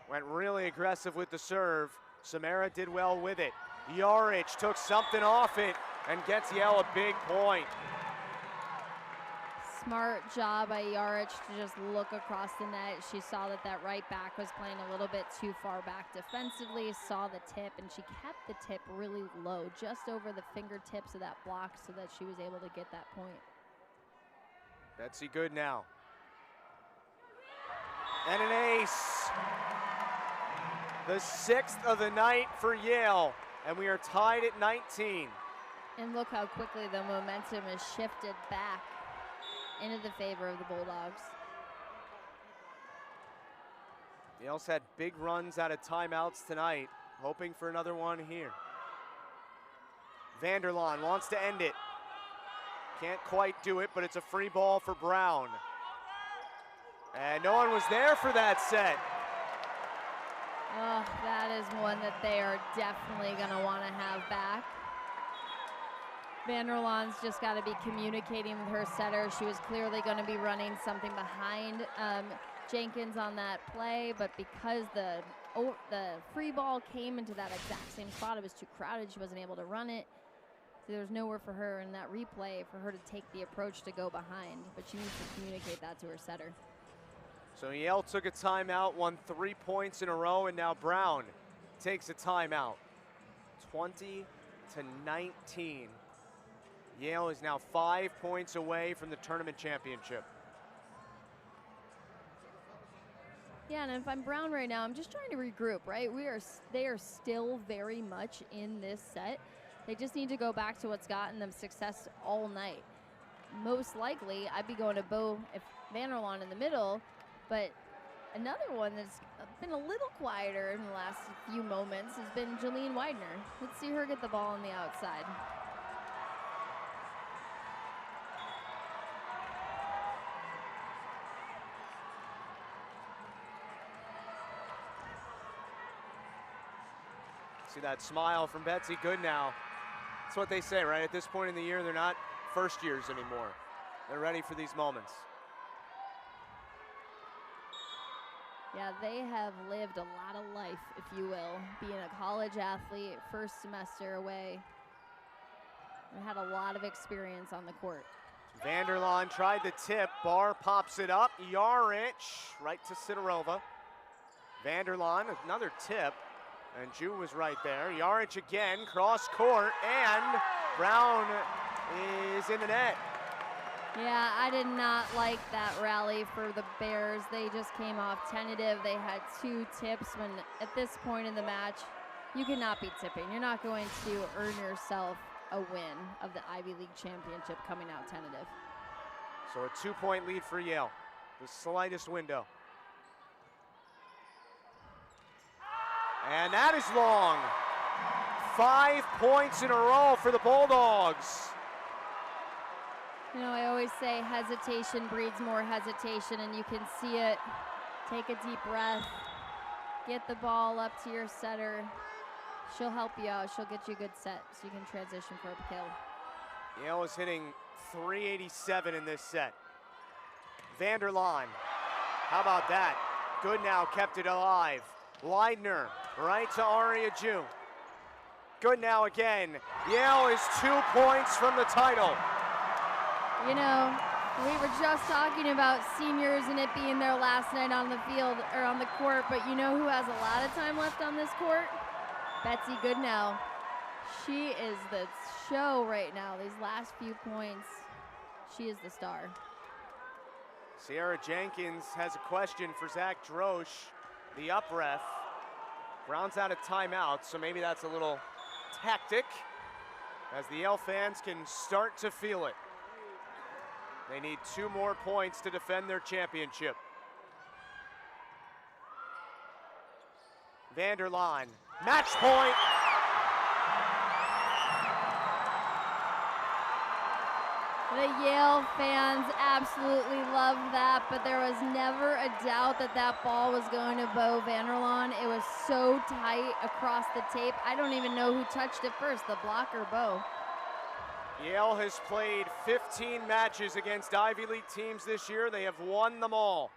Speaker 1: Went really aggressive with the serve. Samara did well with it. Yarich took something off it and gets Yale a big point.
Speaker 2: Smart job by Yarich to just look across the net. She saw that that right back was playing a little bit too far back defensively, saw the tip, and she kept the tip really low, just over the fingertips of that block so that she was able to get that point.
Speaker 1: Betsy Goodnow. And an ace. The 6th of the night for Yale, and we are tied at 19.
Speaker 2: And look how quickly the momentum is shifted back into the favor of the Bulldogs.
Speaker 1: Yale's had big runs out of timeouts tonight, hoping for another one here. Vanderlaan wants to end it. Can't quite do it, but it's a free ball for Brown. And no one was there for that set.
Speaker 2: Oh, that is one that they are definitely going to want to have back. Vanderlaan's just got to be communicating with her setter. She was clearly going to be running something behind Jenkins on that play, but because the free ball came into that exact same spot, it was too crowded. She wasn't able to run it. So there was nowhere for her in that replay for her to take the approach to go behind, but she needs to communicate that to her setter.
Speaker 1: So Yale took a timeout, won 3 points in a row, and now Brown takes a timeout. 20-19. Yale is now 5 points away from the tournament championship.
Speaker 2: Yeah, and if I'm Brown right now, I'm just trying to regroup, right? They are still very much in this set. They just need to go back to what's gotten them success all night. Most likely, I'd be going to Bo if Vanderlaan in the middle, but another one that's been a little quieter in the last few moments has been Jolene Widener. Let's see her get the ball on the outside.
Speaker 1: See that smile from Betsy Goodnow. That's what they say, right? At this point in the year, they're not first years anymore. They're ready for these moments.
Speaker 2: Yeah, they have lived a lot of life, if you will, being a college athlete, first semester away, and had a lot of experience on the court.
Speaker 1: Vanderlaan tried the tip. Barr pops it up. Yarich right to Sidorova. Vanderlaan, another tip. And Ju was right there. Yarich again, cross court, and Brown is in the net.
Speaker 2: Yeah, I did not like that rally for the Bears. They just came off tentative. They had 2 tips when at this point in the match, you cannot be tipping. You're not going to earn yourself a win of the Ivy League championship coming out tentative.
Speaker 1: So a 2-point lead for Yale, the slightest window. And that is long. 5 points in a row for the Bulldogs.
Speaker 2: You know, I always say hesitation breeds more hesitation, and you can see it. Take a deep breath. Get the ball up to your setter. She'll help you out. She'll get you a good set so you can transition for a kill.
Speaker 1: Yale is hitting .387 in this set. Vanderlaan, how about that? Goodnow kept it alive. Widener right to Aria Ju. Goodnow again. Yale is 2 points from the title.
Speaker 2: You know, we were just talking about seniors and it being their last night on the field or on the court, but you know who has a lot of time left on this court? Betsy Goodnow. She is the show right now. These last few points, she is the star.
Speaker 1: Sierra Jenkins has a question for Zach Drosch, the up ref. Brown's out of timeout, so maybe that's a little tactic as the Yale fans can start to feel it. They need 2 more points to defend their championship. Vanderlaan, match point.
Speaker 2: The Yale fans absolutely loved that, but there was never a doubt that that ball was going to Bo Vanderlaan. It was so tight across the tape. I don't even know who touched it first, the block or Bo.
Speaker 1: Yale has played 15 matches against Ivy League teams this year. They have won them all.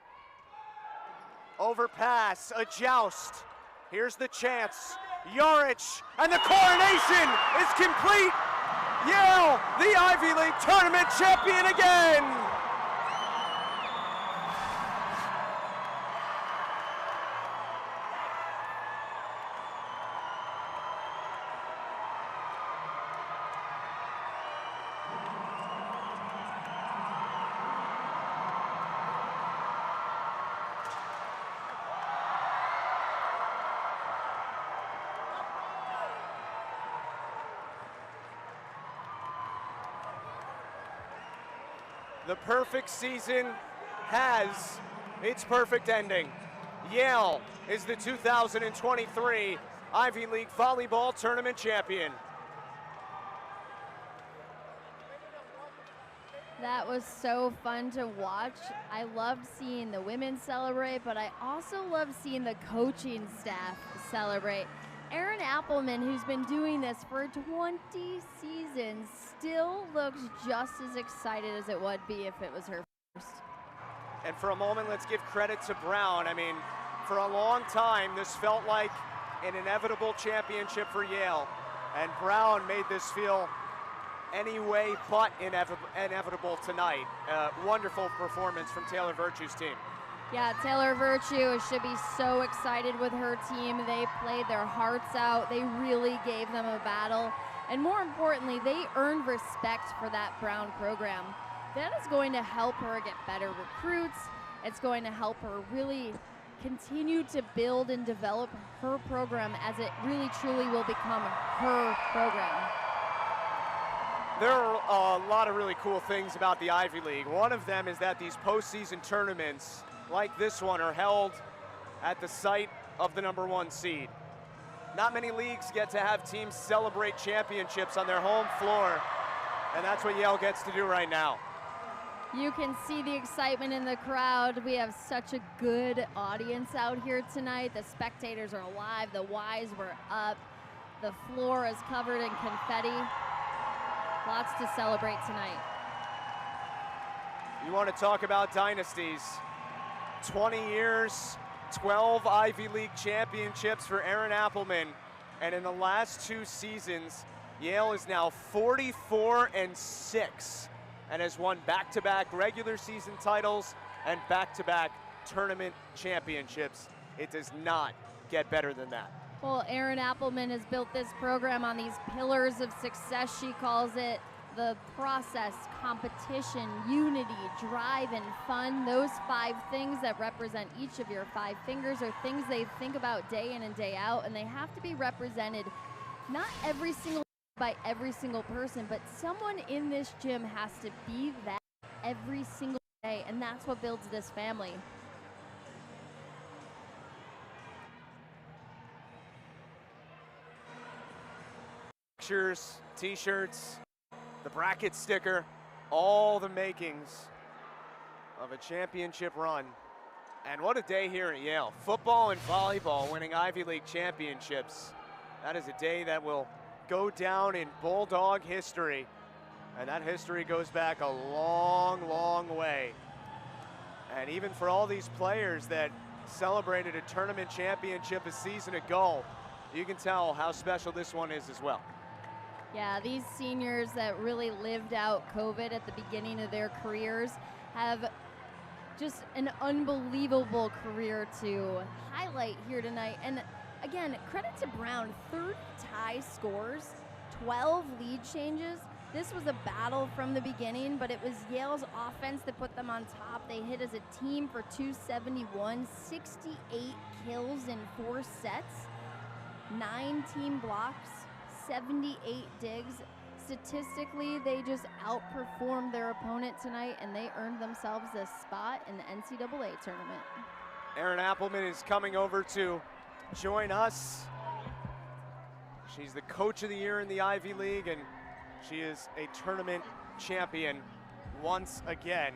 Speaker 1: Overpass, a joust. Here's the chance. Yarich, and the coronation is complete. Yale, the Ivy League tournament champion again. The perfect season has its perfect ending. Yale is the 2023 Ivy League Volleyball Tournament champion.
Speaker 2: That was so fun to watch. I loved seeing the women celebrate, but I also loved seeing the coaching staff celebrate. Erin Appelman, who's been doing this for 20 seasons, still looks just as excited as it would be if it was her first.
Speaker 1: And for a moment, let's give credit to Brown. I mean, for a long time, this felt like an inevitable championship for Yale. And Brown made this feel any way but inevitable tonight. Wonderful performance from Taylor Virtue's team.
Speaker 2: Yeah, Taylor Virtue should be so excited with her team. They played their hearts out. They really gave them a battle. And more importantly, they earned respect for that Brown program. That is going to help her get better recruits. It's going to help her really continue to build and develop her program as it really truly will become her program.
Speaker 1: There are a lot of really cool things about the Ivy League. One of them is that these postseason tournaments like this one are held at the site of the #1 seed. Not many leagues get to have teams celebrate championships on their home floor, and that's what Yale gets to do right now.
Speaker 2: You can see the excitement in the crowd. We have such a good audience out here tonight. The spectators are alive, the Ys were up, the floor is covered in confetti. Lots to celebrate tonight.
Speaker 1: You want to talk about dynasties. 20 years, 12 Ivy League championships for Erin Appelman. And in the last 2 seasons, Yale is now 44-6 and has won back-to-back regular season titles and back-to-back tournament championships. It does not get better than that.
Speaker 2: Well, Erin Appelman has built this program on these pillars of success, she calls it. The process, competition, unity, drive, and fun. Those 5 things that represent each of your 5 fingers are things they think about day in and day out, and they have to be represented not every single by every single person, but someone in this gym has to be that every single day, and that's what builds this family.
Speaker 1: Pictures, t-shirts, the bracket sticker, all the makings of a championship run. And what a day here at Yale. Football and volleyball winning Ivy League championships. That is a day that will go down in Bulldog history. And that history goes back a long, long way. And even for all these players that celebrated a tournament championship a season ago, you can tell how special this one is as well.
Speaker 2: Yeah, these seniors that really lived out COVID at the beginning of their careers have just an unbelievable career to highlight here tonight. And again, credit to Brown, 30 tie scores, 12 lead changes. This was a battle from the beginning, but it was Yale's offense that put them on top. They hit as a team for 271, 68 kills in 4 sets, 9 team blocks, 78 digs. Statistically, they just outperformed their opponent tonight, and they earned themselves a spot in the NCAA tournament.
Speaker 1: Erin Appelman is coming over to join us. She's the coach of the year in the Ivy League, and she is a tournament champion once again.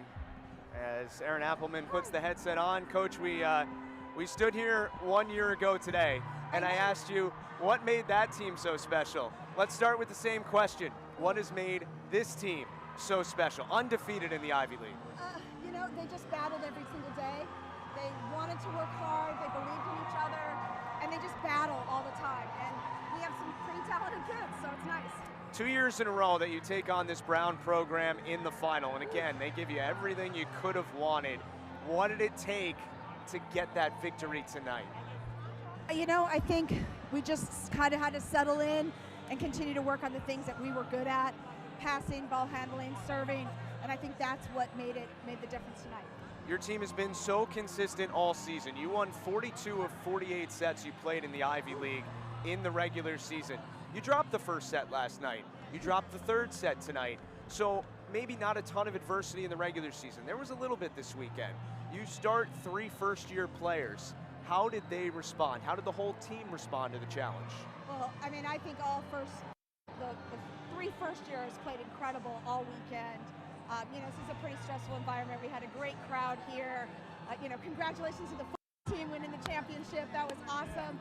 Speaker 1: As Erin Appelman puts the headset on, Coach, we stood here 1 year ago today, and I asked you, what made that team so special? Let's start with the same question. What has made this team so special, undefeated in the Ivy League?
Speaker 6: You know, they just battled every single day. They wanted to work hard, they believed in each other, and they just battle all the time. And we have some pretty talented kids, so it's nice.
Speaker 1: 2 years in a row that you take on this Brown program in the final, and again, they give you everything you could have wanted. What did it take to get that victory tonight?
Speaker 6: You know, I think we just kind of had to settle in and continue to work on the things that we were good at, passing, ball handling, serving, and I think that's what made the difference tonight.
Speaker 1: Your team has been so consistent all season. You won 42 of 48 sets you played in the Ivy League in the regular season. You dropped the first set last night. You dropped the third set tonight. So maybe not a ton of adversity in the regular season. There was a little bit this weekend. You start 3 first-year players. How did they respond? How did the whole team respond to the challenge?
Speaker 6: Well, I mean, I think the 3 first years played incredible all weekend. This is a pretty stressful environment. We had a great crowd here. Congratulations to the team winning the championship. That was awesome.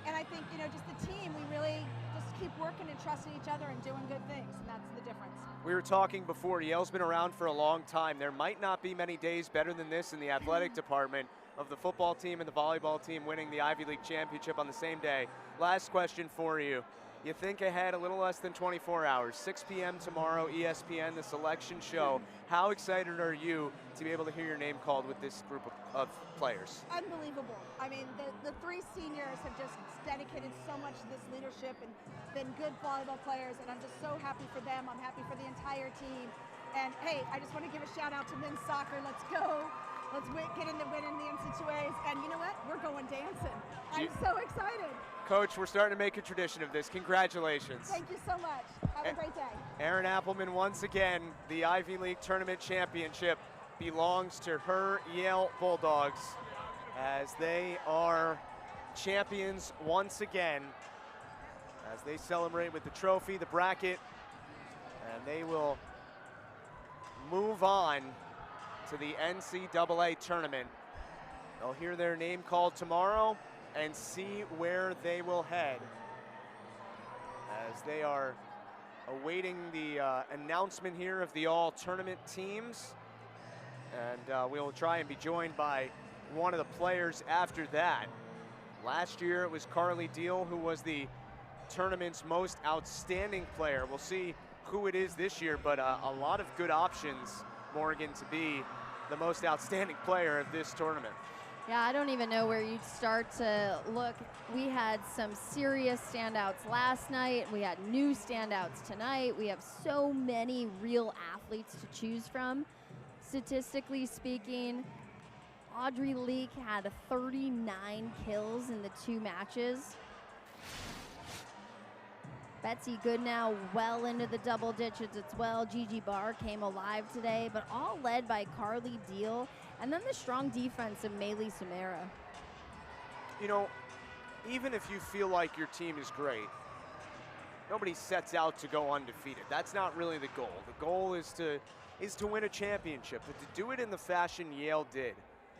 Speaker 6: And I think, just the team, we really just keep working and trusting each other and doing good things, and that's the difference.
Speaker 1: We were talking before, Yale's been around for a long time. There might not be many days better than this in the athletic department of the football team and the volleyball team winning the Ivy League championship on the same day. Last question for you. You think ahead a little less than 24 hours, 6 p.m. tomorrow, ESPN, the selection show. How excited are you to be able to hear your name called with this group of players?
Speaker 6: Unbelievable. I mean, the three seniors have just dedicated so much to this leadership and been good volleyball players, and I'm just so happy for them. I'm happy for the entire team. And hey, I just want to give a shout out to men's soccer. Let's go. Let's get in the NCAAs. And you know what? We're going dancing. I'm so excited.
Speaker 1: Coach, we're starting to make a tradition of this. Congratulations.
Speaker 6: Thank you so much. Have a great day.
Speaker 1: Erin Appelman, once again, the Ivy League Tournament Championship belongs to her Yale Bulldogs as they are champions once again as they celebrate with the trophy, the bracket, and they will move on to the NCAA tournament. They'll hear their name called tomorrow and see where they will head as they are awaiting the announcement here of the all tournament teams. And we'll try and be joined by one of the players after that. Last year it was Carly Deal who was the tournament's most outstanding player. We'll see who it is this year, but a lot of good options, Morgan, to be the most outstanding player of this tournament.
Speaker 2: Yeah, I don't even know where you'd start to look. We had some serious standouts last night. We had new standouts tonight. We have so many real athletes to choose from. Statistically speaking, Audrey Leak had 39 kills in the 2 matches. Betsy Goodnow well into the double digits as well. Gigi Barr came alive today, but all led by Carly Deal, and then the strong defense of Maylee Samara.
Speaker 1: Even if you feel like your team is great, nobody sets out to go undefeated. That's not really the goal. The goal is to win a championship, but to do it in the fashion Yale did.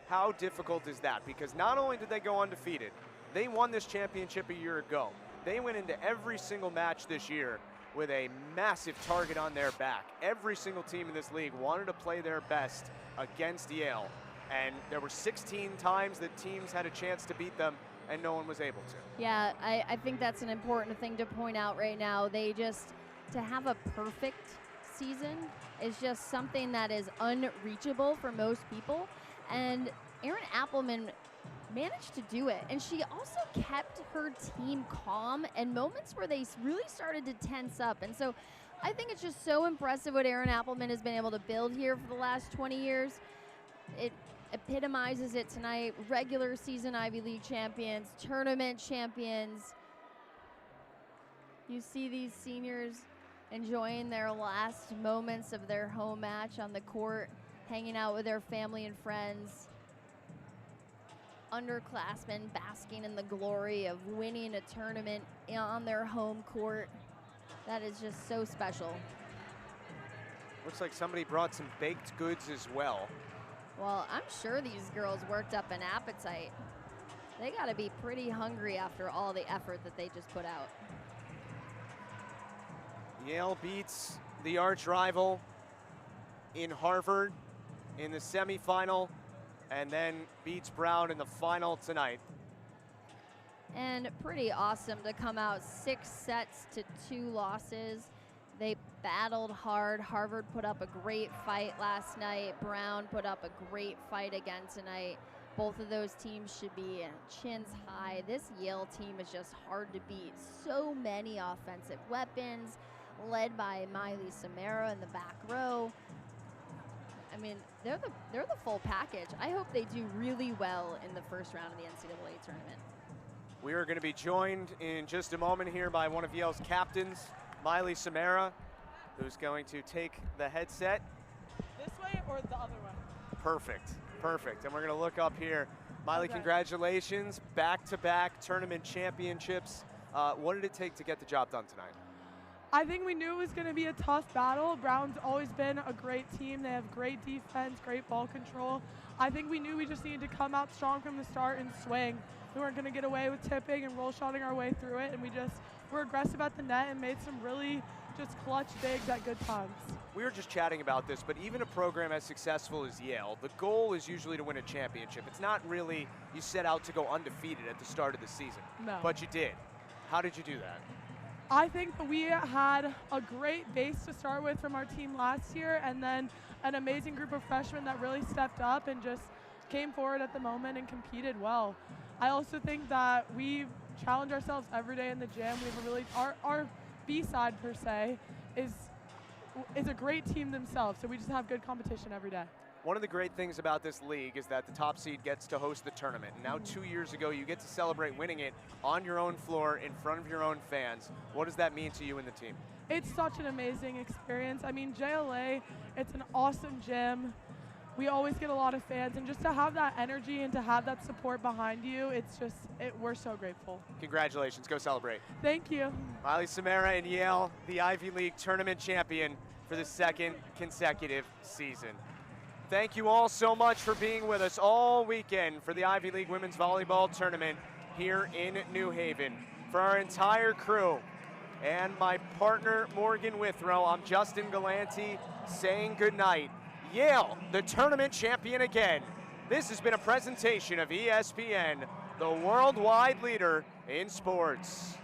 Speaker 1: How difficult is that? Because not only did they go undefeated, they won this championship a year ago. They went into every single match this year with a massive target on their back. Every single team in this league wanted to play their best against Yale. And there were 16 times that teams had a chance to beat them, and no one was able to.
Speaker 2: Yeah, I think that's an important thing to point out right now. To have a perfect season is just something that is unreachable for most people. And Erin Appelman managed to do it, and she also kept her team calm in moments where they really started to tense up. And so I think it's just so impressive what Erin Appelman has been able to build here for the last 20 years. It epitomizes it tonight. Regular season Ivy League champions, tournament champions. You see these seniors enjoying their last moments of their home match on the court, hanging out with their family and friends. Underclassmen basking in the glory of winning a tournament on their home court. That is just so special.
Speaker 1: Looks like somebody brought some baked goods as well.
Speaker 2: Well, I'm sure these girls worked up an appetite. They got to be pretty hungry after all the effort that they just put out.
Speaker 1: Yale beats the arch rival in Harvard in the semifinal, and then beats Brown in the final tonight.
Speaker 2: And pretty awesome to come out 6 sets to 2 losses. They battled hard. Harvard put up a great fight last night. Brown put up a great fight again tonight. Both of those teams should be chins high. This Yale team is just hard to beat. So many offensive weapons, led by Maylee Samara in the back row. I mean, they're the full package. I hope they do really well in the first round of the NCAA tournament.
Speaker 1: We are going to be joined in just a moment here by one of Yale's captains, Maylee Samara, who's going to take the headset.
Speaker 11: This way or the other way?
Speaker 1: Perfect, perfect. And we're going to look up here. Maylee,
Speaker 11: okay.
Speaker 1: Congratulations, back-to-back tournament championships. What did it take to get the job done tonight?
Speaker 11: I think we knew it was going to be a tough battle. Brown's always been a great team. They have great defense, great ball control. I think we knew we just needed to come out strong from the start and swing. We weren't going to get away with tipping and roll shotting our way through it, and we just were aggressive at the net and made some really just clutch digs at good times.
Speaker 1: We were just chatting about this, but even a program as successful as Yale, the goal is usually to win a championship. It's not really you set out to go undefeated at the start of the season.
Speaker 11: No.
Speaker 1: But you did. How did you do that?
Speaker 11: I think that we had a great base to start with from our team last year, and then an amazing group of freshmen that really stepped up and just came forward at the moment and competed well. I also think that we challenge ourselves every day in the gym. We have a really, our B side per se is a great team themselves, so we just have good competition every day.
Speaker 1: One of the great things about this league is that the top seed gets to host the tournament. And now 2 years ago, you get to celebrate winning it on your own floor in front of your own fans. What does that mean to you and the team?
Speaker 11: It's such an amazing experience. I mean, JLA, it's an awesome gym. We always get a lot of fans, and just to have that energy and to have that support behind you, it's just, we're so grateful.
Speaker 1: Congratulations, go celebrate.
Speaker 11: Thank you.
Speaker 1: Miley Samara and Yale, the Ivy League tournament champion for the second consecutive season. Thank you all so much for being with us all weekend for the Ivy League Women's Volleyball Tournament here in New Haven. For our entire crew and my partner, Morgan Withrow, I'm Justin Galanti saying goodnight. Yale, the tournament champion again. This has been a presentation of ESPN, the worldwide leader in sports.